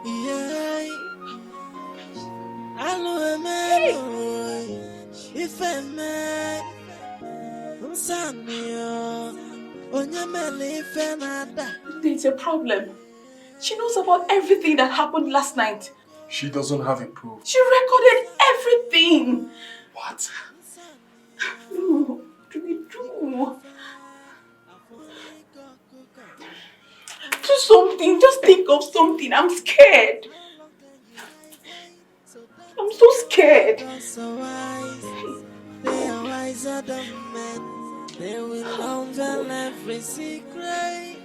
yeah. Hello, man. If I'm mad, There's a problem. She knows about everything that happened last night. She doesn't have a proof. She recorded everything. What? No, do. Do something. Just think of something. I'm scared. I'm so scared. They are wiser than men. They will unveil every secret.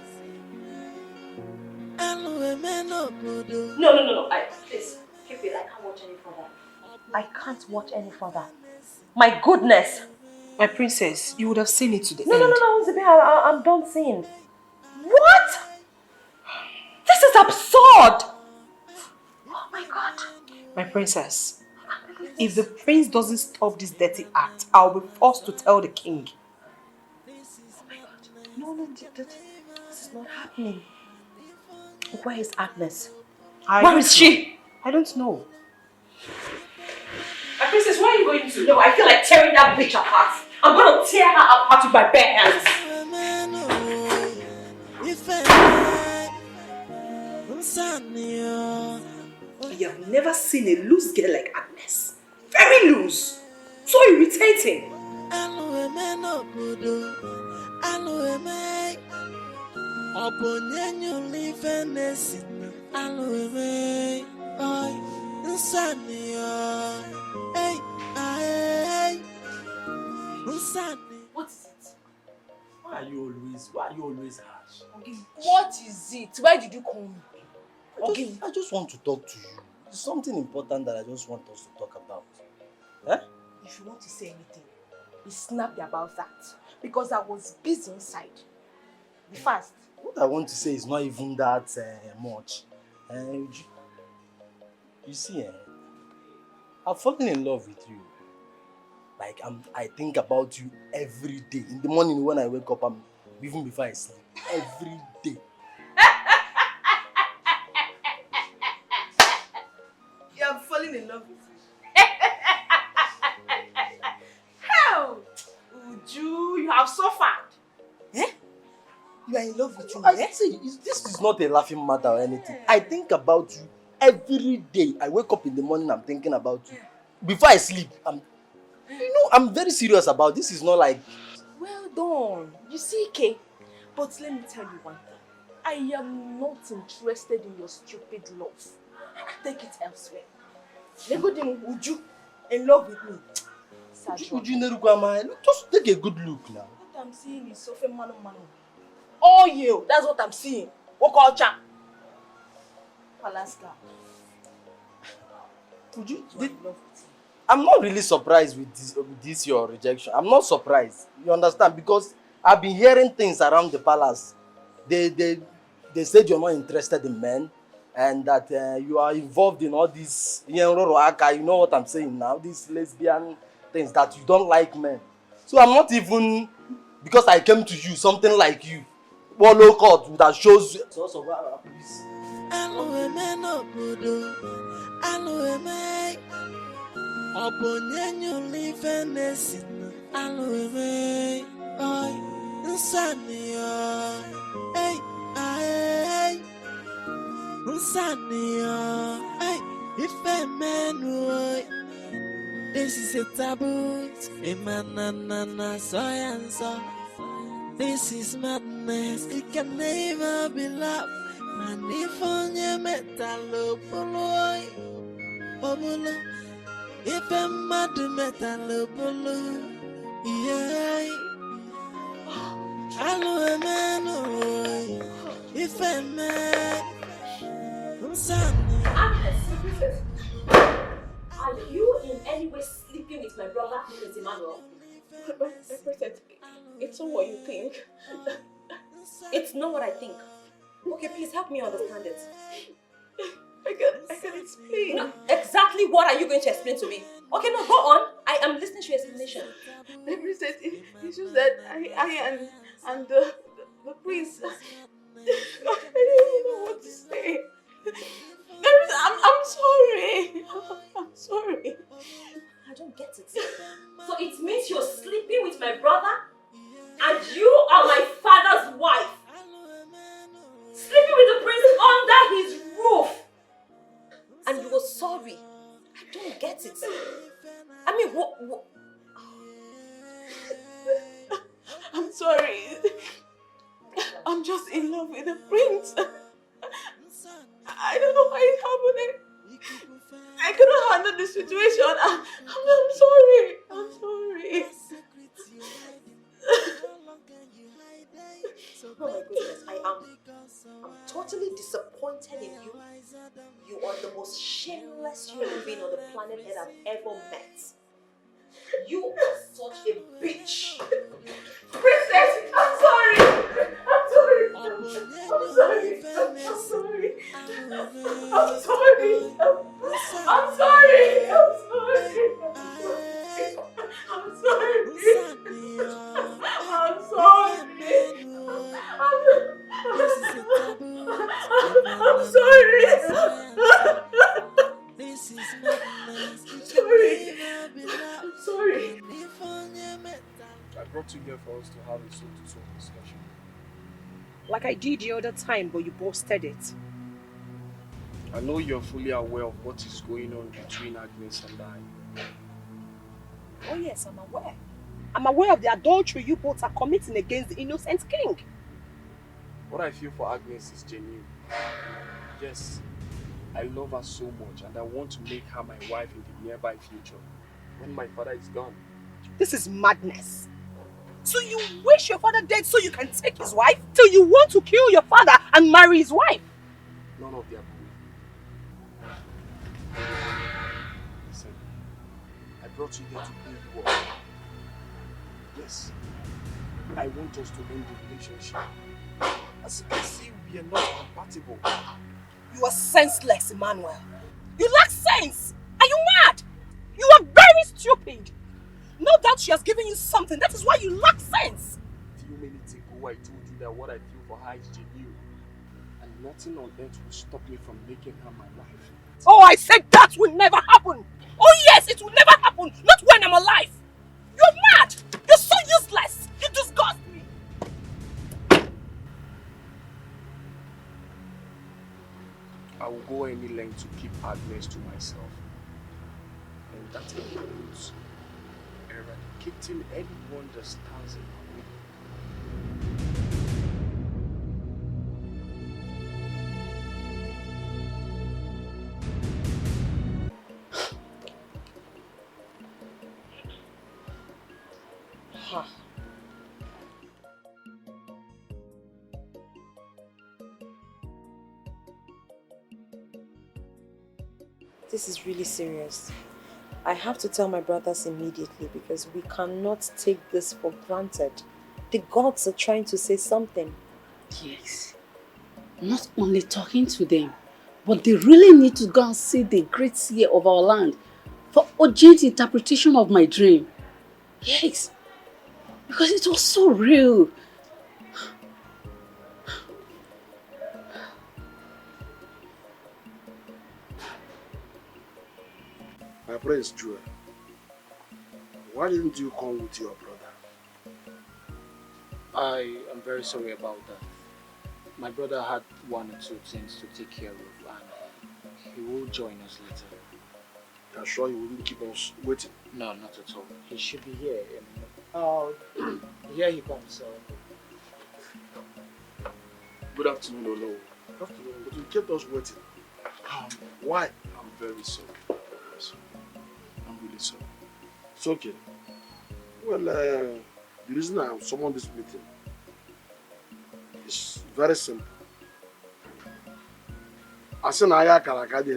No. Please, keep it. I can't watch any further. I can't watch any further. My goodness. My princess, you would have seen it to the end. No, Zibi, I'm done seeing. What? This is absurd. Oh my God. My princess, if the prince doesn't stop this dirty act, I'll be forced to tell the king. Oh my God. No, this is not happening. Where is Agnes? Where is she? I don't know. My princess, where are you going to? No, I feel like tearing that bitch apart. I'm going to tear her apart with my bare hands. I have never seen a loose girl like Agnes. Very loose. So irritating. What is it? Why are you always harsh? What is it? Why did you call me? I just want to talk to you. It's something important that I just want us to talk about. Eh? If you want to say anything, be snappy about that. Because I was busy inside. Be fast. What I want to say is not even that much. You see, I've fallen in love with you. Like, I think about you every day. In the morning when I wake up, even before I sleep. Every day. You are falling in love with me. Hell! Uju, you have suffered. Eh? You are in love with me, I see, this is not a laughing matter or anything. I think about you every day. I wake up in the morning, I'm thinking about you. Before I sleep, I'm very serious about this. Is not like... Well done. You see, Kay? But let me tell you one thing. I am not interested in your stupid love. Take it elsewhere. Uju, in love with me. Uju, just take a good look now. What I'm seeing is so manu. Oh, you. That's what I'm seeing. What culture? Alaska. I'm not really surprised with this your rejection. I'm not surprised. You understand? Because I've been hearing things around the palace. They said you're not interested in men and that you are involved in all these, you know what I'm saying now, these lesbian things, that you don't like men. So I'm not even, because I came to you, something like you, Wallow court that shows you. This is a taboo, a manana, so and so. This is madness, it can never be love. And if on your metal, if I'm mad metal, yeah. Hello, man. If I may, Agnes, are you in any way sleeping with my brother, Prince Emmanuel? Princess, it's not what you think. It's not what I think. Okay, please help me understand it. I can explain. No, exactly what are you going to explain to me? Okay, no, go on. I am listening to your explanation. Princess, it's just that I and the prince. I don't know what to say. I'm sorry. I'm sorry. I don't get it. So it means you're sleeping with my brother and you are my father's wife. Sleeping with the prince under his roof. And you were sorry. I don't get it. I mean, what? I'm sorry. I'm just in love with the prince. I don't know why it's happening. I couldn't handle the situation. I'm sorry. I'm sorry. Oh my goodness, I'm totally disappointed in you. You are the most shameless human being on the planet that I've ever met. You are such a bitch. Princess, I'm sorry. I'm sorry. I'm sorry. I'm sorry. I'm sorry. I'm sorry. I'm sorry. I'm sorry. I'm sorry. This is madness. Sorry. I'm sorry. I brought you here for us to have a soul-to-soul discussion. Like I did the other time, but you boasted it. I know you're fully aware of what is going on between Agnes and I. Oh yes, I'm aware. I'm aware of the adultery you both are committing against the innocent king. What I feel for Agnes is genuine. Yes, I love her so much and I want to make her my wife in the nearby future, when my father is gone. This is madness. So you wish your father dead so you can take his wife? Till you want to kill your father and marry his wife? None of the above. Listen, I brought you here to pay you off. Yes, I want us to end the relationship. As you can see, we are not compatible. You are senseless, Emmanuel. You lack sense. Are you mad? You are very stupid. No doubt she has given you something. That is why you lack sense. A few minutes ago, I told you that what I feel for her is genuine. And nothing on earth will stop me from making her my wife. Oh, I said that will never happen. Oh yes, it will never happen. Not when I'm alive. You're mad. You're so useless. You disgust me. I will go any length to keep Agnes to myself. And that includes eradicating anyone that stands in my way. This is really serious. I have to tell my brothers immediately because we cannot take this for granted. The gods are trying to say something. Yes. Not only talking to them, but they really need to go and see the great seer of our land for urgent interpretation of my dream. Yes. Because it was so real. My prince Jewel, why didn't you come with your brother? I am very sorry about that. My brother had one or two things to take care of and he will join us later. You're sure he wouldn't keep us waiting? No, not at all. He should be here. Oh, here he comes. Good afternoon, Olo. Good afternoon, but you kept us waiting. Why? I'm very sorry. I'm really sorry. It's okay. Well, the reason I summoned this meeting is very simple. As an ayaka de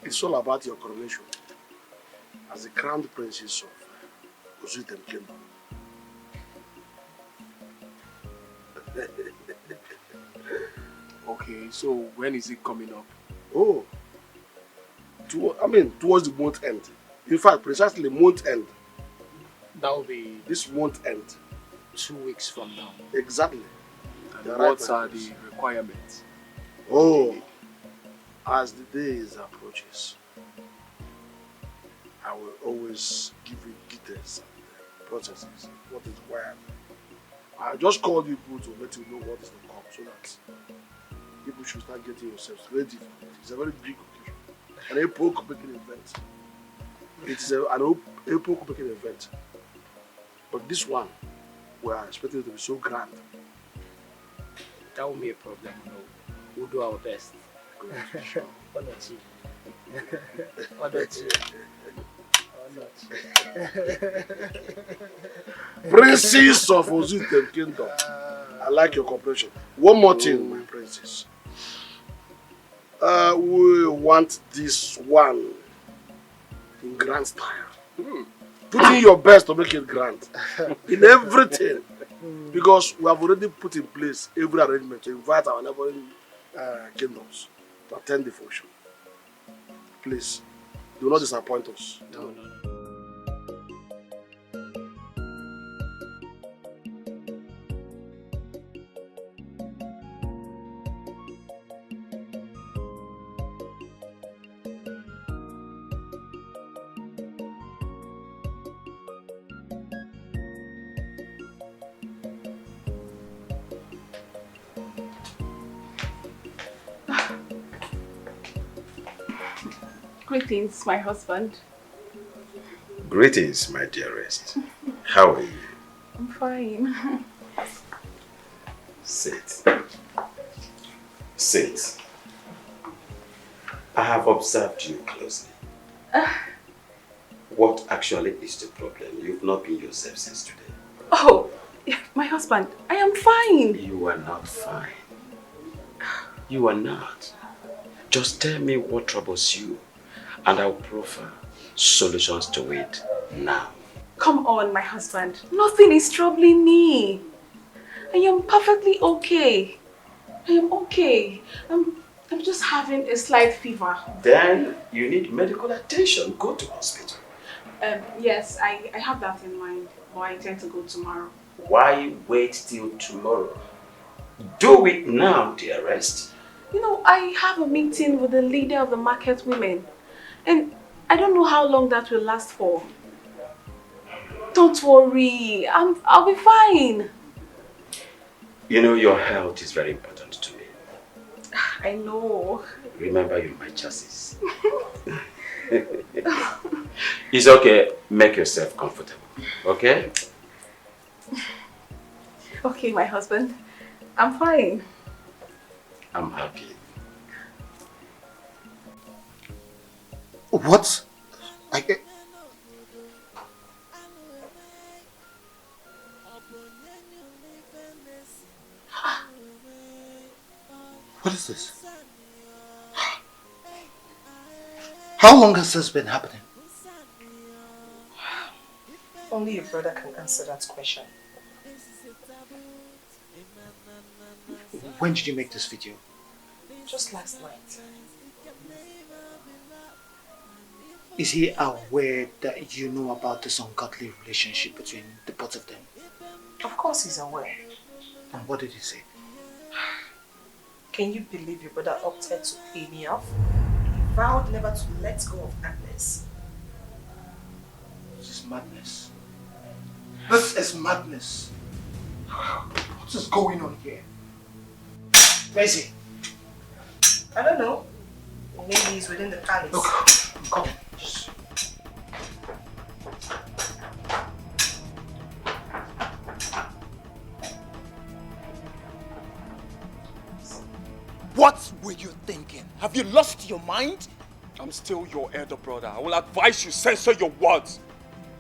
it's all about your coronation as the crowned princess of Ozutem Kingdom. Okay, so when is it coming up? Oh, towards the month end. In fact, precisely month end. That will be this month end. 2 weeks from now. Exactly. And what are the requirements? Oh, as the days approaches, I will always give you details and processes, what is required. I just called you people to let you know what is to come so that people should start getting yourselves ready for it. It's a very big occasion. An epoch-making event. It is an epoch-making event. But this one, we are expecting it to be so grand. That won't be a problem, no. We'll do our best. Sure. One or two. One or two. Princess of Ozutem Kingdom. I like your cooperation. One more thing, my princess. We want this one in grand style. Put in your best to make it grand. In everything. Because we have already put in place every arrangement to invite our neighboring kingdoms to attend the function. Please, do not disappoint us. No. Greetings, my husband. Greetings, my dearest. How are you? I'm fine. Sit. Sit. I have observed you closely. What actually is the problem? You've not been yourself since today. Oh, my husband, I am fine. You are not fine. You are not. Just tell me what troubles you, and I'll proffer solutions to it now. Come on, my husband. Nothing is troubling me. I am perfectly okay. I am okay. I'm just having a slight fever. Then you need medical attention. Go to hospital. Yes, I have that in mind, but I intend to go tomorrow. Why wait till tomorrow? Do it now, dearest. You know, I have a meeting with the leader of the market women, and I don't know how long that will last for. Don't worry, I'll be fine. You know, your health is very important to me. I know. Remember, you're my chassis. It's okay. Make yourself comfortable. Okay? Okay, my husband. I'm fine. I'm happy. What? What is this? How long has this been happening? Only your brother can answer that question. When did you make this video? Just last night. Is he aware that you know about this ungodly relationship between the both of them? Of course he's aware. And what did he say? Can you believe your brother opted to pay me off? He vowed never to let go of Agnes. This is madness. This is madness. What is going on here? Where is he? I don't know. Maybe he's within the palace. Look, I'm coming. Just... What were you thinking? Have you lost your mind? I'm still your elder brother. I will advise you censor your words.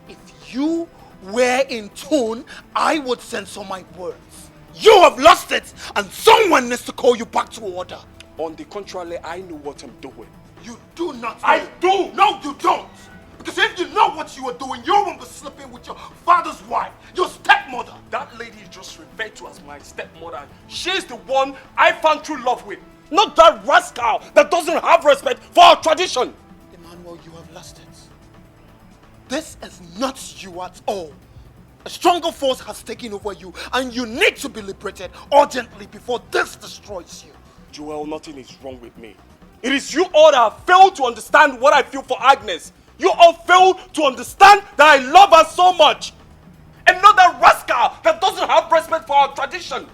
If you were in tune, I would censor my words. You have lost it, and someone needs to call you back to order. On the contrary, I know what I'm doing. You do not. I do! No, you don't! Because if you know what you are doing, you won't be sleeping with your father's wife, your stepmother. That lady is just referred to as my stepmother. She's the one I found true love with. Not that rascal that doesn't have respect for our tradition. Emmanuel, you have lost it. This is not you at all. A stronger force has taken over you, and you need to be liberated urgently before this destroys you. Joel, nothing is wrong with me. It is you all that have failed to understand what I feel for Agnes. You all fail to understand that I love her so much. And not that rascal that doesn't have respect for our tradition.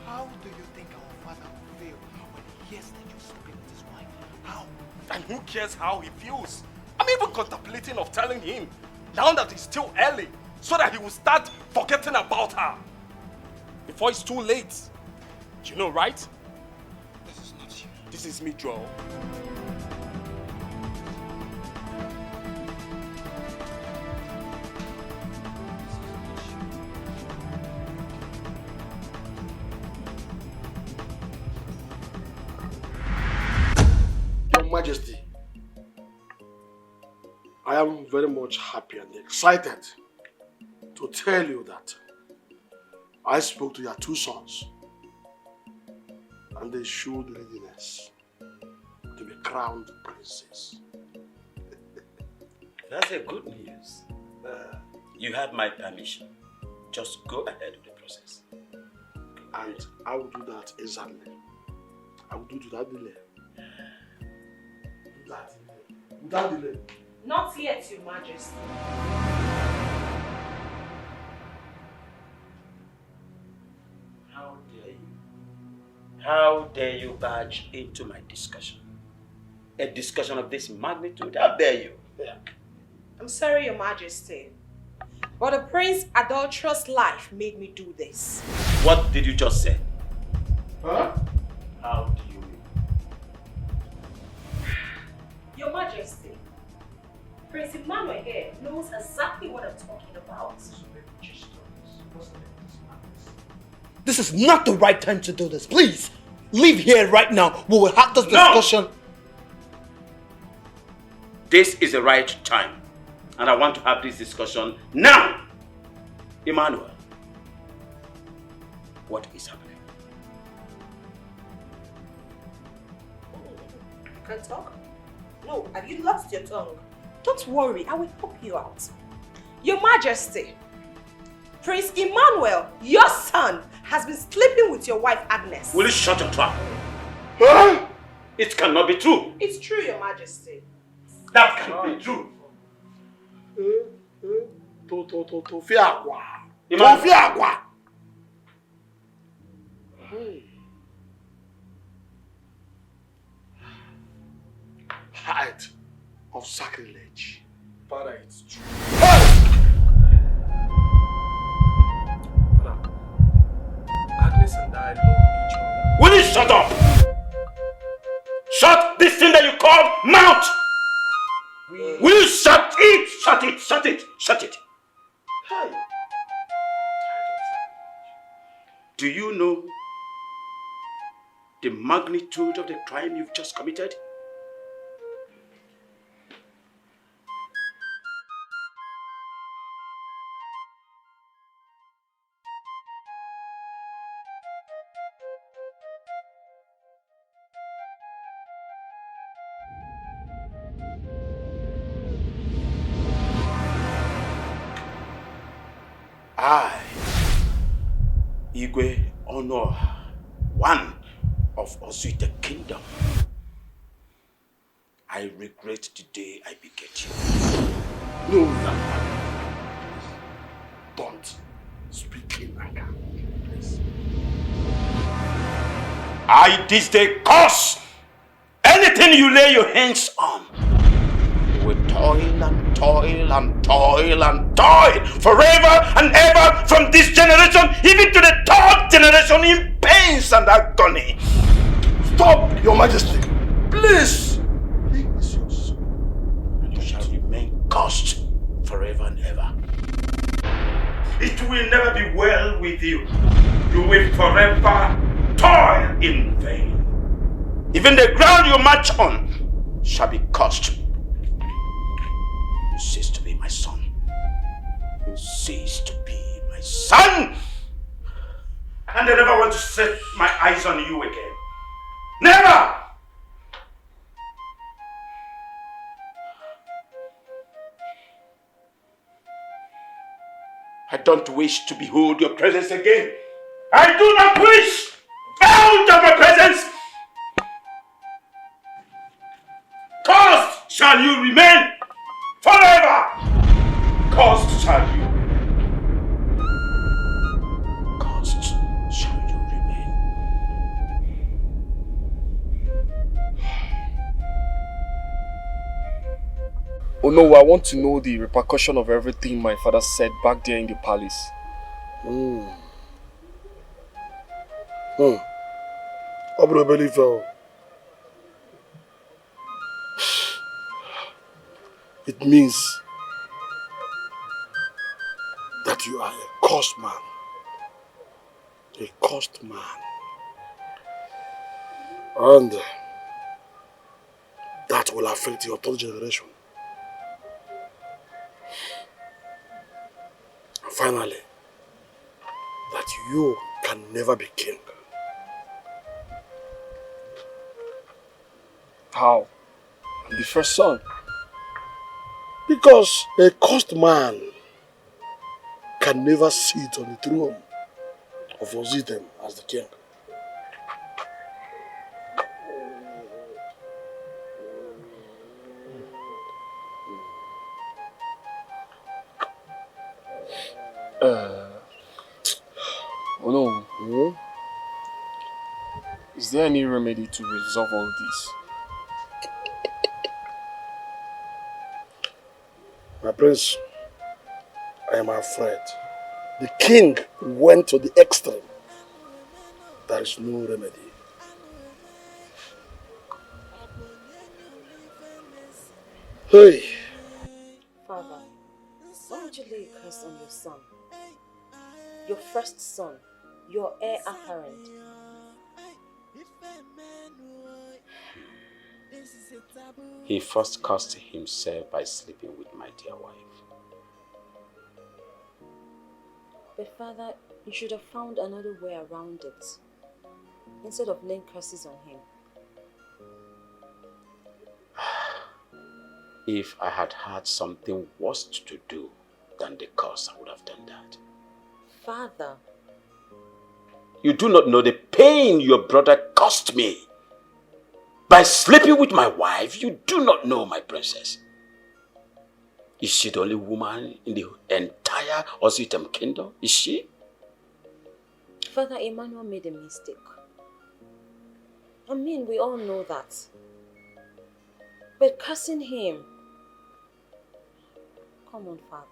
How do you think our father will feel when he hears that you're sleeping with his wife? How? And who cares how he feels? I'm even contemplating of telling him, now that it's still early, so that he will start forgetting about her. Before it's too late. You know, right? This is not you. This is me, Joel. Your Majesty, I am very much happy and excited to tell you that I spoke to your two sons and they showed readiness to be crowned princes. That's a good news. You have my permission. Just go ahead with the process. And I will do that exactly. I will do it without delay. Without delay. Not yet, Your Majesty. How dare you? How dare you barge into my discussion? A discussion of this magnitude? How dare you? I'm sorry, Your Majesty. But the prince's adulterous life made me do this. What did you just say? Huh? How do you mean? Your Majesty, Prince Emmanuel here knows exactly what I'm talking about. This is not the right time to do this. Please, leave here right now. We will have this discussion. This is the right time. And I want to have this discussion now. Emmanuel, what is happening? You can't talk? No, have you lost your tongue? Don't worry, I will help you out. Your Majesty, Prince Emmanuel, your son, has been sleeping with your wife Agnes. Will you shut your trap? Huh? It cannot be true. It's true, Your Majesty. That cannot be true. Height of sacrilege. Father, it's true. Agnes and I love each other. Will you shut up? Shut this thing that you call mouth! Will you shut it? Shut it, shut it, shut it. Hey. Do you know the magnitude of the crime you've just committed? I, Igwe Honor, one of Osuite Kingdom, I regret the day I beget you. No, don't speak in anger, please. I this day curse anything you lay your hands on. You will toil and toil and toil and toil forever and ever from this generation even to the third generation in pains and agony. Stop, Your Majesty. Please. And you shall remain cursed forever and ever. it will never be well with you. You will forever toil in vain. Even the ground you march on shall be cursed. You cease to be my son. You cease to be my son. And I never want to set my eyes on you again. Never! I don't wish to behold your presence again. I do not wish out of my presence. Cursed shall you remain forever. Cursed shall you. Cursed shall you remain. Oh no, I want to know the repercussion of everything my father said back there in the palace. It means that you are a cursed man. A cursed man. And that will affect your third generation. And finally, that you can never be king. How? I'm the first son. Because a cursed man can never sit on the throne of Ozitem as the king. Oh no. Is there any remedy to resolve all this? My prince, I am afraid. The king went to the extreme. There is no remedy. Hey! Father, why would you lay a curse on your son? Your first son, your heir apparent. He first cursed himself by sleeping with my dear wife. But Father, you should have found another way around it, instead of laying curses on him. If I had had something worse to do than the curse, I would have done that. Father. You do not know the pain your brother caused me. By sleeping with my wife, you do not know my princess. Is she the only woman in the entire Ozitem kingdom? Is she? Father, Emmanuel made a mistake. I mean, we all know that. But cursing him... Come on, Father.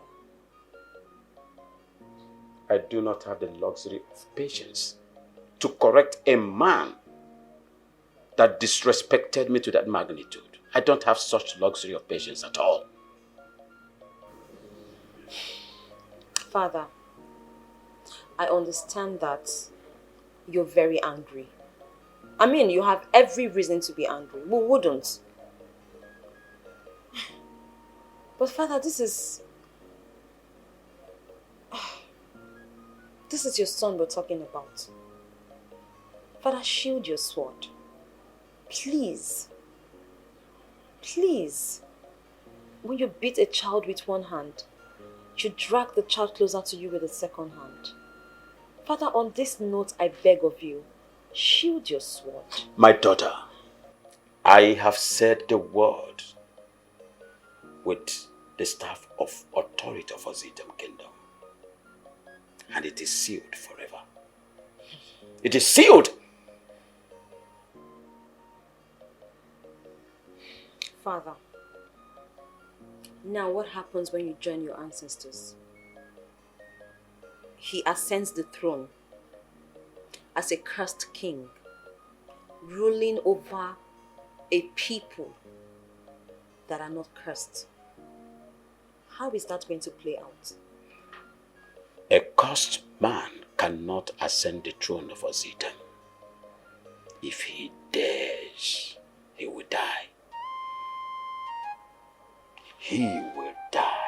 I do not have the luxury of patience to correct a man that disrespected me to that magnitude. I don't have such luxury of patience at all. Father, I understand that you're very angry. I mean, you have every reason to be angry. Who wouldn't? But Father, this is your son we're talking about. Father, shield your sword. Please. Please. When you beat a child with one hand, you drag the child closer to you with the second hand. Father, on this note, I beg of you, shield your sword. My daughter, I have said the word with the staff of authority of Ozitem Kingdom. And it is sealed forever. It is sealed! Father, now what happens when you join your ancestors? He ascends the throne as a cursed king, ruling over a people that are not cursed. How is that going to play out? A cursed man cannot ascend the throne of Ozitem. If he dares, he will die. He will die.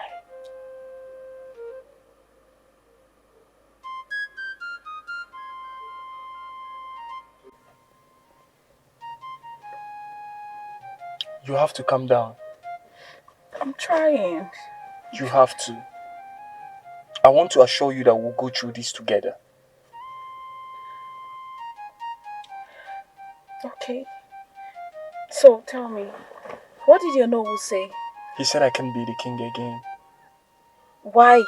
You have to calm down. I'm trying. You have to. I want to assure you that we'll go through this together. Okay. So, tell me, what did your noble say? He said I can be the king again. Why?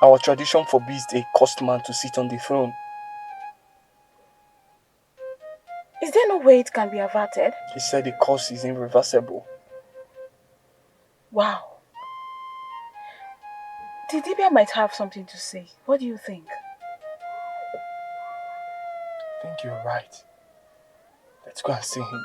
Our tradition forbids a cursed man to sit on the throne. Is there no way it can be averted? He said the curse is irreversible. Wow. The Dibia might have something to say. What do you think? I think you're right. Let's go and see him.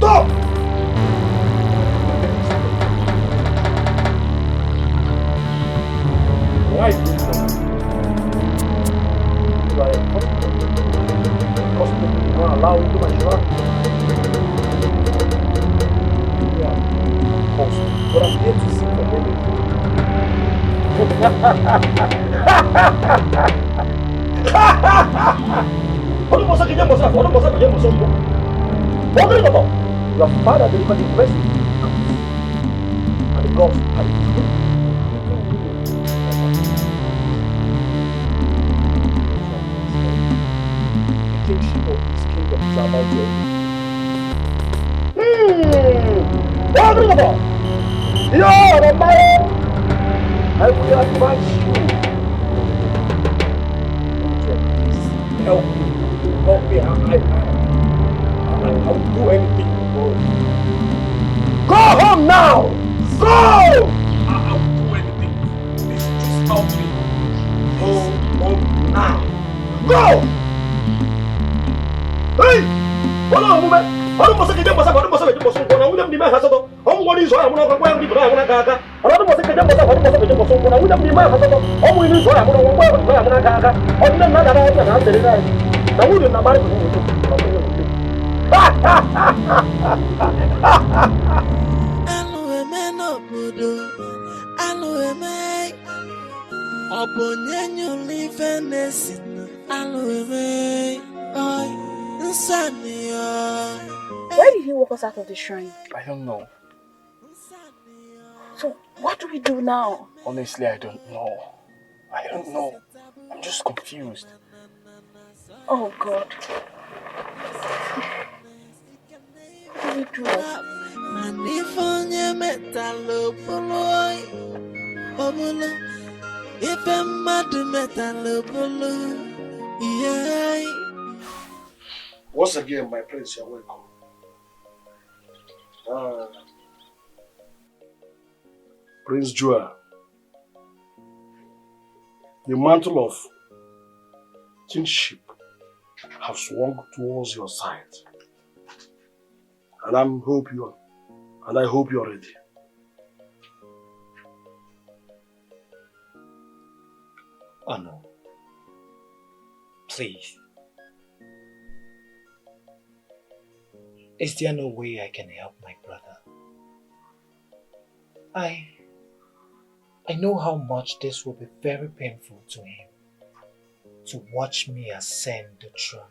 Stop! Why is this so? You are a customer. Customer do not allow you to mature. Yeah, boss. But I'm here to seek for your father delivered the message and the gods are the kingship of this kingdom is about you. You're a man. I will advise you to help me. Help me. I will do anything for you. Go home now! Go! I will do anything. Please just help me. Go home now. Go! Hey! Hold on, woman. Hold on, hold on, Why did he walk us out of the shrine? I don't know. So, what do we do now? Honestly, I don't know. I don't know. I'm just confused. Oh God. What do we do? Once again, my prince, you're welcome. Prince Joel, the mantle of kingship have swung towards your side. And I hope you're ready. Oh no. Please. Is there no way I can help my brother? I know how much this will be very painful to him. To watch me ascend the throne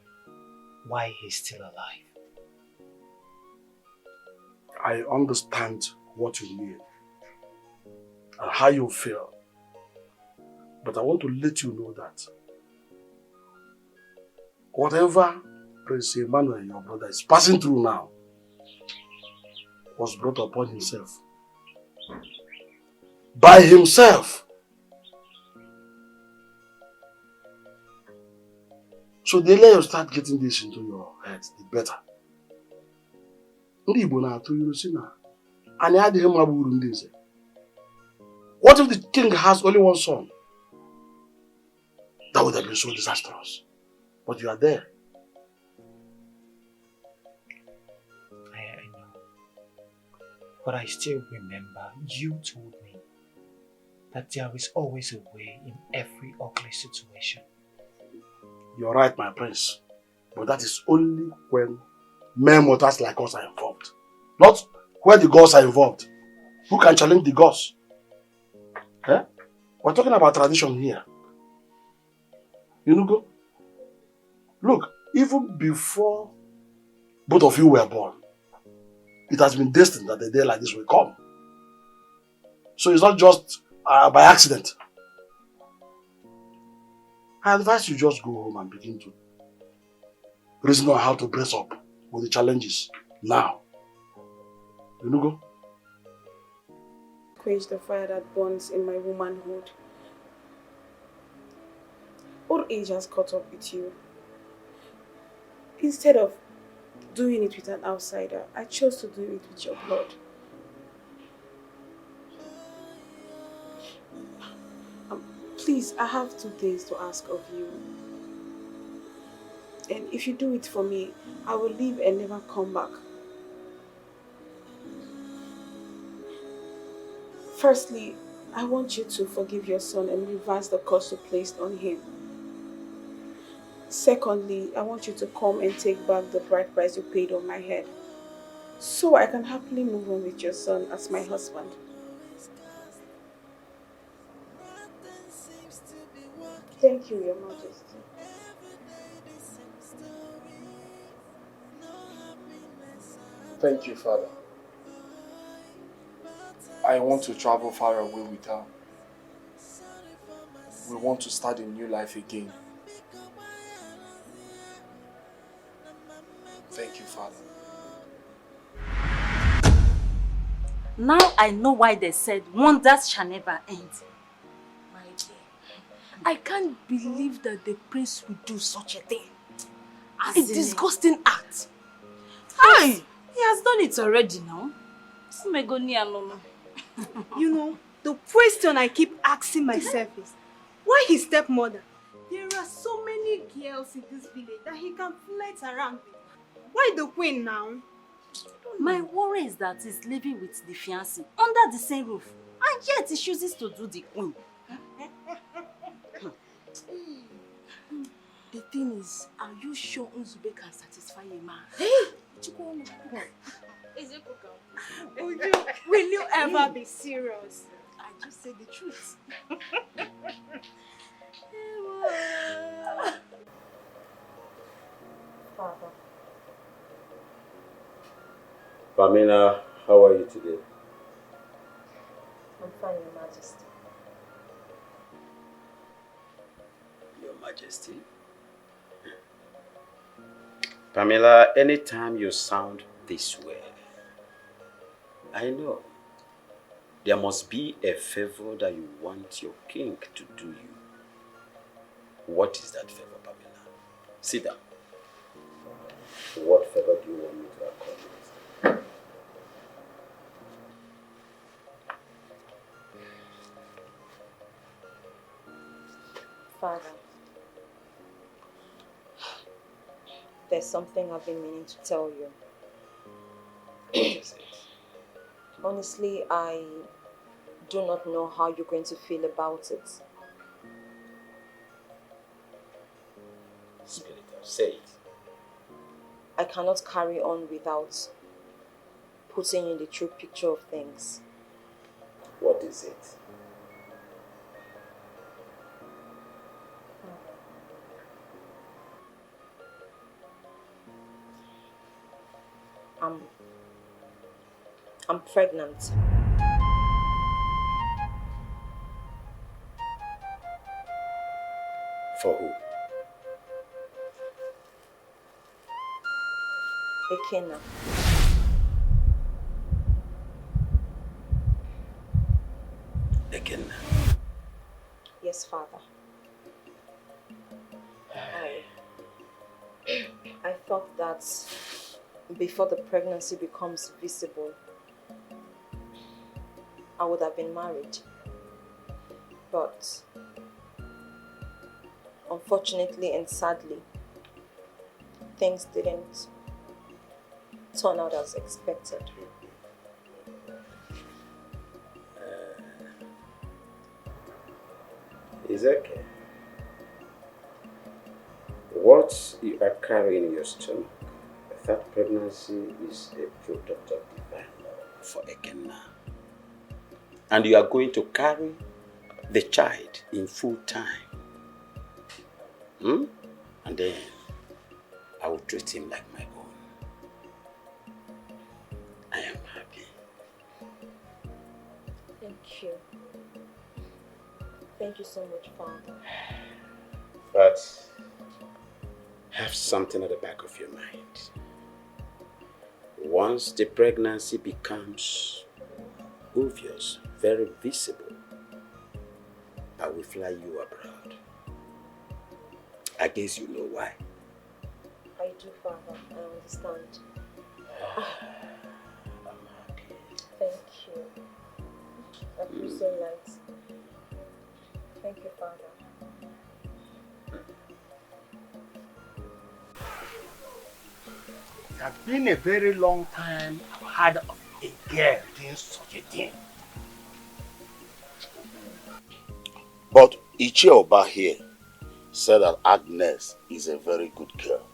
while he's still alive. I understand what you mean and how you feel. But I want to let you know that whatever Prince Emmanuel, your brother, is passing through now was brought upon himself. By himself. So the earlier you start getting this into your head, the better. What if the king has only one son? That would have been so disastrous. But you are there. I know. But I still remember you told me that there is always a way in every ugly situation. You're right, my prince. But that is only when mere mortals like us are involved. Not where the gods are involved. Who can challenge the gods? Eh? We're talking about tradition here. You know, look, even before both of you were born, it has been destined that a day like this will come. So it's not just by accident. I advise you just go home and begin to reason on how to brace up with the challenges now. You know, go. Quench the fire that burns in my womanhood. Old age has caught up with you. Instead of doing it with an outsider, I chose to do it with your blood. Please, I have 2 things to ask of you. And if you do it for me, I will leave and never come back. Firstly, I want you to forgive your son and reverse the curse you placed on him. Secondly, I want you to come and take back the bride price you paid on my head, so I can happily move on with your son as my husband. Thank you, Your Majesty. Thank you, Father. I want to travel far away with her. We want to start a new life again. Thank you, Father. Now I know why they said wonders shall never end. My dear, I can't believe that the prince would do such a thing. A disgusting act. Hey, he has done it already now. You know, the question I keep asking myself is, why his stepmother? There are so many girls in this village that he can flirt around with. Why the queen now? My worry is that he's living with the fiancé under the same roof, and yet he chooses to do the queen. The thing is, are you sure Nzube can satisfy a man? Will you ever be serious? I just say the truth. Father. Pamela, how are you today? I'm fine, Your Majesty. Your Majesty? Pamela, anytime you sound this way, I know there must be a favor that you want your king to do you. What is that favor, Pamela? Sit down. What favor do you want me to accomplish? Father, there's something I've been meaning to tell you. Honestly, I do not know how you're going to feel about it. Spirit, say it. I cannot carry on without putting in the true picture of things. What is it? I'm pregnant. For who? Ekena. Ekena. Yes, Father. I thought that before the pregnancy becomes visible, I would have been married. But unfortunately and sadly, things didn't turn out as expected. It's okay. What you are carrying in your stomach, that pregnancy is a product of divine love for Ekena. And you are going to carry the child in full time. And then I will treat him like my own. I am happy. Thank you. Thank you so much, Father. But have something at the back of your mind. Once the pregnancy becomes obvious, very visible, I will fly you abroad. I guess you know why. I do, Father. I understand. Thank you. I feel so light. Thank you, Father. It has been a very long time I've heard of a girl doing such a thing. But Ichioba here said that Agnes is a very good girl.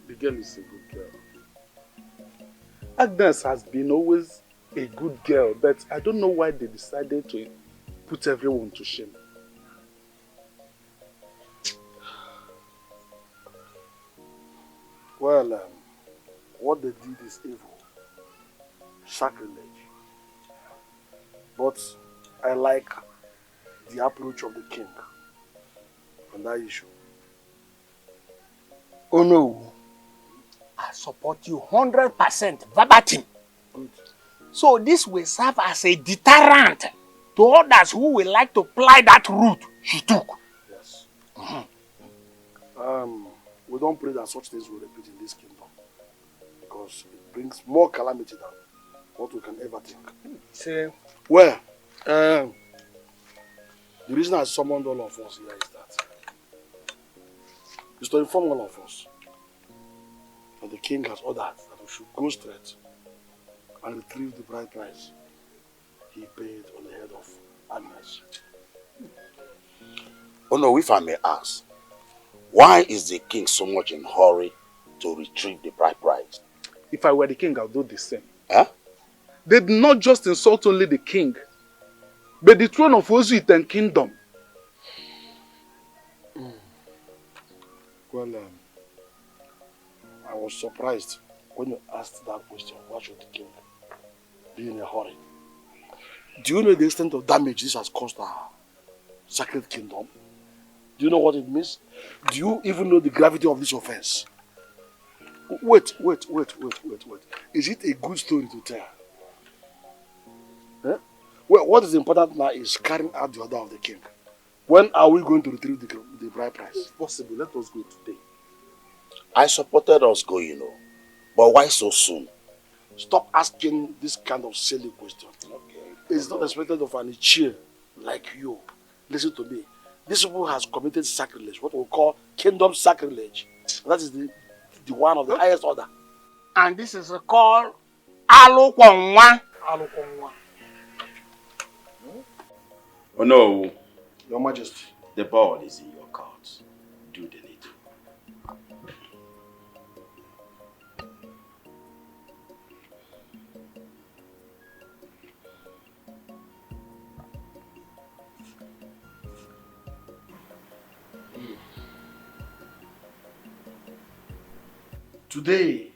The girl is a good girl. Agnes has been always a good girl, but I don't know why they decided to put everyone to shame. Well, what they did is evil. Sacrilege. But I like the approach of the king on that issue. Oh no, I support you 100% verbatim. So this will serve as a deterrent to others who will like to ply that route she took. Yes. We don't pray that such things will repeat in this kingdom, because it brings more calamity than what we can ever think. Well, the reason I summoned all of us here is to inform all of us that the king has ordered that we should go straight and retrieve the bride price he paid on the head of Agnes. Oh no, if I may ask, why is the king so much in a hurry to retrieve the bride price? If I were the king, I would do the same. Huh? They did not just insult only the king, but the throne of Ozuiten kingdom. Well, I was surprised when you asked that question. Why should the king be in a hurry? Do you know the extent of damage this has caused our sacred kingdom? Do you know what it means? Do you even know the gravity of this offense? Wait. Is it a good story to tell? Eh? Well, what is important now is carrying out the order of the king. When are we going to retrieve the bride price? If possible, let us go today. I supported us going, but why so soon? Stop asking this kind of silly question. Okay. It's not expected of an Ichie like you. Listen to me. This people has committed sacrilege, what we call kingdom sacrilege. That is the one of the highest order. And this is called Alukongwa. Alukongwa. Oh no. Your Majesty. The ball is in your court. Do the needful. Today,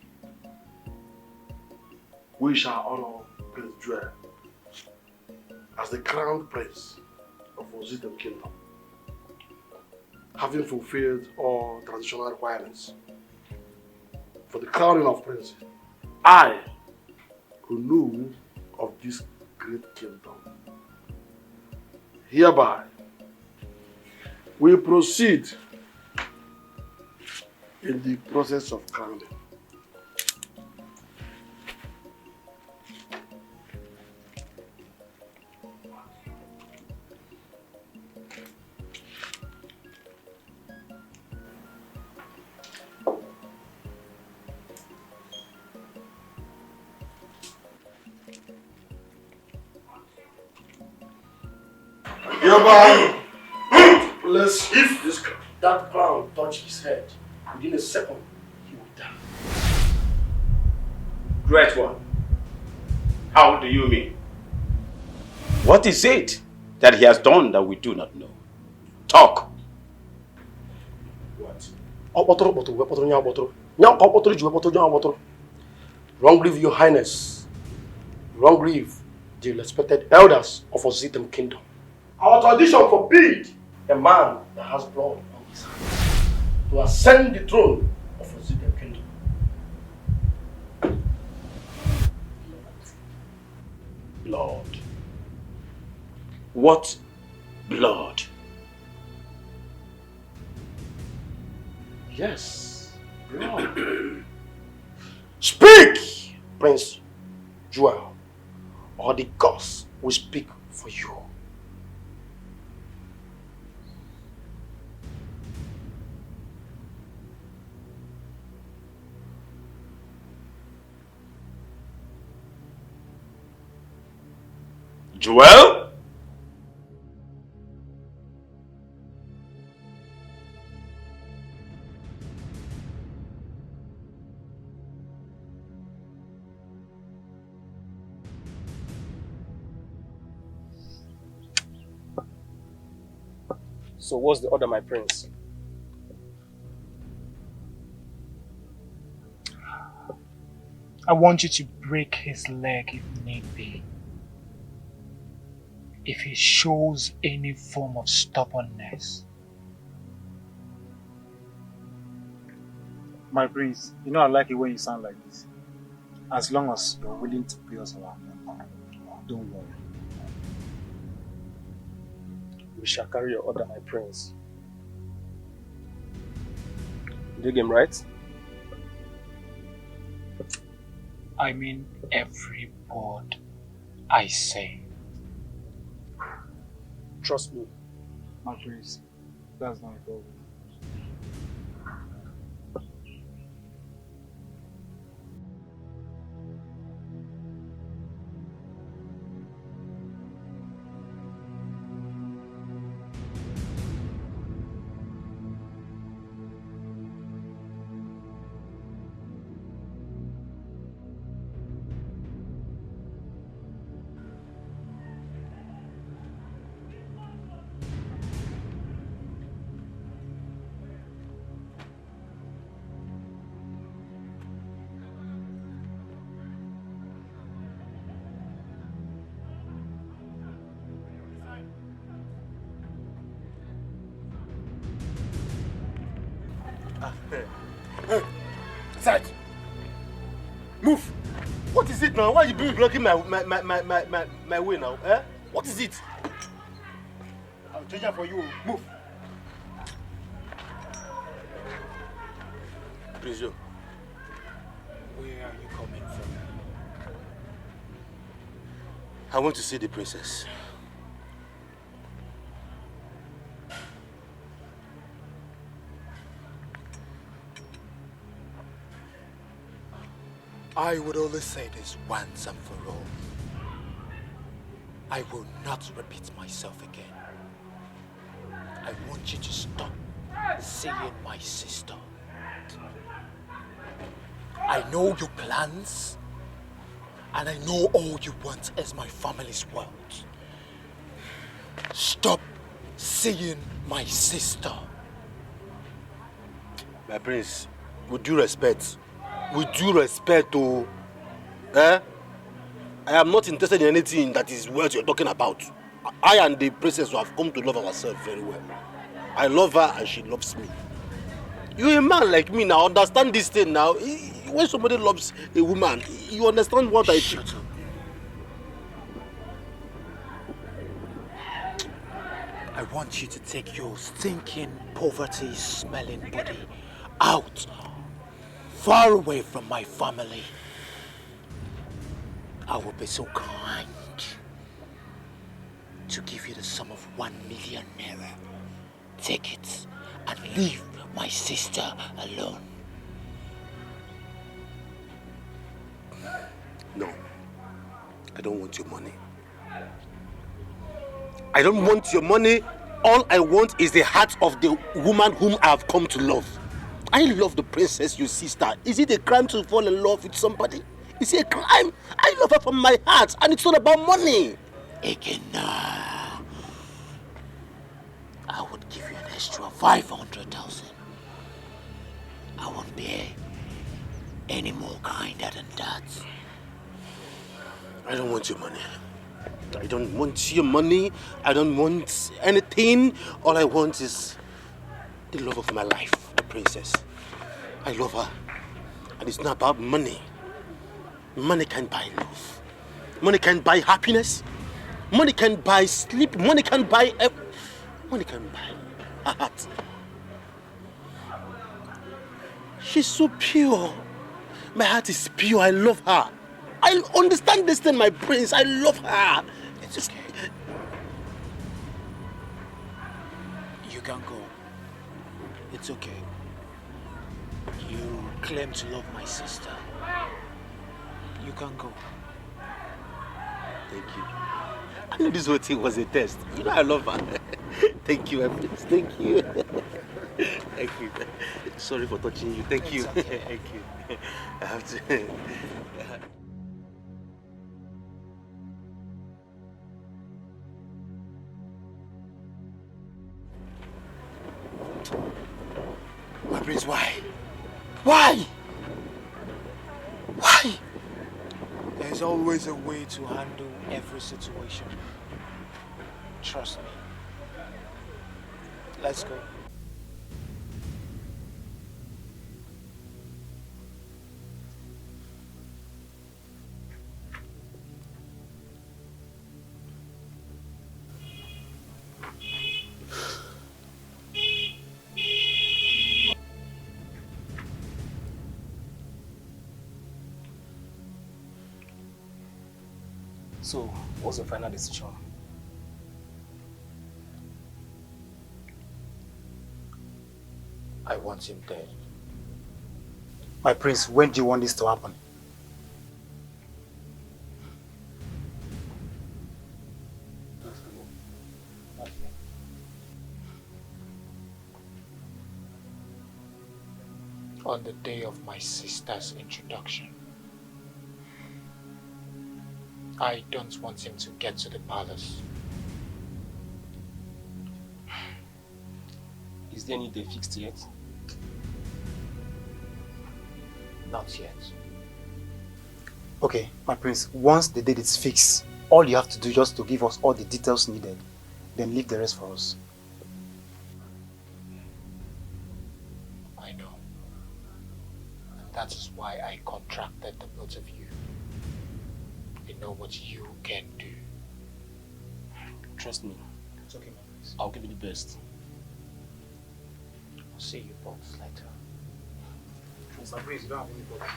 we shall honor Prince Joel as the crowned prince of Ozitem Kingdom, having fulfilled all traditional requirements for the crowning of princes. I, who knew of this great kingdom, hereby will proceed in the process of crowning. Hereby, if that crown touch his head, within a second, he will die. Great one. How do you mean? What is it that he has done that we do not know? Talk. What? Wrong grieve, Your Highness. Wrong grieve the respected elders of Ozitem Kingdom. Our tradition forbids a man that has blood on his hands to ascend the throne of Ozitem Kingdom. Blood. What blood? Yes, blood. Speak, Prince Joel, or the gods will speak for you. Joel? So what's the order, my prince? I want you to break his leg if need be. If he shows any form of stubbornness. My prince, you know I like it when you sound like this. As long as you're willing to pay us our money, don't worry. We shall carry your order, my prince. Dig him, right? I mean every word I say. Trust me. My prince, that's not a problem. Hey, Side. Move. What is it now? Why are you blocking my way now? Eh? What is it? I'll change that for you. Move. Prince Joe. Where are you coming from? I want to see the princess. I would only say this once and for all. I will not repeat myself again. I want you to stop seeing my sister. I know your plans, and I know all you want is my family's world. Stop seeing my sister. My prince, with due respect, oh, I am not interested in anything that is what you're talking about. I and the princess have come to love ourselves very well. I love her and she loves me. You're a man like me now, understand this thing now. When somebody loves a woman, you understand what I think. Shut up. I want you to take your stinking, poverty-smelling body out, far away from my family. I will be so kind to give you the sum of 1 million naira. Take it and leave my sister alone. No, I don't want your money. I don't want your money. All I want is the heart of the woman whom I have come to love. I love the princess, your sister. Is it a crime to fall in love with somebody? Is it a crime? I love her from my heart, and it's not about money. Again, I would give you an extra 500,000. I won't be any more kinder than that. I don't want your money. I don't want your money. I don't want anything. All I want is the love of my life, the princess. I love her. And it's not about money. Money can't buy love. Money can't buy happiness. Money can't buy sleep. Money can't buy... Money can't buy a heart. She's so pure. My heart is pure. I love her. I understand this thing, my prince. I love her. It's okay. You can go. It's okay. You claim to love my sister. You can go. Thank you. I knew this whole thing was a test. You know I love her. Thank you, my prince. Thank you. Thank you. Sorry for touching you. Thank you. Okay. Thank you. I have to... My prince, why? Why? Why? There's always a way to handle every situation. Trust me. Let's go. So, what's your final decision? I want him dead. My prince, when do you want this to happen? On the day of my sister's introduction. I don't want him to get to the palace. Is there any day fixed yet? Not yet. Okay, my prince, once the date is fixed, all you have to do is just to give us all the details needed, then leave the rest for us. I know. And that is why I contracted the both of you. I know what you can do. Trust me. It's okay, my prince. I'll give you the best. I'll see you both later. My prince, you don't have any problem.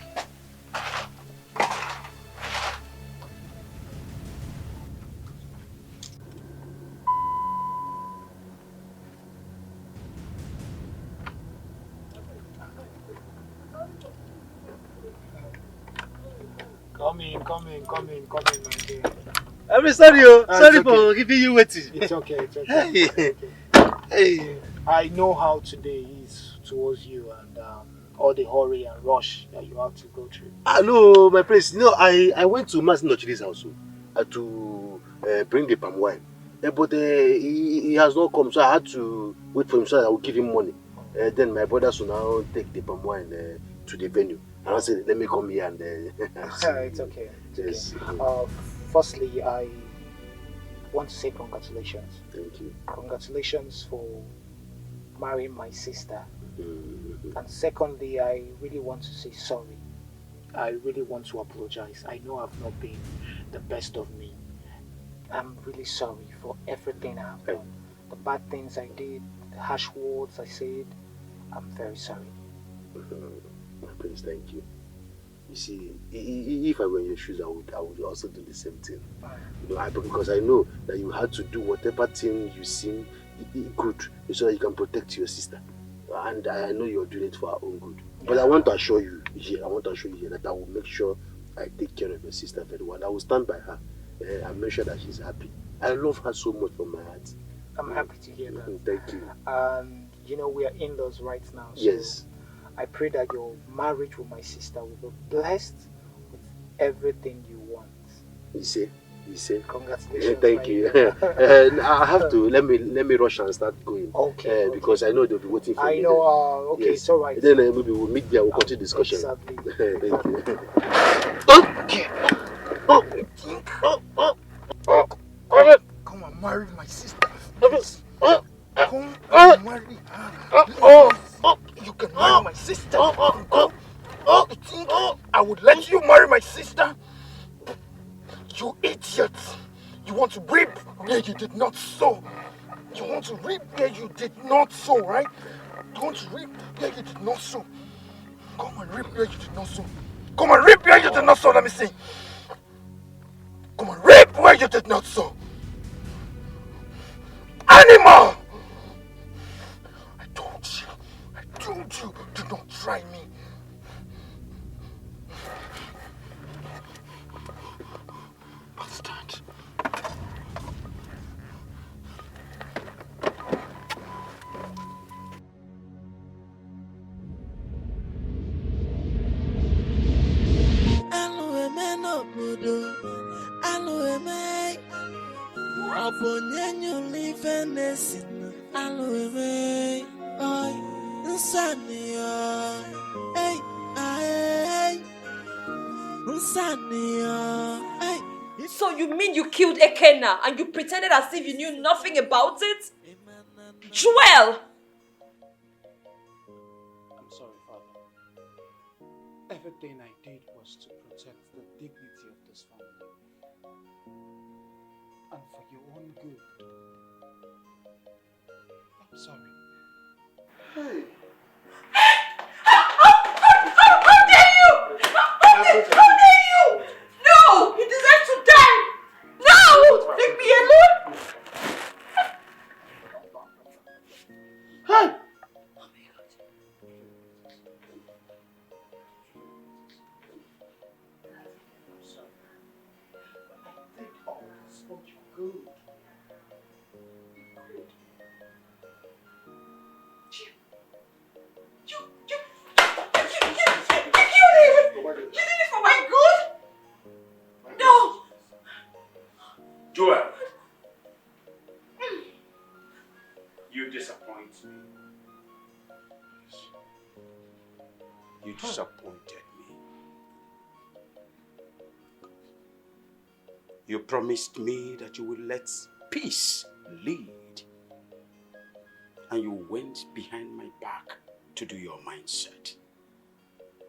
Come in, my dear. I'm sorry, sorry okay. for giving you waiting. It's okay, it's okay. Hey. It's okay. Hey. I know how today is towards you and all the hurry and rush that you have to go through. No, my prince. No, I went to Master Nochiri's house to bring the palm wine. But he has not come, so I had to wait for him so I will give him money. Then my brothers will now take the palm wine to the venue. And I said, let me come here and... It's okay. Yes. Firstly, I want to say congratulations. Thank you. Congratulations for marrying my sister. Mm-hmm. And secondly, I really want to say sorry. I really want to apologize. I know I've not been the best of me. I'm really sorry for everything I've done. The bad things I did, the harsh words I said. I'm very sorry. My prince, thank you. You see, if I were in your shoes, I would also do the same thing. You know, because I know that you had to do whatever thing you seem good so that you can protect your sister. And I know you're doing it for her own good. But I want to assure you here, that I will make sure I take care of your sister very well. I will stand by her and make sure that she's happy. I love her so much from my heart. I'm happy to hear that. Thank you. You know, we are in-laws right now. So yes. I pray that your marriage with my sister will be blessed with everything you want. You say? Congratulations. Thank you. And I have to let me rush and start going. Okay. Because I know they'll be waiting for me. I know. Okay, yes. It's all right. Then maybe we'll meet there. We'll continue discussion. Exactly. Thank you. Come and marry my sister. Come and marry her. You can marry my sister. You think I would let you marry my sister? You idiot! You want to reap where you did not sow. You want to reap where you did not sow, right? You want to reap where you did not sow. Come and reap where you did not sow. Come and reap where you did not sow, let me see. Come and reap where you did not sow. Animal! I told you, do not try me. Bastard. So you mean you killed Ekena and you pretended as if you knew nothing about it? Joel! I'm sorry, Father. Everything I did was to protect the dignity of this family. And for your own good. I'm sorry. Hey! How dare you! How dare you! No! He deserves to die! No! Leave me alone! Hey! Joel, you disappoint me. You disappointed me. You promised me that you would let peace lead. And you went behind my back to do your mindset.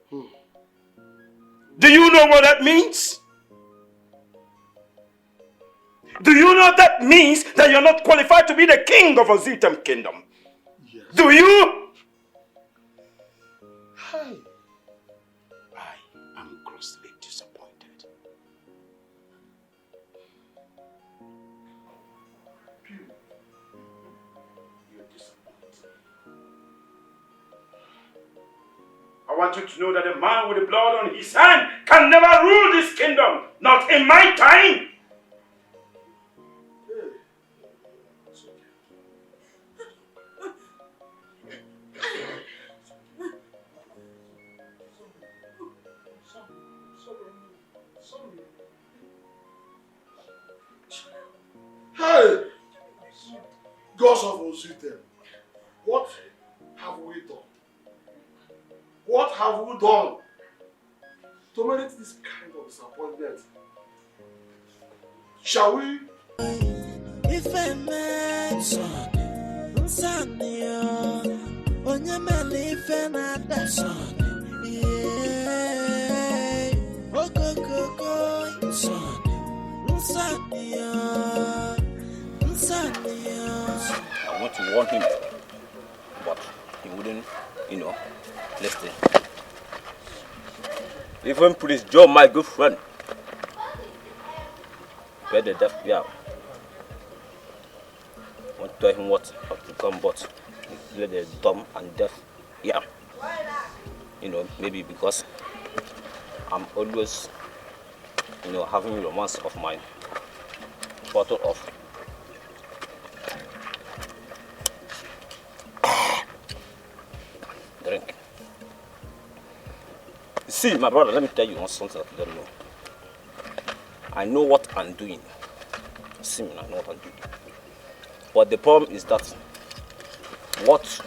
Do you know what that means? Do you know that means that you're not qualified to be the king of a Zetam kingdom? Yes. Do you? Hey. I am grossly disappointed. You're disappointed. I want you to know that a man with the blood on his hand can never rule this kingdom. Not in my time. Hey! Gods of Ositem, what have we done? What have we done to merit this kind of disappointment? Shall we? If I met son, onye mele ife na ada son, okokoko son, I want to warn him, but he wouldn't, listen. Even Prince Joe, my good friend, where the deaf be out. I want to tell him what has to come, but he played the dumb and deaf. Yeah. Maybe because I'm always, having romance of my bottle of drink. See, my brother, let me tell you something that you don't know. I know what I'm doing. See me, I know what I'm doing. But the problem is that what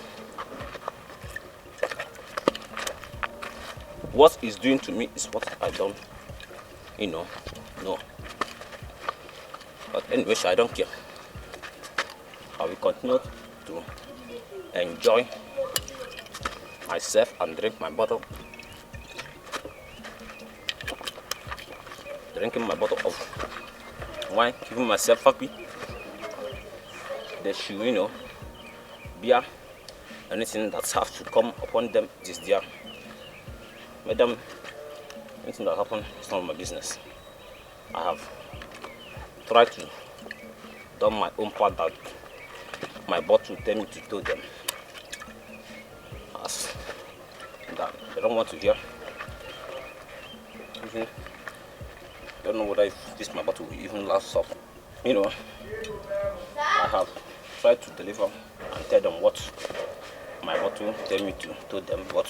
is doing to me is what I don't, know. But anyway, I don't care. I will continue to enjoy myself and drink my bottle. Drinking my bottle of wine, keeping myself happy. They should, beer, anything that has to come upon them is there. Madam, anything that happens is not my business. I have tried to do my own part that my bottle tell me to do them. As that they don't want to hear. I don't know whether if this my bottle will even last up. I have tried to deliver and tell them what my bottle tell me to do them, but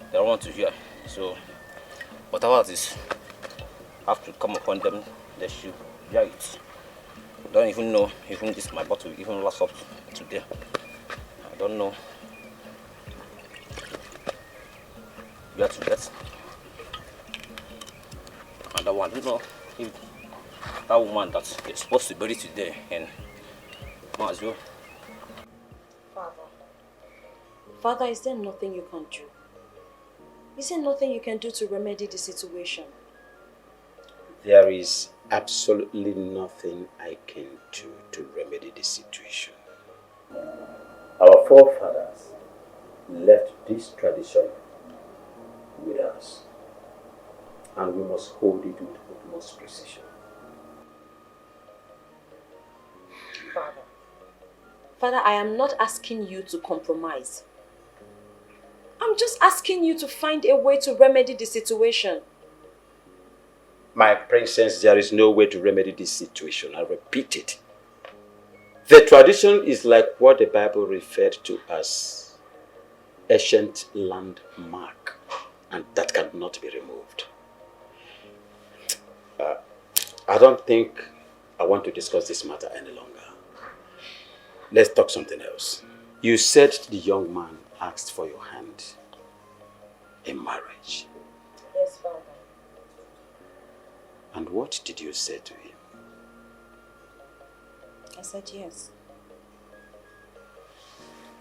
they don't want to hear. So whatever it is have to come upon them, they should hear it. I don't even know even this my bottle will even last up today. I don't know where to get another one. I don't know if that woman that is supposed to bury today and might as well. Father, is there nothing you can do? Is there nothing you can do to remedy the situation? There is absolutely nothing I can do to remedy the situation. Our forefathers left this tradition with us, and we must hold it with utmost precision. Father, I am not asking you to compromise. I'm just asking you to find a way to remedy the situation. My princess, there is no way to remedy this situation. I repeat it. The tradition is like what the Bible referred to as ancient landmark, and that cannot be removed. I don't think I want to discuss this matter any longer. Let's talk something else. You said the young man asked for your hand in marriage. Yes, Father. And what did you say to him? I said yes.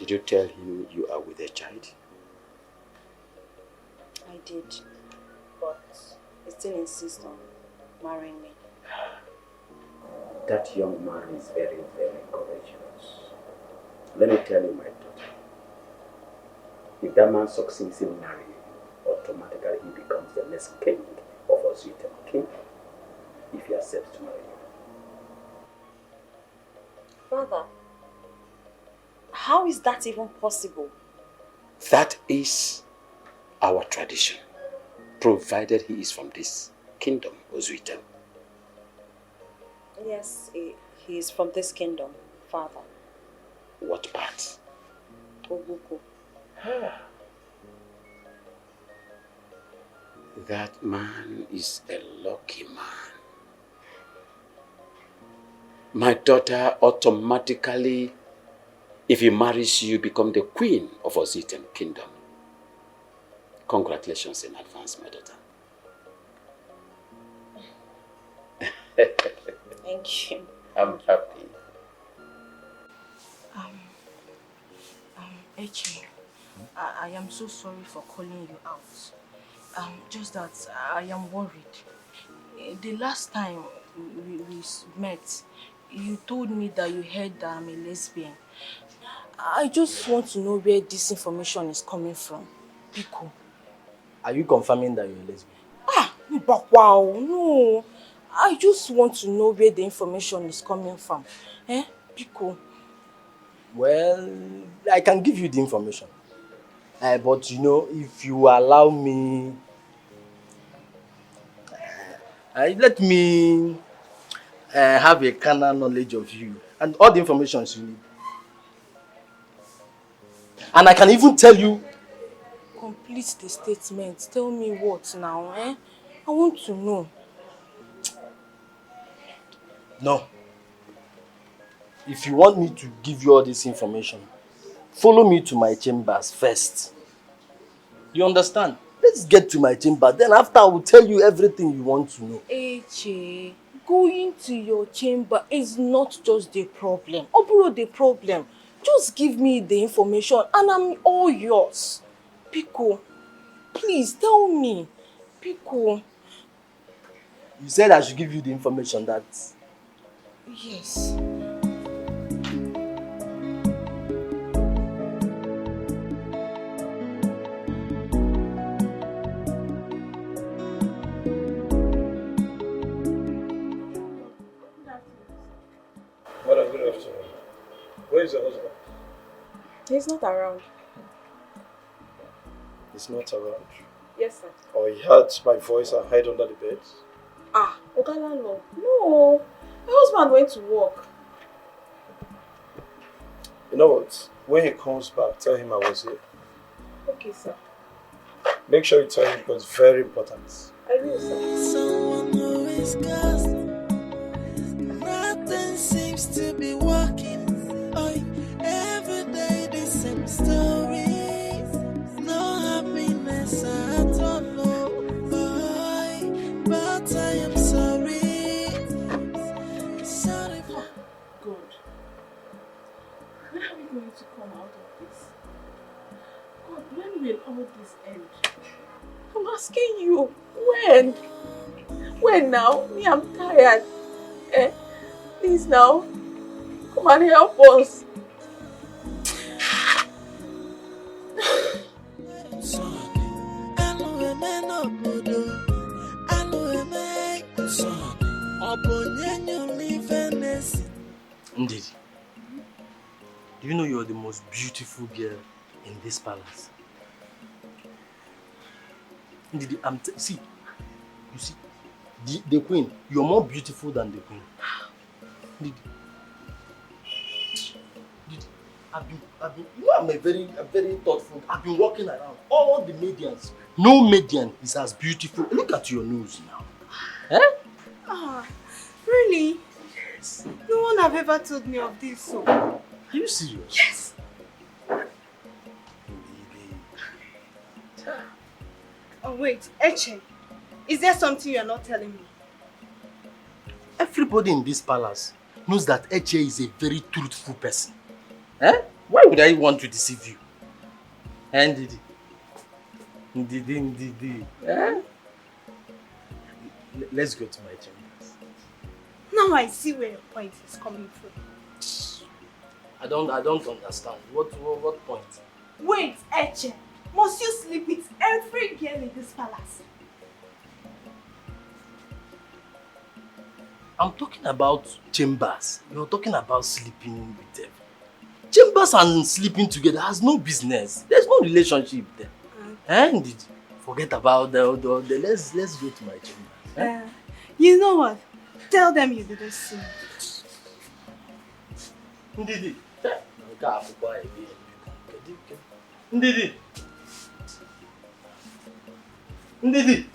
Did you tell him you are with a child? I did, but he still insists on marrying me. That young man is very, very courageous. Let me tell you, my daughter, if that man succeeds in marrying you, automatically he becomes the next king of a suitor king, if he accepts to marry you. Father, how is that even possible? That is our tradition, provided he is from this kingdom, Ozuitem. Yes, he is from this kingdom, father. What part? Ogugu. That man is a lucky man. My daughter automatically, if he marries you, become the queen of Ozuitem kingdom. Congratulations in advance, my daughter. Thank you. I'm happy. Echi, I am so sorry for calling you out. Just that I am worried. The last time we met, you told me that you heard that I'm a lesbian. I just want to know where this information is coming from. Pico. Are you confirming that you're a lesbian? But wow, no. I just want to know where the information is coming from. Pico. Well, I can give you the information. But you know, if you allow me, let me have a carnal knowledge of you and all the information you need. And I can even tell you. Complete the statement. Tell me what now, I want to know. No. If you want me to give you all this information, follow me to my chambers first. You understand? Let's get to my chamber. Then after I will tell you everything you want to know. Eche, going to your chamber is not just the problem. Oburo the problem. Just give me the information and I'm all yours. Pico, please tell me. Pico. You said I should give you the information that... Yes. Madam, good afternoon. Where is your husband? He's not around. He's not around. Yes, sir. Or he heard my voice and hid under the bed? Oga landlord. No. My husband went to work. You know what? When he comes back, tell him I was here. Okay, sir. Make sure you tell him because it's very important. I will, sir. Someone who is cursed. Nothing seems to be working. Every day the same story. No happiness at all. But I am sorry. Sorry for God. When are we going to come out of this? God, when will all this end? I'm asking you, when? When now? Me, I'm tired. Please now, come and help us. Ndidi, do you know you're the most beautiful girl in this palace? Ndidi, see, you see, the queen, you're more beautiful than the queen. Ndidi, you know I'm a very thoughtful. I've been walking around all the medians. No median is as beautiful. Look at your nose now. Really? Yes. No one have ever told me of this. So. Are you serious? Yes. Oh wait, Eche, is there something you are not telling me? Everybody in this palace knows that Eche is a very truthful person. Why would I want to deceive you? Ndidi. Let's go to my chambers. Now I see where your point is coming from. I don't understand. What point? Wait, Eche. Must you sleep with every girl in this palace? I'm talking about chambers. You're talking about sleeping with them. Chambers and sleeping together has no business. There's no relationship there. And forget about the let's go to my chamber. You know what? Tell them you didn't see me. Ndidi. Nke a akwụkwọ ebe. Ndidi. Ndidi.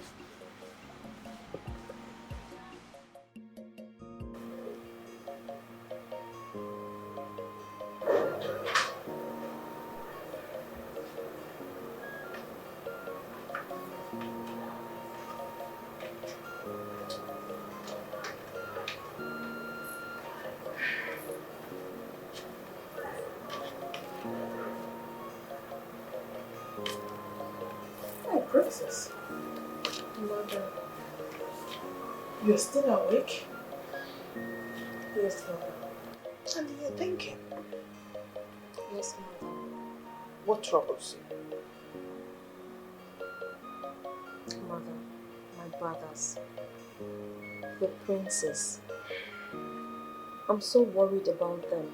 Princess. Mother. You're still awake? Yes, Mother. And you're thinking? Yes, Mother. What troubles you? Mother, my brothers, the princess. I'm so worried about them.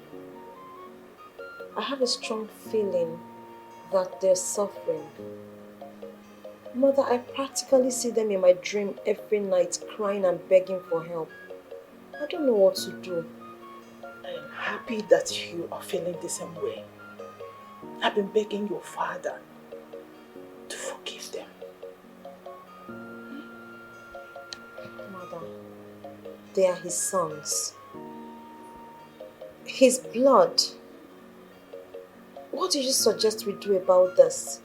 I have a strong feeling that they're suffering. Mother, I practically see them in my dream every night crying and begging for help. I don't know what to do. I am happy that you are feeling the same way. I've been begging your father to forgive them. Mother, they are his sons. His blood. What do you suggest we do about this?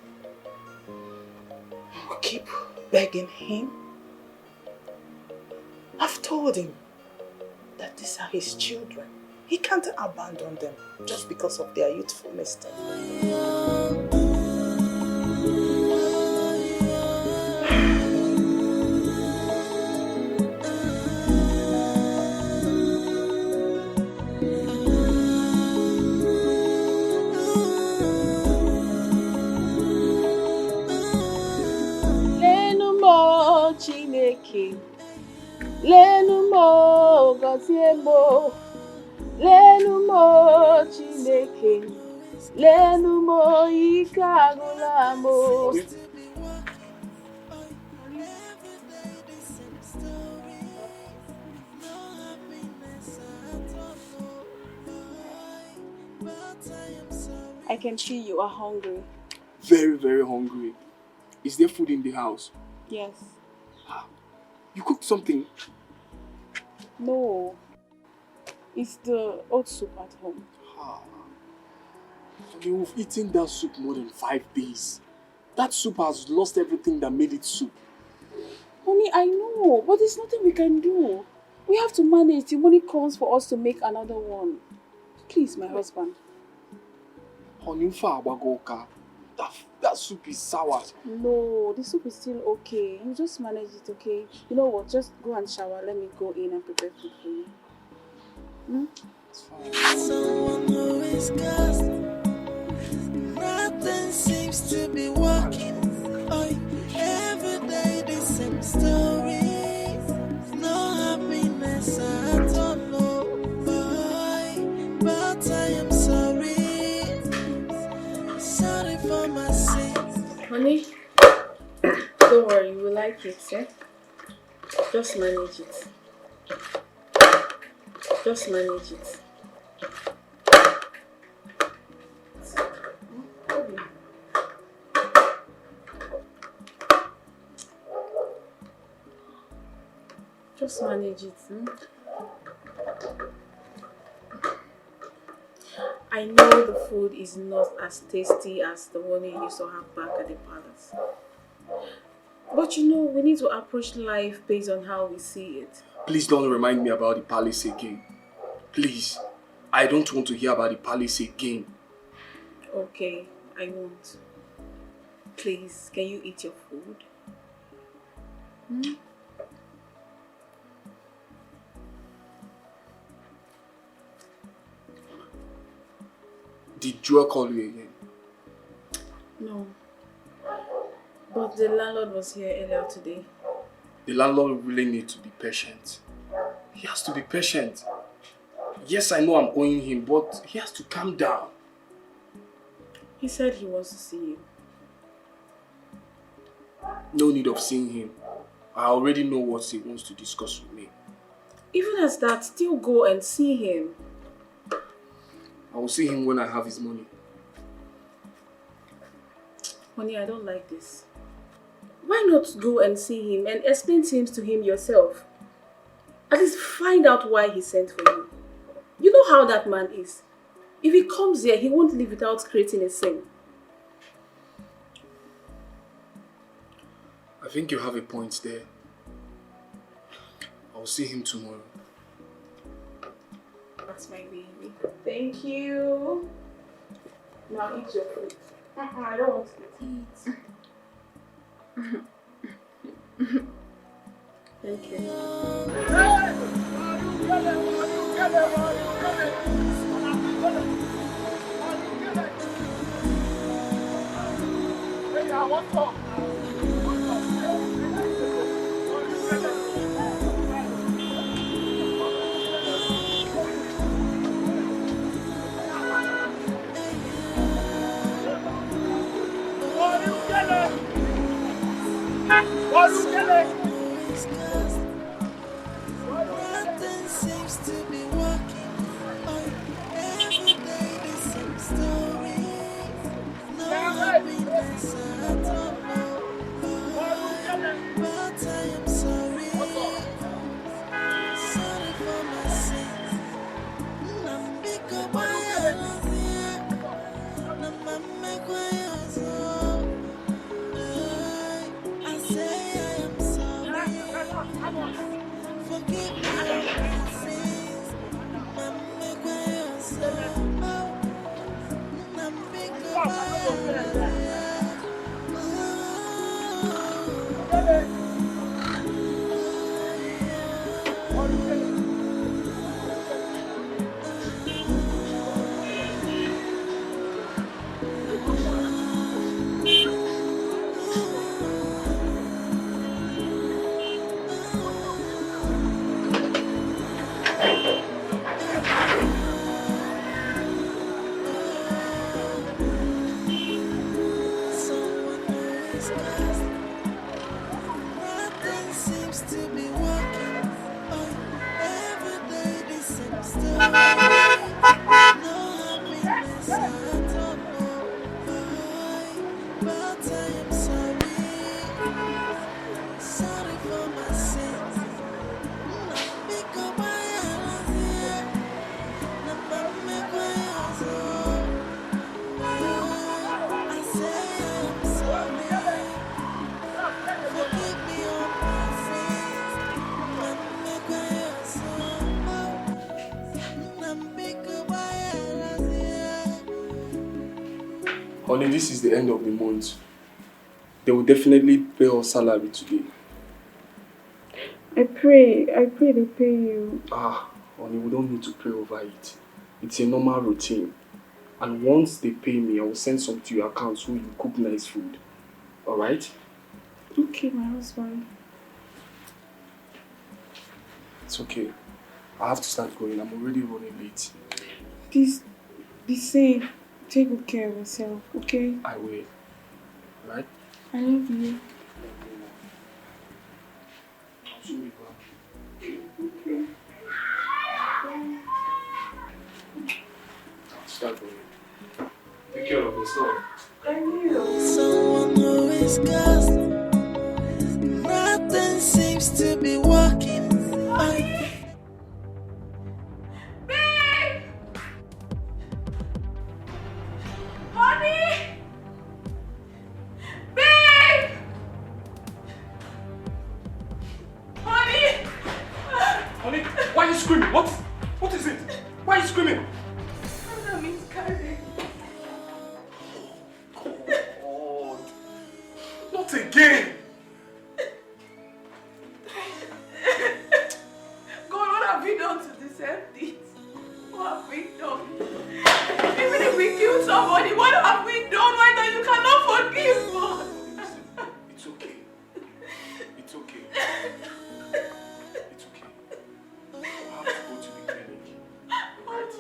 Keep begging him. I've told him that these are his children. He can't abandon them just because of their youthful mistake. Chineke, lenu mo gozie mo, lenu mo Chineke, lenu mo ike agụla mo. I can see you are hungry. Very, very hungry. Is there food in the house? Yes. You cooked something? No. It's the oat soup at home. You've eaten that soup more than 5 days. That soup has lost everything that made it soup. Honey, I know, but there's nothing we can do. We have to manage. The money comes for us to make another one. Please, my husband. Honey, that soup is sour. No, the soup is still okay. You just manage it, okay? You know what? Just go and shower. Let me go in and prepare food for you. Someone who is cursed. Nothing seems to be working. Every day the same story. No happiness at all. But I am sorry. Sorry for my sins. Honey, don't worry, you will like it, eh? Just manage it. Just manage it. Just manage it. I know the food is not as tasty as the one you used to have back at the palace. But you know, we need to approach life based on how we see it. Please don't remind me about the palace again. Please. I don't want to hear about the palace again. Okay, I won't. Please, can you eat your food? Did Joel call you again? No. But the landlord was here earlier today. The landlord really needs to be patient. He has to be patient. Yes, I know I'm owing him, but he has to calm down. He said he wants to see you. No need of seeing him. I already know what he wants to discuss with me. Even as that, still go and see him. I will see him when I have his money. Honey, I don't like this. Why not go and see him and explain things to him yourself? At least find out why he sent for you. You know how that man is. If he comes here, he won't leave without creating a scene. I think you have a point there. I'll see him tomorrow. That's my baby. Thank you. Now eat your food. I don't want to eat. Thank you. What's up? Nothing seems to be working. Every day the same story. No happiness at all. But I am sorry. Sorry for my sins. Nambiko baya lazia. Namame kwa yazo. I say I am sorry. Forgive me all my sins. Namame kwa yazo. Nambiko baya lazia. Nothing seems to be working. Every day the same story. No happiness at all. But I am sorry. Sorry for my sins. Nambiko baya lazia. Namame kwa yazo. I say I am sorry. Forgive me all my sins. Namame kwa yazo. Nambiko baya lazia. Honey, this is the end of the month. They will definitely pay us salary today. I pray they pay you. Honey, we don't need to pray over it. It's a normal routine. And once they pay me, I will send some to your account so you cook nice food. Alright? Okay, my husband. It's okay. I have to start going. I'm already running late. Please, be safe. Take good care of yourself, okay? I will. Right? I love you. I'll soon be back. Okay. I'll start going. Take care of yourself. Someone who is cursed. Nothing seems to be working. Babe! Honey! Babe! Honey! Honey, why are you screaming? What is it? Why are you screaming? I'm miscarried. God. Not again. God, what have we done to deserve this? What have we done? Even if we kill somebody, what have we done? Why that you cannot forgive us? It's okay. It's okay. It's okay. I have to go to the clinic. Right?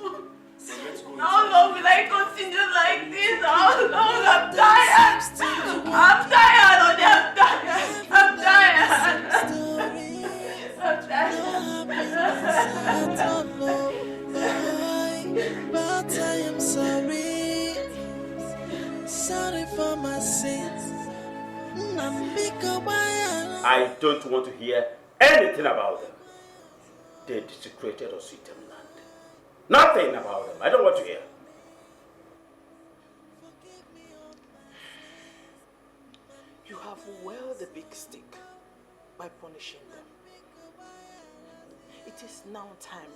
I don't want to hear anything about them. They desecrated us with them land. Nothing about them. I don't want to hear. You have wielded the big stick by punishing them. It is now time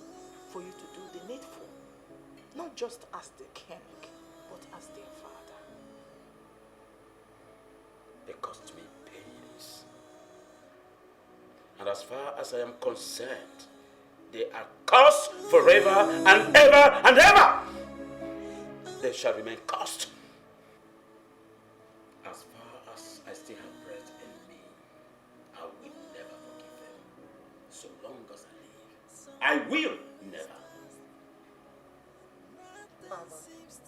for you to do the needful. Not just as the king, but as their father. They cost me pains. And as far as I am concerned, they are cursed forever and ever and ever. They shall remain cursed. As far as I still have breath in me, I will never forgive them. So long as I live, I will never. Father, please,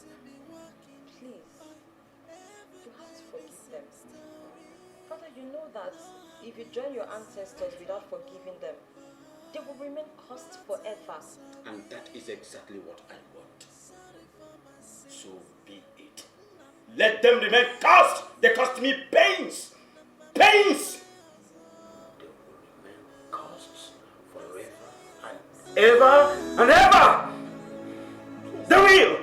you have to forgive them. Father, you know that if you join your ancestors without forgiving them, they will remain cursed forever. And that is exactly what I want. So be it. Let them remain cursed. They cost me pains. Pains. They will remain cursed forever and ever and ever. They will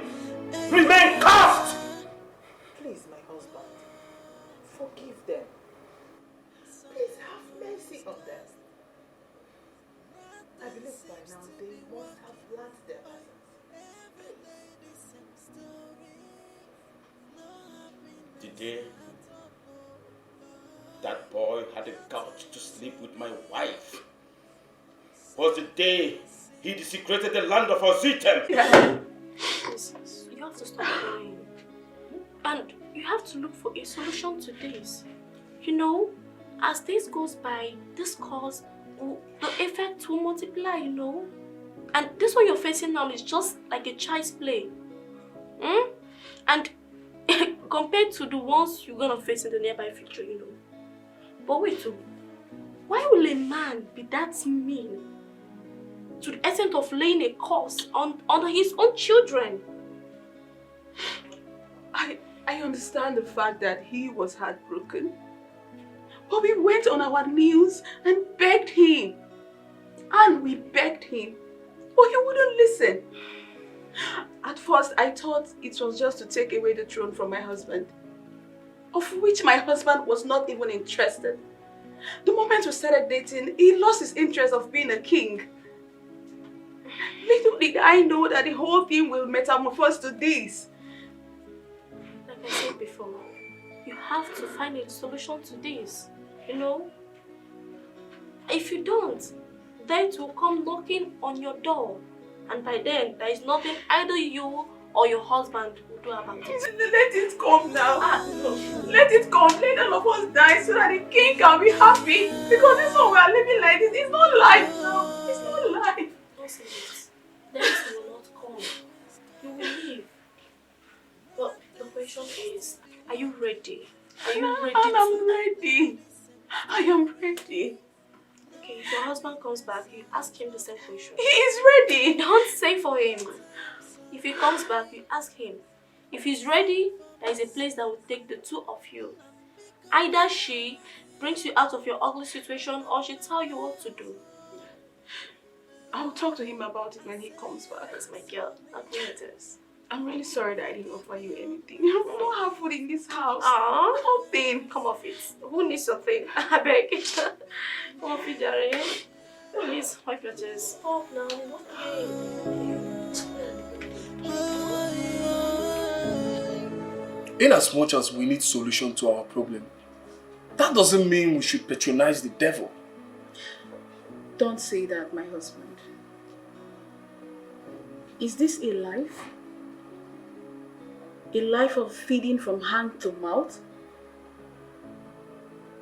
remain cursed. Please, my husband, forgive them. Please have mercy on them. I believe by now they must have learned their lessons. The day that boy had the gut to sleep with my wife was the day he desecrated the land of Ozitem. You have to stop crying. And you have to look for a solution to this. You know, as days goes by, this cause, the effect will multiply, you know. And this one you're facing now is just like a child's play. And compared to the ones you're gonna face in the nearby future, you know. But wait, why will a man be that mean to the extent of laying a curse on his own children? I understand the fact that he was heartbroken. But we went on our knees and begged him. And we begged him. But he wouldn't listen. At first, I thought it was just to take away the throne from my husband, of which my husband was not even interested. The moment we started dating, he lost his interest of being a king. Little did I know that the whole thing will metamorphose to this. Like I said before, you have to find a solution to this, you know? If you don't, death will come knocking on your door. And by then, there is nothing either you or your husband will do about it. Let it come now. No. Let it come. Let all of us die so that the king can be happy. Because this one we are living like this. It's not life now. It's not life. Don't say this. Death will not come. You will live. But the question is, are you ready? Are you ready? I'm ready. I am ready. Okay, if your husband comes back, you ask him the same question. He is ready. Don't say for him. If he comes back, you ask him. If he's ready, there is a place that will take the two of you. Either she brings you out of your ugly situation or she tell you what to do. I'll talk to him about it when he comes back. That's my girl. I'll do it. I'm really sorry that I didn't offer you anything. We don't have food in this house. Nothing. Come off it. Who needs your thing? I beg. Come off it, Jerry. Please, wipe your tears. Stop now. What In as much as we need solution to our problem, that doesn't mean we should patronize the devil. Don't say that, my husband. Is this a life? A life of feeding from hand to mouth?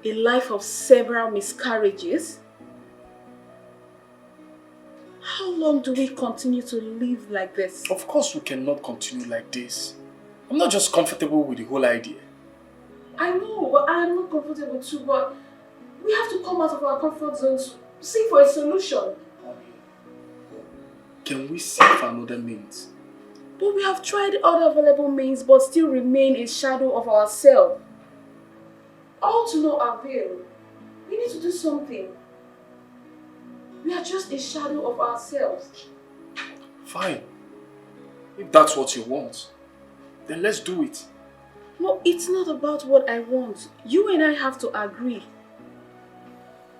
A life of several miscarriages? How long do we continue to live like this? Of course we cannot continue like this. I'm not just comfortable with the whole idea. I know, but I'm not comfortable too, but we have to come out of our comfort zone to seek for a solution. Can we seek for another means? But we have tried other available means but still remain a shadow of ourselves. All to no avail. We need to do something. We are just a shadow of ourselves. Fine. If that's what you want, then let's do it. No, it's not about what I want. You and I have to agree.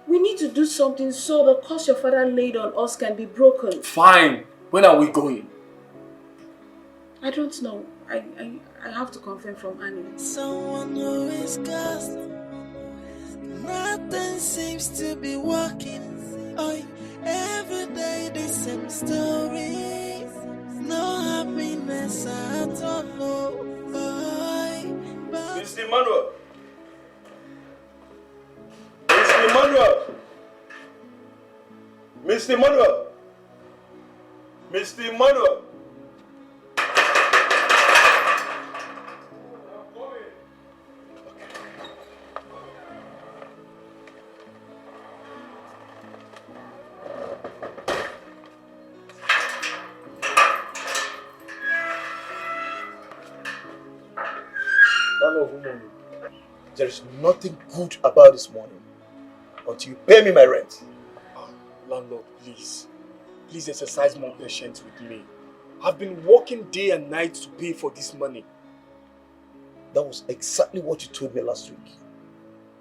We need to do something so the curse your father laid on us can be broken. Fine. When are we going? I don't know. I have to confirm from Annie. Someone who is cursed. Nothing seems to be working. Oh, every day the same story. No happiness at all. No. Mr. Emmanuel. Mr. Emmanuel. Mr. Emmanuel. Mr. Emmanuel. There is nothing good about this morning until you pay me my rent. Landlord, please. Please exercise more patience with me. I've been working day and night to pay for this money. That was exactly what you told me last week.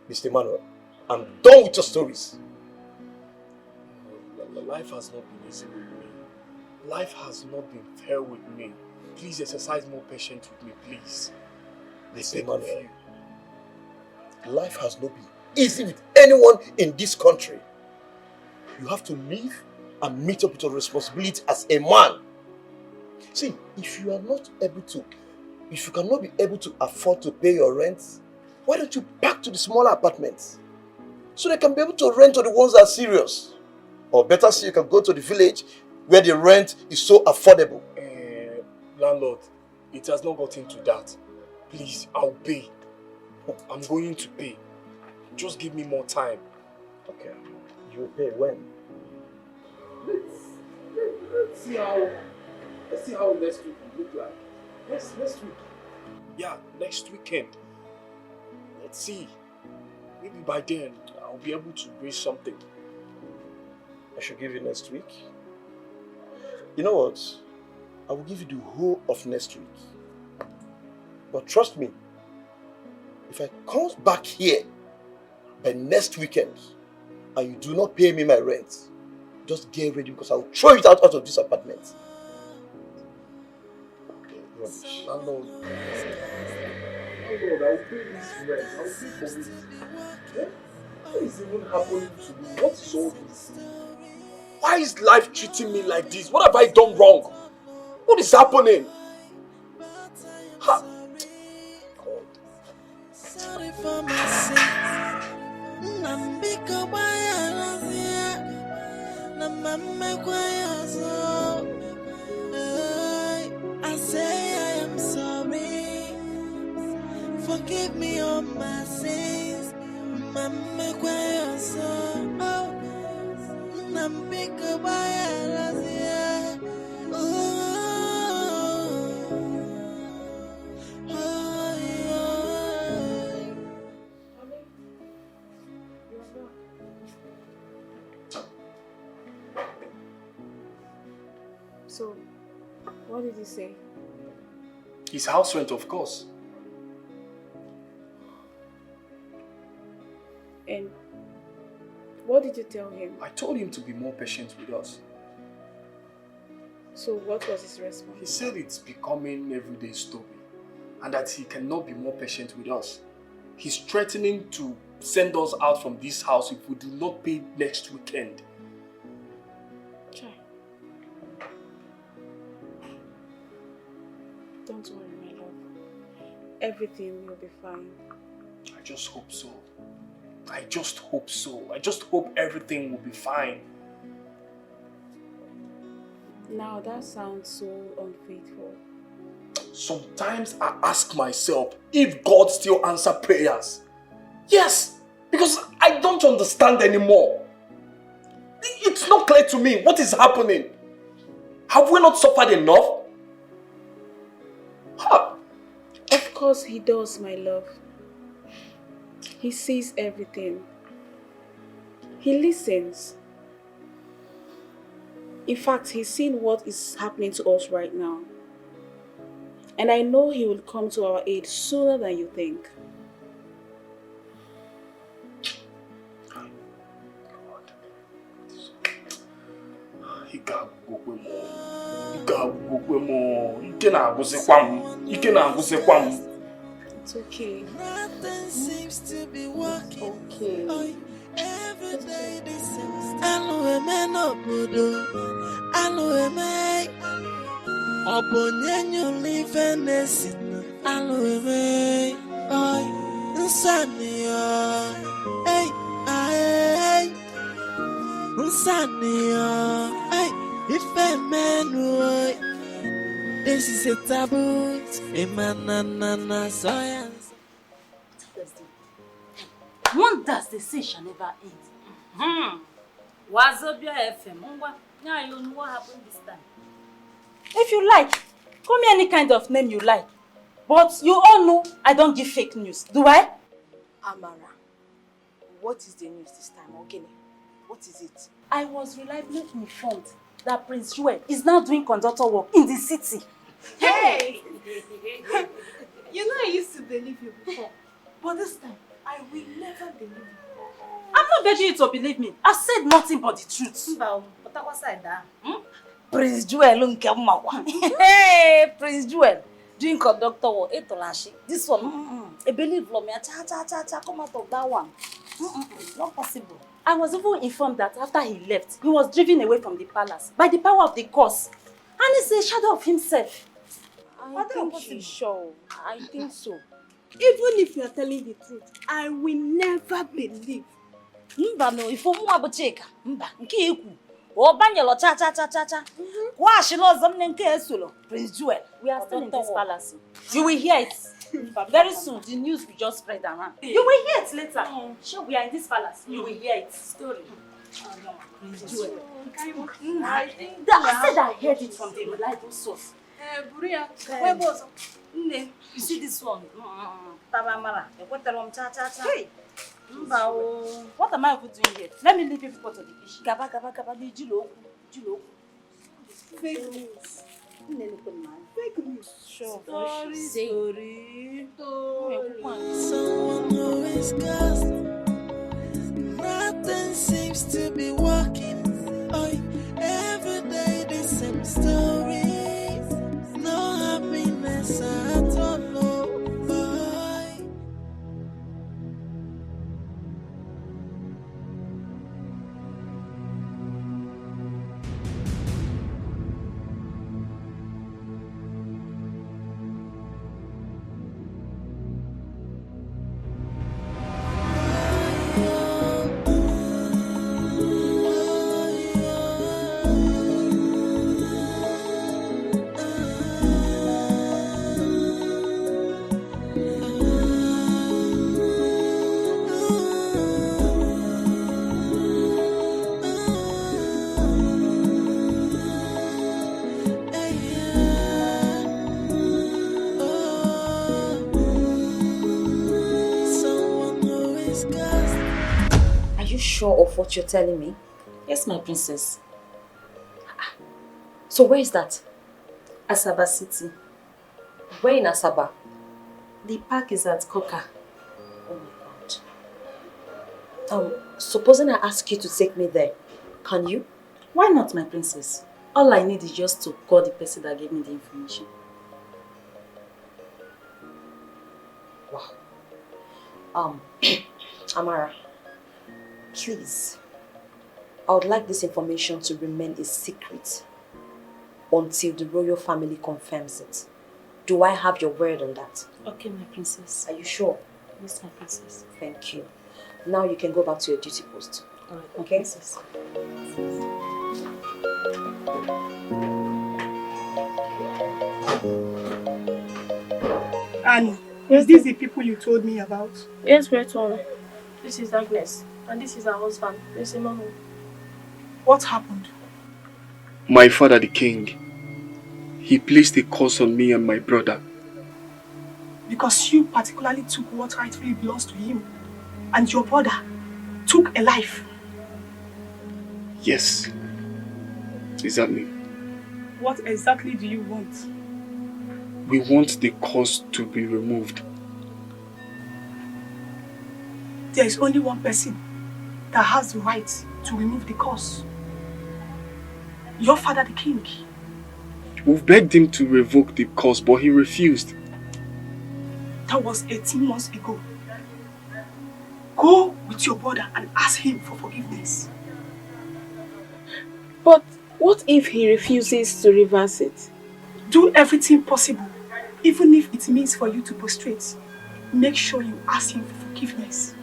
Mr. Emmanuel, I'm done with your stories. Life has not been easy with me. Life has not been fair with me. Please exercise more patience with me, please. Mr. Emmanuel, life has not been easy with anyone in this country. You have to live and meet up with your responsibility as a man. See, if you cannot be able to afford to pay your rent, why don't you pack to the smaller apartments? So they can be able to rent to the ones that are serious. Or better still, you can go to the village where the rent is so affordable. Landlord, it has not gotten to that. Please, I'll pay. I'm going to pay. Just give me more time. Okay. You'll pay when? Let's see how next week will look like. Next week. Yeah, next weekend. Let's see. Maybe by then I'll be able to raise something. I should give you next week. You know what? I will give you the whole of next week. But trust me, if I come back here by next weekend and you do not pay me my rent, just get ready because I will throw it out of this apartment. Rubbish. Landlord, I'll pay this rent. I'll pay for it. Eh? What is even happening to me? What is all this? Why is life treating me like this? What have I done wrong? What is happening? Ha! God. Sorry for my sins. Nambika baya razia. Namame kwayazo. I say I am sorry. Forgive me all my sins. Mama kwayazo. Nambika baya razia. So, what did he say? His house rent, of course. And what did you tell him? I told him to be more patient with us. So what was his response? He said it's becoming everyday story and that he cannot be more patient with us. He's threatening to send us out from this house if we do not pay next weekend. Try. Don't worry, my love. Everything will be fine. I just hope so. I just hope so. I just hope everything will be fine. Now that sounds so unfaithful. Sometimes I ask myself if God still answers prayers. Yes, because I don't understand anymore. It's not clear to me what is happening. Have we not suffered enough? Huh. Of course he does, my love. He sees everything. He listens. In fact, he's seen what is happening to us right now. And I know he will come to our aid sooner than you think. It's okay. Nothing seems to be working. Okay. Every day the same. Aloe no budo. Aloe Obonyenyo live nesi. Aloe Oi. Insania. Hey. Ay. Insania. Hey. If a man would. This is a taboo. A man science. Wonders they say shall never end. Wazobia FM. Now you know what happened this time. If you like, call me any kind of name you like. But you all know I don't give fake news, do I? Amara, what is the news this time, Ogene? What is it? I was reliably informed that Prince Joel is now doing conductor work in the city. Hey! You know I used to believe you before, but this time I will never believe you. I'm not begging you to believe me. I've said nothing but the truth. Prince Joel Hey, Prince Joel doing conductor work. This one, I believe me. Come out of that one. Not possible. I was even informed that after he left, he was driven away from the palace by the power of the curse. And it's a shadow of himself. I think she's sure. I think so. Even if you are telling the truth, I will never believe. Mba no, if you want to check, mba, nke eku. Obanyelo cha. Wa shilo zamne nke esulo. Prince Joel, we are still in this palace. You will hear it. Very soon, the news will just spread around. You will hear it later. Sure, we are in this palace. You will hear it. Story. Prince Joel. I said I heard it from the reliable source. Buria, you see this one? Tabamara, cha. Hey! What am I doing here? Let me leave you people to the kitchen. Gaba, jilo. Fake news. Fake news. Sure. Story. Someone always goes. Nothing seems to be working. Every day the same story. No happiness at all. Sure of what you're telling me? Yes, my princess. So where is that? Asaba City. Where in Asaba? The park is at Koka. Oh my God. Supposing I ask you to take me there, can you? Why not, my princess? All I need is just to call the person that gave me the information. Wow. Amara. Please, I would like this information to remain a secret until the royal family confirms it. Do I have your word on that? Okay, my princess. Are you sure? Yes, my princess. Thank you. Now you can go back to your duty post. All right, okay? Princess. And is this the people you told me about? Yes, great one. This is Agnes. And this is her husband, Mr. Mono. What happened? My father, the king, he placed a curse on me and my brother. Because you particularly took what rightfully belongs to him, and your brother took a life. Yes. Exactly. What exactly do you want? We want the curse to be removed. There is only one person that has the right to remove the curse. Your father, the king. We've begged him to revoke the curse, but he refused. That was 18 months ago. Go with your brother and ask him for forgiveness. But what if he refuses to reverse it? Do everything possible, even if it means for you to prostrate. Make sure you ask him for forgiveness.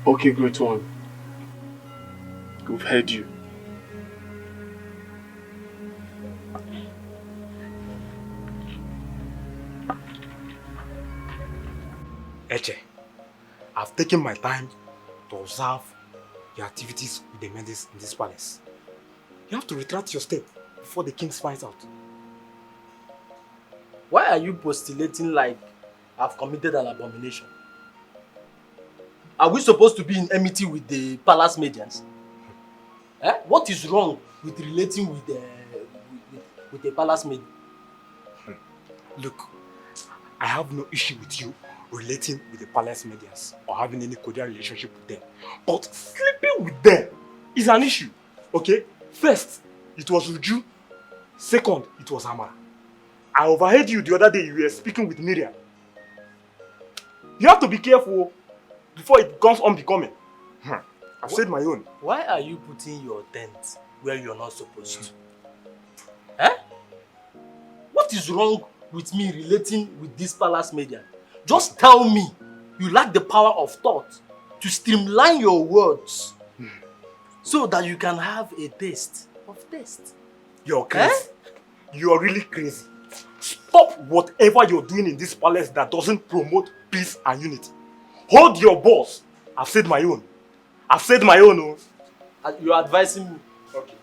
Okay, great one. We've heard you. Eche, I've taken my time to observe the activities with the men in this palace. You have to retract your step before the king finds out. Why are you postulating like I've committed an abomination? Are we supposed to be in enmity with the palace maidens? What is wrong with relating with the palace maid? Look, I have no issue with you relating with the palace maidens or having any cordial relationship with them. But sleeping with them is an issue, okay? First, it was Uju. Second, it was Amara. I overheard you the other day, you were speaking with Miriam. You have to be careful before it becomes unbecoming. I've said my own. Why are you putting your tent where you're not supposed to? What is wrong with me relating with this palace maiden? Just tell me you lack the power of thought to streamline your words so that you can have a taste of taste. You're crazy. You're really crazy. Stop whatever you're doing in this palace that doesn't promote peace and unity. Hold your balls. I've said my own. I've said my own. You're advising me. Okay.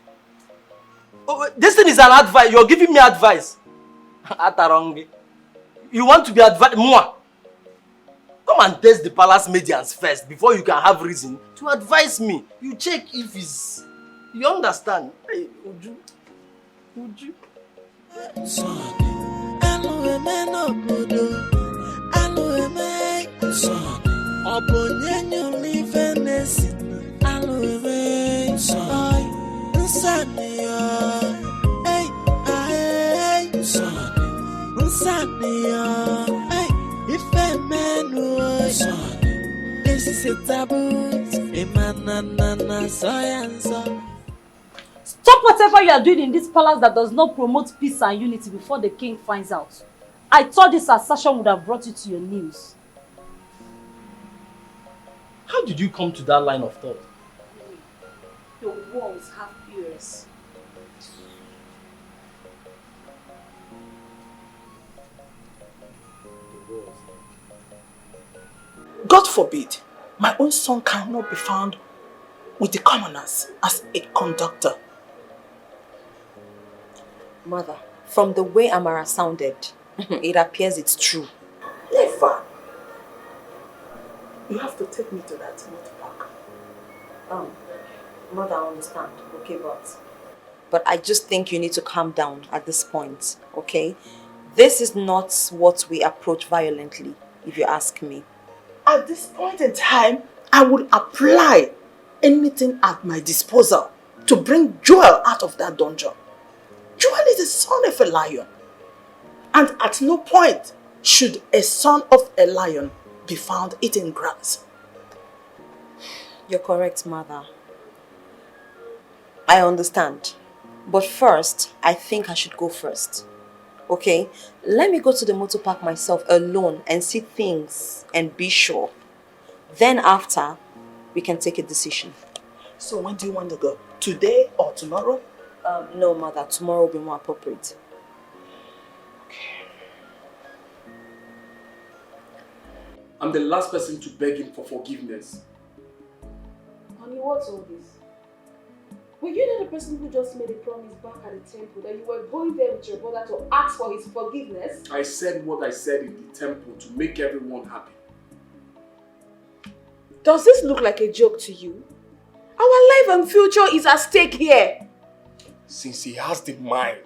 Oh, this thing is an advice. You're giving me advice. Atarongi. You want to be advised? Moi. Come and test the palace maidens first before you can have reason to advise me. You check if it's... You understand? Hey, Uju. Uju. This is a taboo. Stop whatever you are doing in this palace that does not promote peace and unity before the king finds out. I thought this assertion would have brought you to your knees. How did you come to that line of thought? Your walls have ears. God forbid, my own son cannot be found with the commoners as a conductor. Mother, from the way Amara sounded, it appears it's true. Never. You have to take me to that motor park. Mother, I understand, okay, but I just think you need to calm down at this point, okay? This is not what we approach violently, if you ask me. At this point in time, I would apply anything at my disposal to bring Joel out of that dungeon. Joel is the son of a lion. And at no point should a son of a lion be found eating grass. You're correct, Mother. I understand. But first, I think I should go first. Okay? Let me go to the motor park myself alone and see things and be sure. Then after, we can take a decision. So when do you want to go? Today or tomorrow? No, Mother. Tomorrow will be more appropriate. I'm the last person to beg him for forgiveness. Honey, what's all this? Were you not the person who just made a promise back at the temple that you were going there with your brother to ask for his forgiveness? I said what I said in the temple to make everyone happy. Does this look like a joke to you? Our life and future is at stake here. Since he has the mind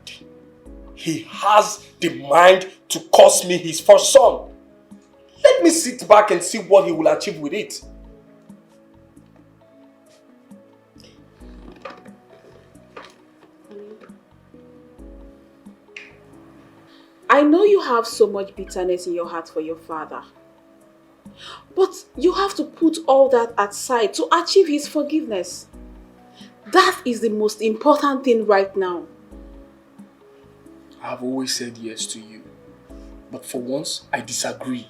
to cost me his first son. Let me sit back and see what he will achieve with it. I know you have so much bitterness in your heart for your father. But you have to put all that aside to achieve his forgiveness. That is the most important thing right now. I've always said yes to you. But for once, I disagree.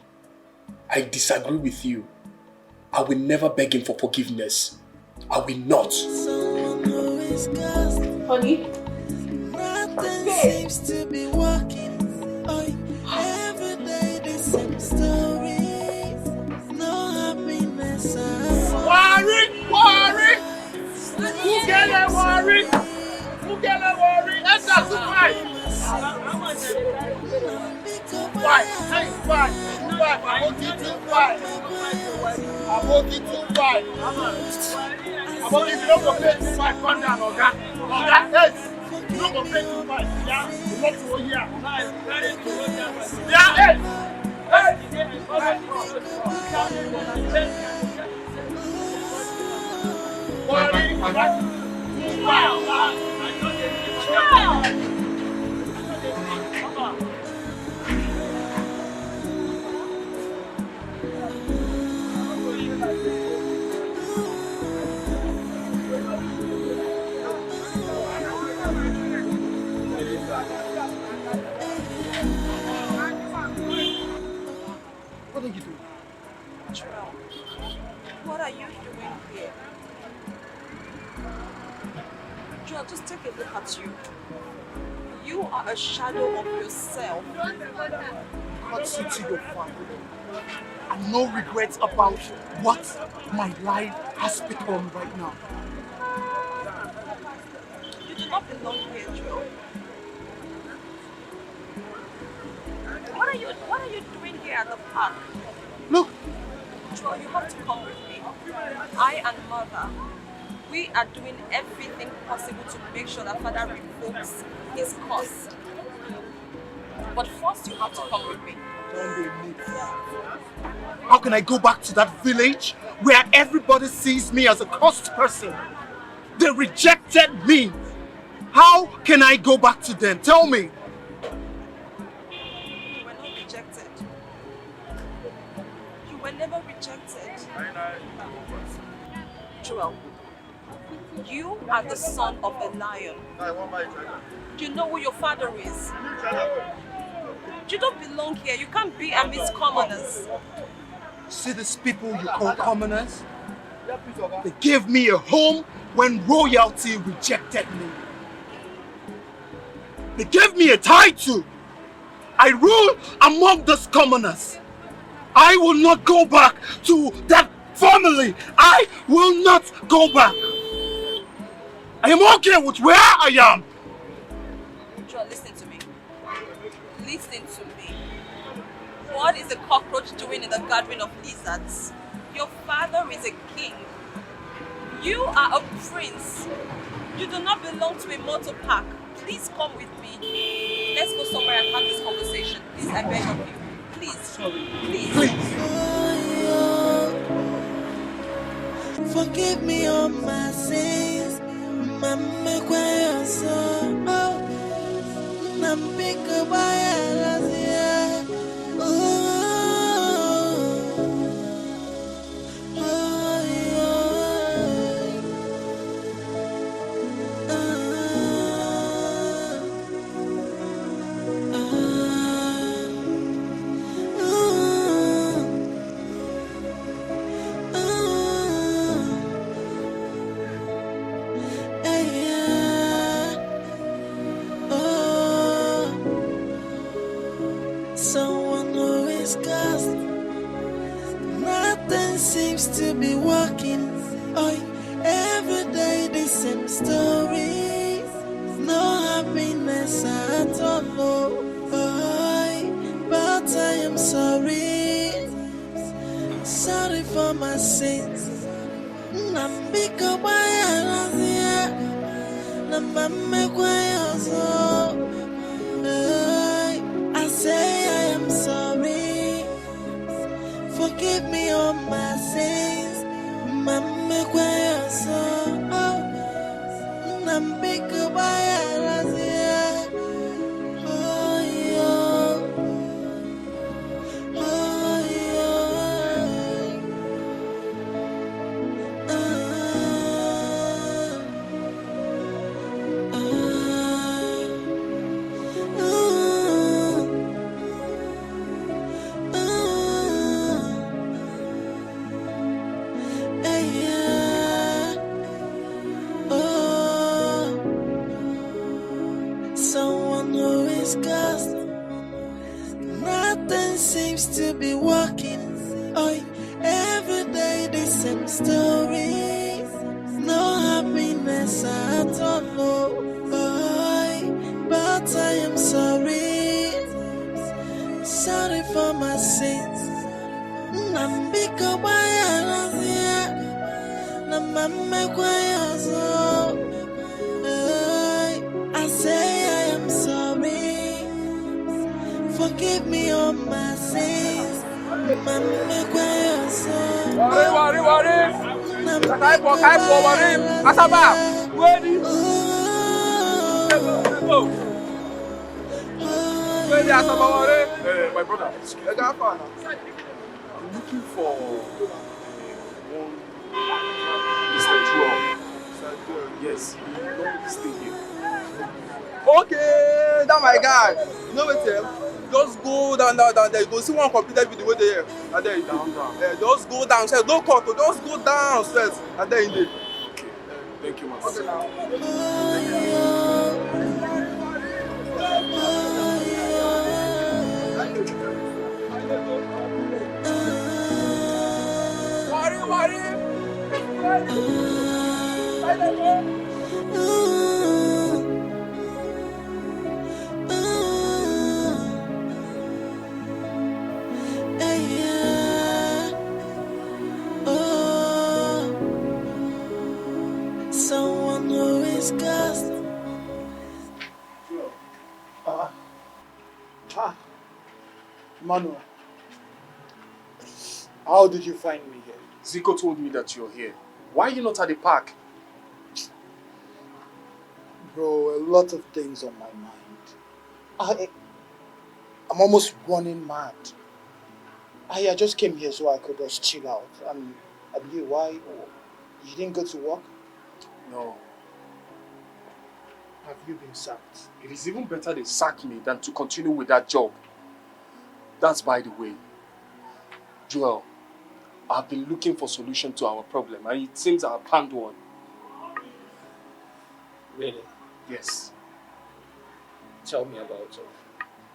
I disagree with you. I will never beg him for forgiveness. I will not. Honey? Nothing seems to be working. Every day the same stories. No happiness at all. Worry! Who get a worry? Enter to fight! Fight! Aboki to fight! Aboki, if you don't complain to fight, come down, Oga. Oga, yes! You don't complain to fight, yeah? You not to here. Yeah, hey! What are you doing? What are you doing here? Joel, just take a look at you. You are a shadow of yourself. God say to your father, and no regrets about what my life has become right now. You do not belong here, Joel. What are you doing here at the park? Look! Joel, you have to come with me. I and Mother, we are doing everything possible to make sure that Father revokes his cause. But first you have to come with me. How can I go back to that village where everybody sees me as a cursed person? They rejected me. How can I go back to them? Tell me. You were not rejected. You were never rejected. Joel, you are the son of a lion. You know who your father is. You don't belong here. You can't be amidst commoners. See these people you call commoners? They gave me a home when royalty rejected me. They gave me a title. I rule among those commoners. I will not go back to that family. I will not go back. I am okay with where I am. Joel, listen to me. Listen to me. What is a cockroach doing in the gathering of lizards? Your father is a king. You are a prince. You do not belong to a motor park. Please come with me. Let's go somewhere and have this conversation. Please, I beg of you. Please. Sorry. Please. Forgive me all my sins. Mama, quiet so. I'm big someone who is cursed. Nothing seems to be working. Every day the same stories. No happiness at all. But I am sorry. sorry for my sins. Nambika baya razia, nambame kwa yozo. I say I am sorry. Forgive me all my sins. Mama kwa yozo. Nambika baya razia. Oh yo, oh yo. Someone who is cursed. Nothing seems to be working. Oh, every day the same story. No happiness at all. No. Oh, but I am sorry. Sorry for my sins. Nambika baya razia. Namame kwa yozo. I say I am sorry. Forgive me all my sins. Mama kwa yozo. Worry. Worry. Asaba. Ready? Ready, Asaba, worry. Hey, my brother. I'm looking for one Mr. Joel. Yes, he loved this thing here. Okay, that my guy. You know what? Just go down there. You go see one computer video there. And then down. Just go downstairs. No cut. Just go downstairs. And then in there. Okay. Thank you, master. Someone who is cursed. Manuel, how did you find me here? Zico told me that you're here. Why are you not at the park? Bro, a lot of things on my mind. I'm almost running mad. I just came here so I could just chill out. And you, why? You didn't go to work? No. Have you been sacked? It is even better they sack me than to continue with that job. That's by the way. Joel, I've been looking for a solution to our problem and it seems I have found one. Really? Yes. Tell me about it.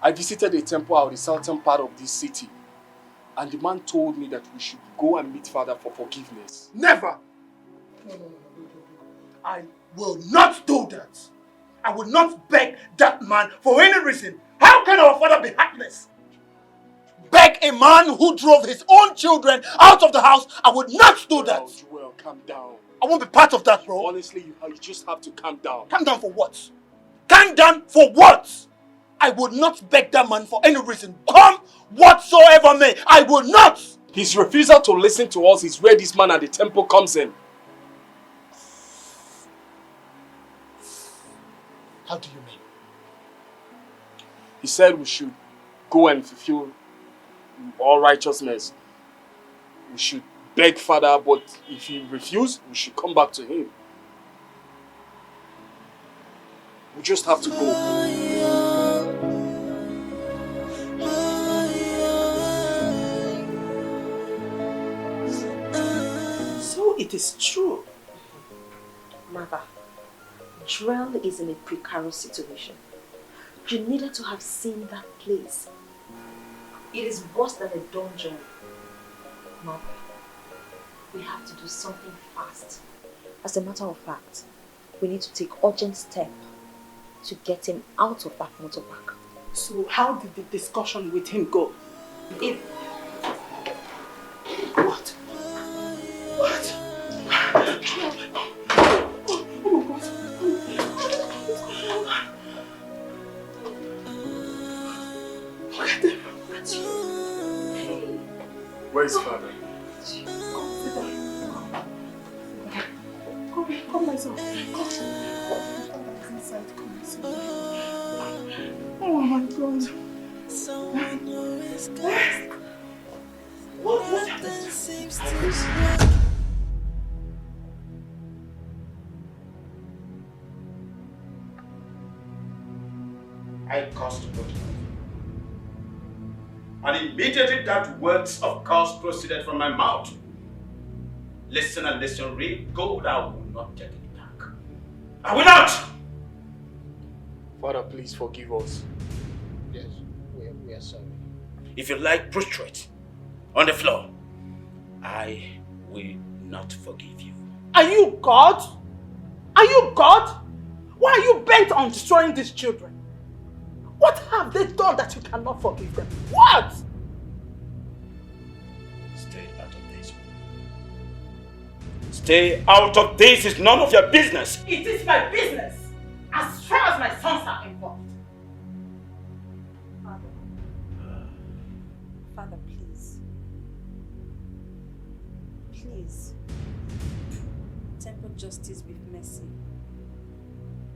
I visited a temple out in the southern part of this city and the man told me that we should go and meet Father for forgiveness. Never! No. I will not do that. I will not beg that man for any reason. How can our father be heartless? Beg a man who drove his own children out of the house? I would not do that. Joel, calm down. I won't be part of that, bro. Honestly, you just have to calm down. Calm down for what? Calm down for what? I would not beg that man for any reason. Come whatsoever may. I will not. His refusal to listen to us is where this man at the temple comes in. How do you mean? He said we should go and fulfill all righteousness. We should beg Father, but if he refuses, we should come back to him. We just have to go. So it is true. Mother, Joel is in a precarious situation. You needed to have seen that place. It is worse than a dungeon. Mother, we have to do something fast. As a matter of fact, we need to take urgent steps to get him out of that motorbike. So how did the discussion with him go? It... What? myself. Oh my God. Someone always What happened? Seems to I cursed both of you. And immediately that words of curse proceeded from my mouth. Listen and listen, real gold, I will not take it back. I will not! Father, please forgive us. Yes, we are sorry. If you like, prostrate on the floor. I will not forgive you. Are you God? Are you God? Why are you bent on destroying these children? What have they done that you cannot forgive them? What? Stay out of this. Stay out of this. It's none of your business. It is my business, as far as my sons are involved. Father, please. Please. Temper justice with mercy.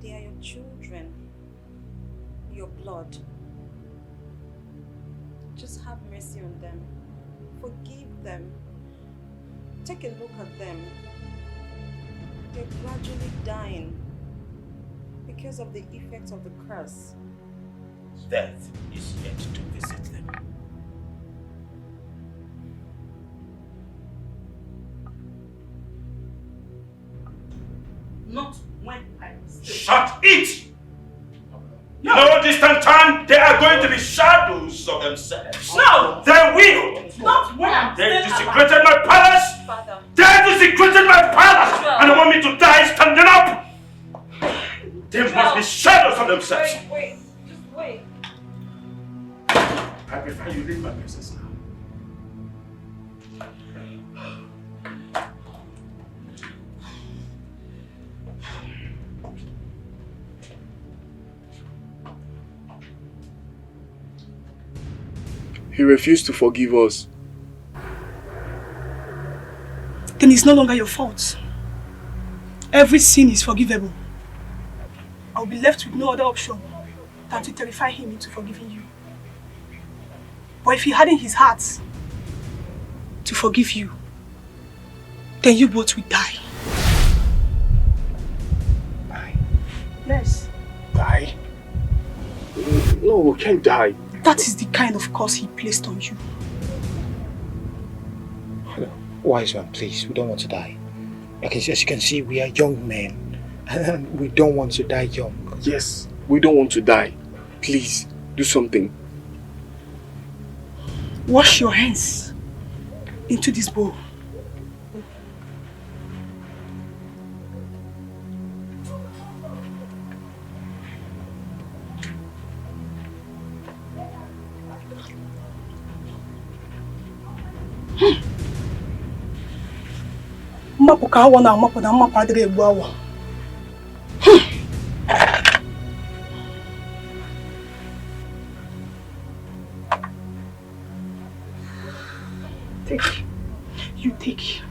They are your children. Your blood. Just have mercy on them. Forgive them. Take a look at them. They're gradually dying because of the effects of the curse. Death is yet to visit them. Not when I was. Shut it! No distant time, they are going to be shadows of themselves. No! They will! Not when I'm They still desecrated my palace! Father. They desecrated my palace! And they want me to die standing up! They must be shadows of themselves. Wait, just wait. I prefer you leave my presence now. He refused to forgive us. Then it's no longer your fault. Every sin is forgivable. I'll be left with no other option than to terrify him into forgiving you. But if he hardened his heart to forgive you, then you both will die. Die? Yes. Die? No, we can't die. That is the kind of curse he placed on you. Wise one, please, we don't want to die. As you can see, we are young men. And we don't want to die young. Yes, we don't want to die. Please, do something. Wash your hands into this bowl. Mmapu ka awo na mmapu na mmapu adịrị egbu awo. Take. You take.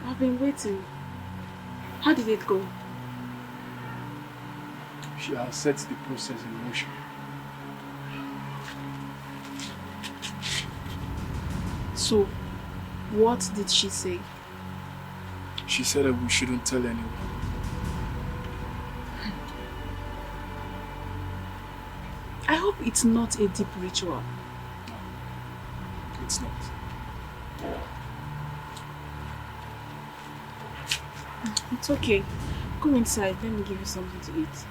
I've been waiting. How did it go? She has set the process in motion. So, what did she say? She said that we shouldn't tell anyone. I hope it's not a deep ritual. It's not. It's okay. Go inside. Let me give you something to eat.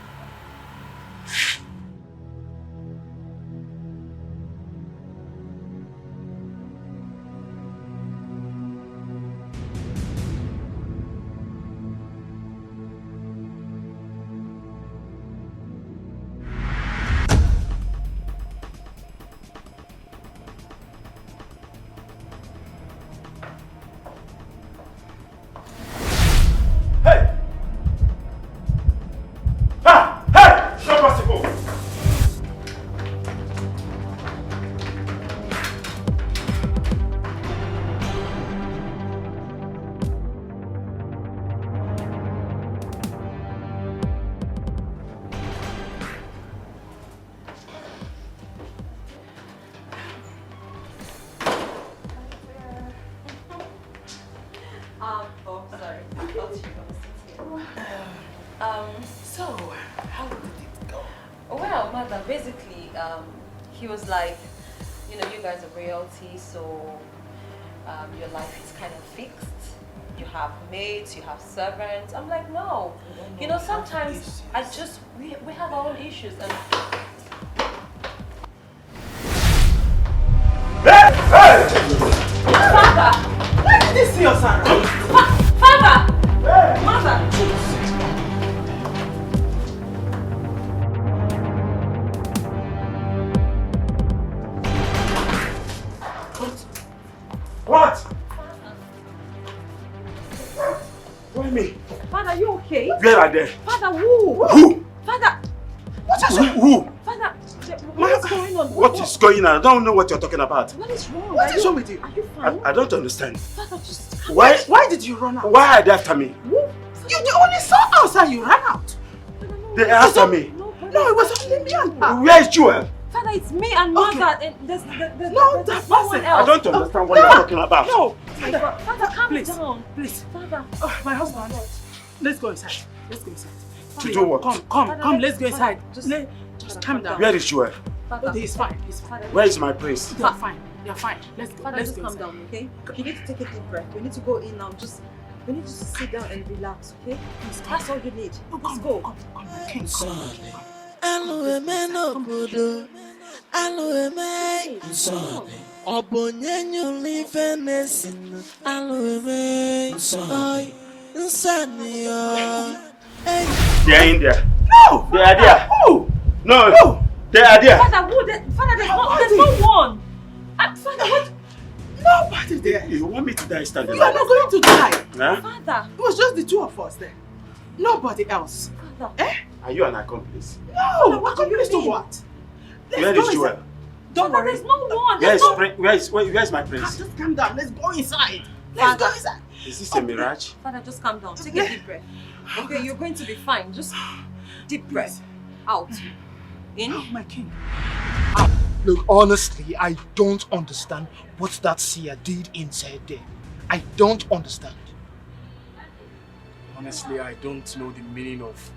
Oh, sorry. I thought you were sitting here. So, how did it go? Well, mother, basically, he was like, you know, you guys are royalty, so your life is kind of fixed. You have maids, you have servants. I'm like, no. You know, sometimes we have our own issues. And Father! Why did you see your son? Father! Mother! What? Why me? Father, are you okay? Where are they? Father, who? Who? Father! What is who? Father, what is going on? What is going on? I don't know what you're talking about. What is wrong? What is wrong with you? Are you fine? I don't understand. Father, just... Why did you run out? Why are they after me? You only saw us and you ran out. They after me. No, it was only me and her. Where is Joel? Father, it's me and Mother. And there's no one else. I don't understand what you're talking about. No. Father, calm down. Please. Father. My husband. Let's go inside. Let's go inside. To do what? Come, let's go inside. Just calm down. Where is Joel? Father. He's fine. He's fine. Where is my prince? You're fine. You're fine. Let's go. Father, Let's just go calm inside. down, okay? You need to take a deep breath. We need to go in now. We need to sit down and relax, okay? That's all you need. Let's go. Come, King, come. They're in there. No! They are there. Who? No! They are there. Father, Father, there's no one. Father, what? Nobody there. You want me to die standing We are not going to die. Huh? Father. It was just the two of us there. Nobody else. Father. Eh? Are you an accomplice? No! Accomplice to what? Where is Joel? Don't worry. There's no one. Where's my prince? Just calm down. Let's go inside. Let's go inside. Is this a mirage? Father, just calm down. Take a deep breath. Okay, you're going to be fine. Just deep breath. Out. In. Oh, my king. Look, honestly, I don't understand what that seer did inside there. I don't understand. Honestly, I don't know the meaning of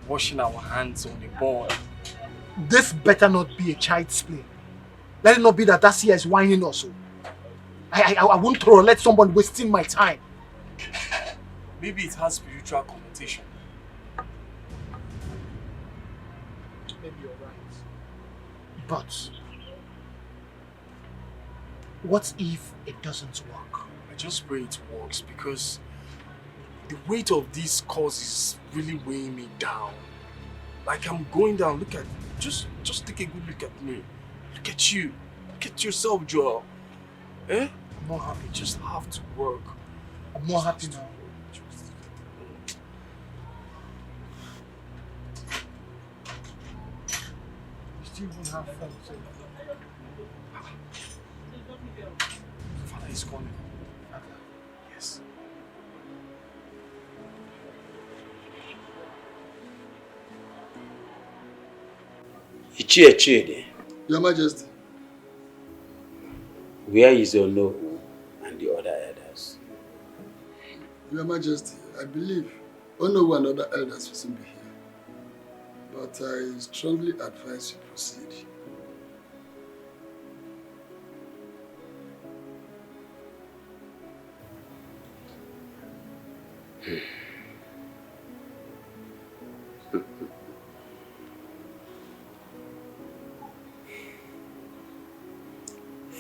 washing our hands on the board. This better not be a child's play. Let it not be that seer is whining us. I won't tolerate someone wasting my time. Maybe it has spiritual connotation. Maybe you're right. But what if it doesn't work? I just pray it works because the weight of this cause is really weighing me down. Like I'm going down. Look at, just take a good look at me. Look at you. Look at yourself, Joel. Eh? I'm not happy. You just have to work. I'm not happy now. You still won't have fun, so. Father is calling. Yes. Ichie, Your Majesty. where is Onowu and the other elders? Your Majesty, I believe Onowu and other elders will soon be here. But I strongly advise you proceed.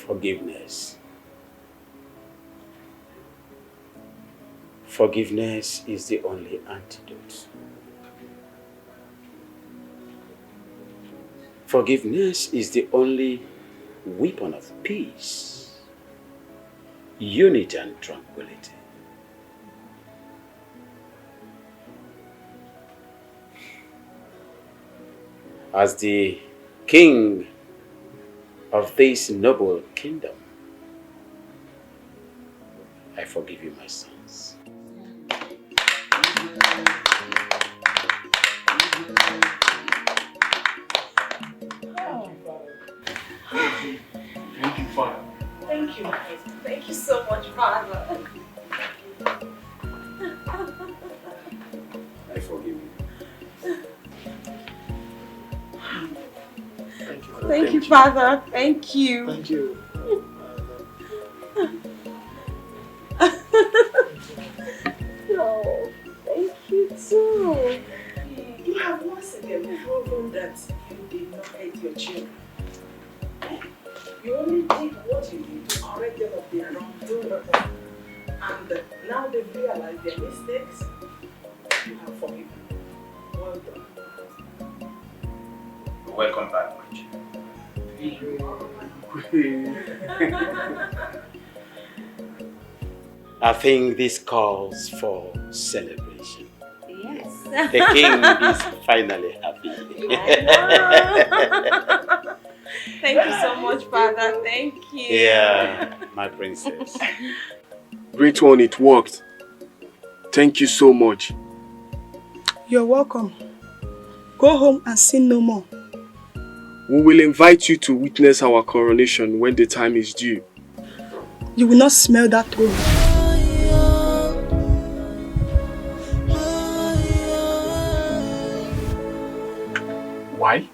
Forgiveness. Forgiveness is the only antidote. Forgiveness is the only weapon of peace, unity, and tranquility. As the king of this noble kingdom, I forgive you, my sons. Thank you, Father. Thank you. Thank you so much, Father. I forgive you. Thank you, Father. Thank you. Thank you. Oh, thank you too. You have once again proven that you did not hate your children. You only did what you did to correct them of their wrongdoing. And now they've realized their mistakes. You have forgiven them. Well done. Welcome back, my children. I think this calls for celebration. Yes. The king is finally happy. Thank you so much, Father. Thank you. Yeah, my princess. Great one, it worked. Thank you so much. You're welcome. Go home and sin no more. We will invite you to witness our coronation when the time is due. You will not smell that throne. Why?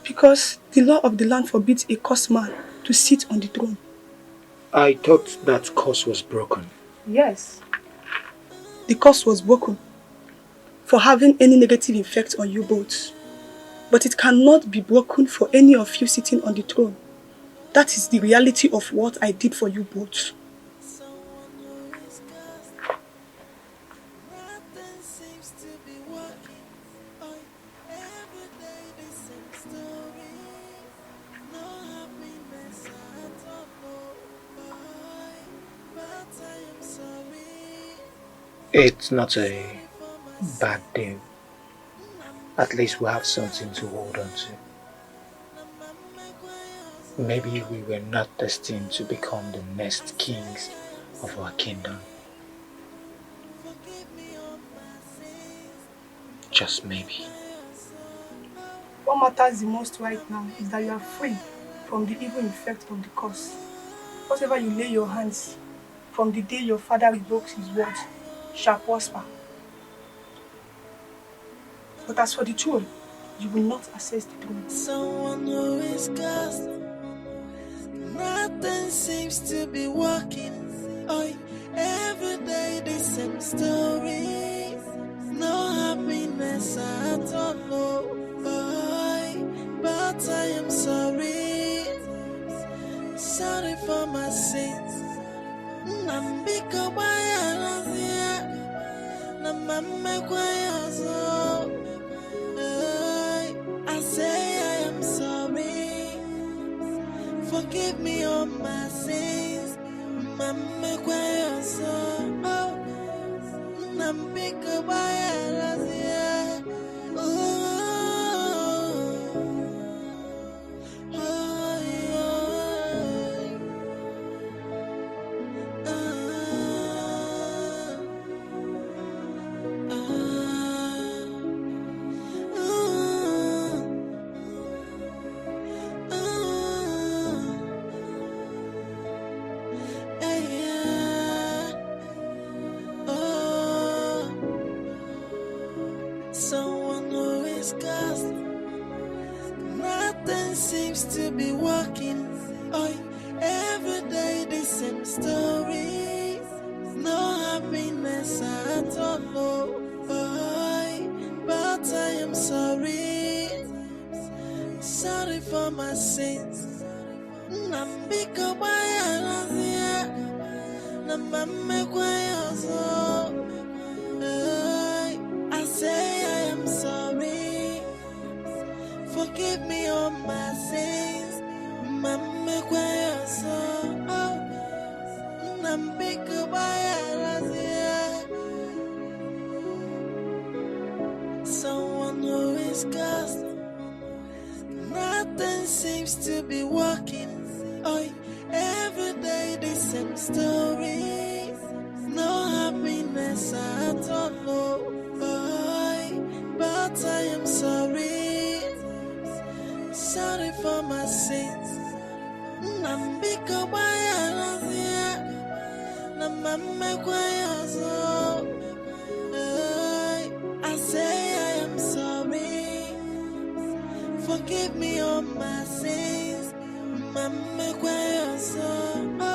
Because the law of the land forbids a cursed man to sit on the throne. I thought that curse was broken. Yes. The curse was broken for having any negative effect on you both. But it cannot be broken for any of you sitting on the throne. That is the reality of what I did for you both. It's not a bad deal. At least we have something to hold on to. Maybe we were not destined to become the next kings of our kingdom. Just maybe. What matters the most right now is that you are free from the evil effect of the curse. Whatever you lay your hands from the day your father revokes his word shall prosper. But as for the throne, you will not access the throne. Someone who is cursed. Nothing seems to be working. Oh, every day the same story. No happiness at all. No. Oh, but I am sorry. Sorry for my sins. Nambika bayarazia. Namame kwayazo. I say I am sorry. Forgive me all my sins. Mama kwayazo. Nambika bayarazia. Someone who is cursed. Nothing seems to be working. Oh, every day the same story. No happiness at all. Oh, but I am sorry. Sorry for my sins. Biko baya razia na mama kwayozo. I say I am sorry. Forgive me all my sins. Mama kwayozo. Nambiko baya razia. Someone who is ghost. Nothing seems to be working. Oh, every day the same story. No happiness at all. No. Oh, but I am sorry. Sorry for my sins. Nambiko baya razia. Na mama kwayozo. I say I am sorry. Forgive me all my sins. Mama kwayozo.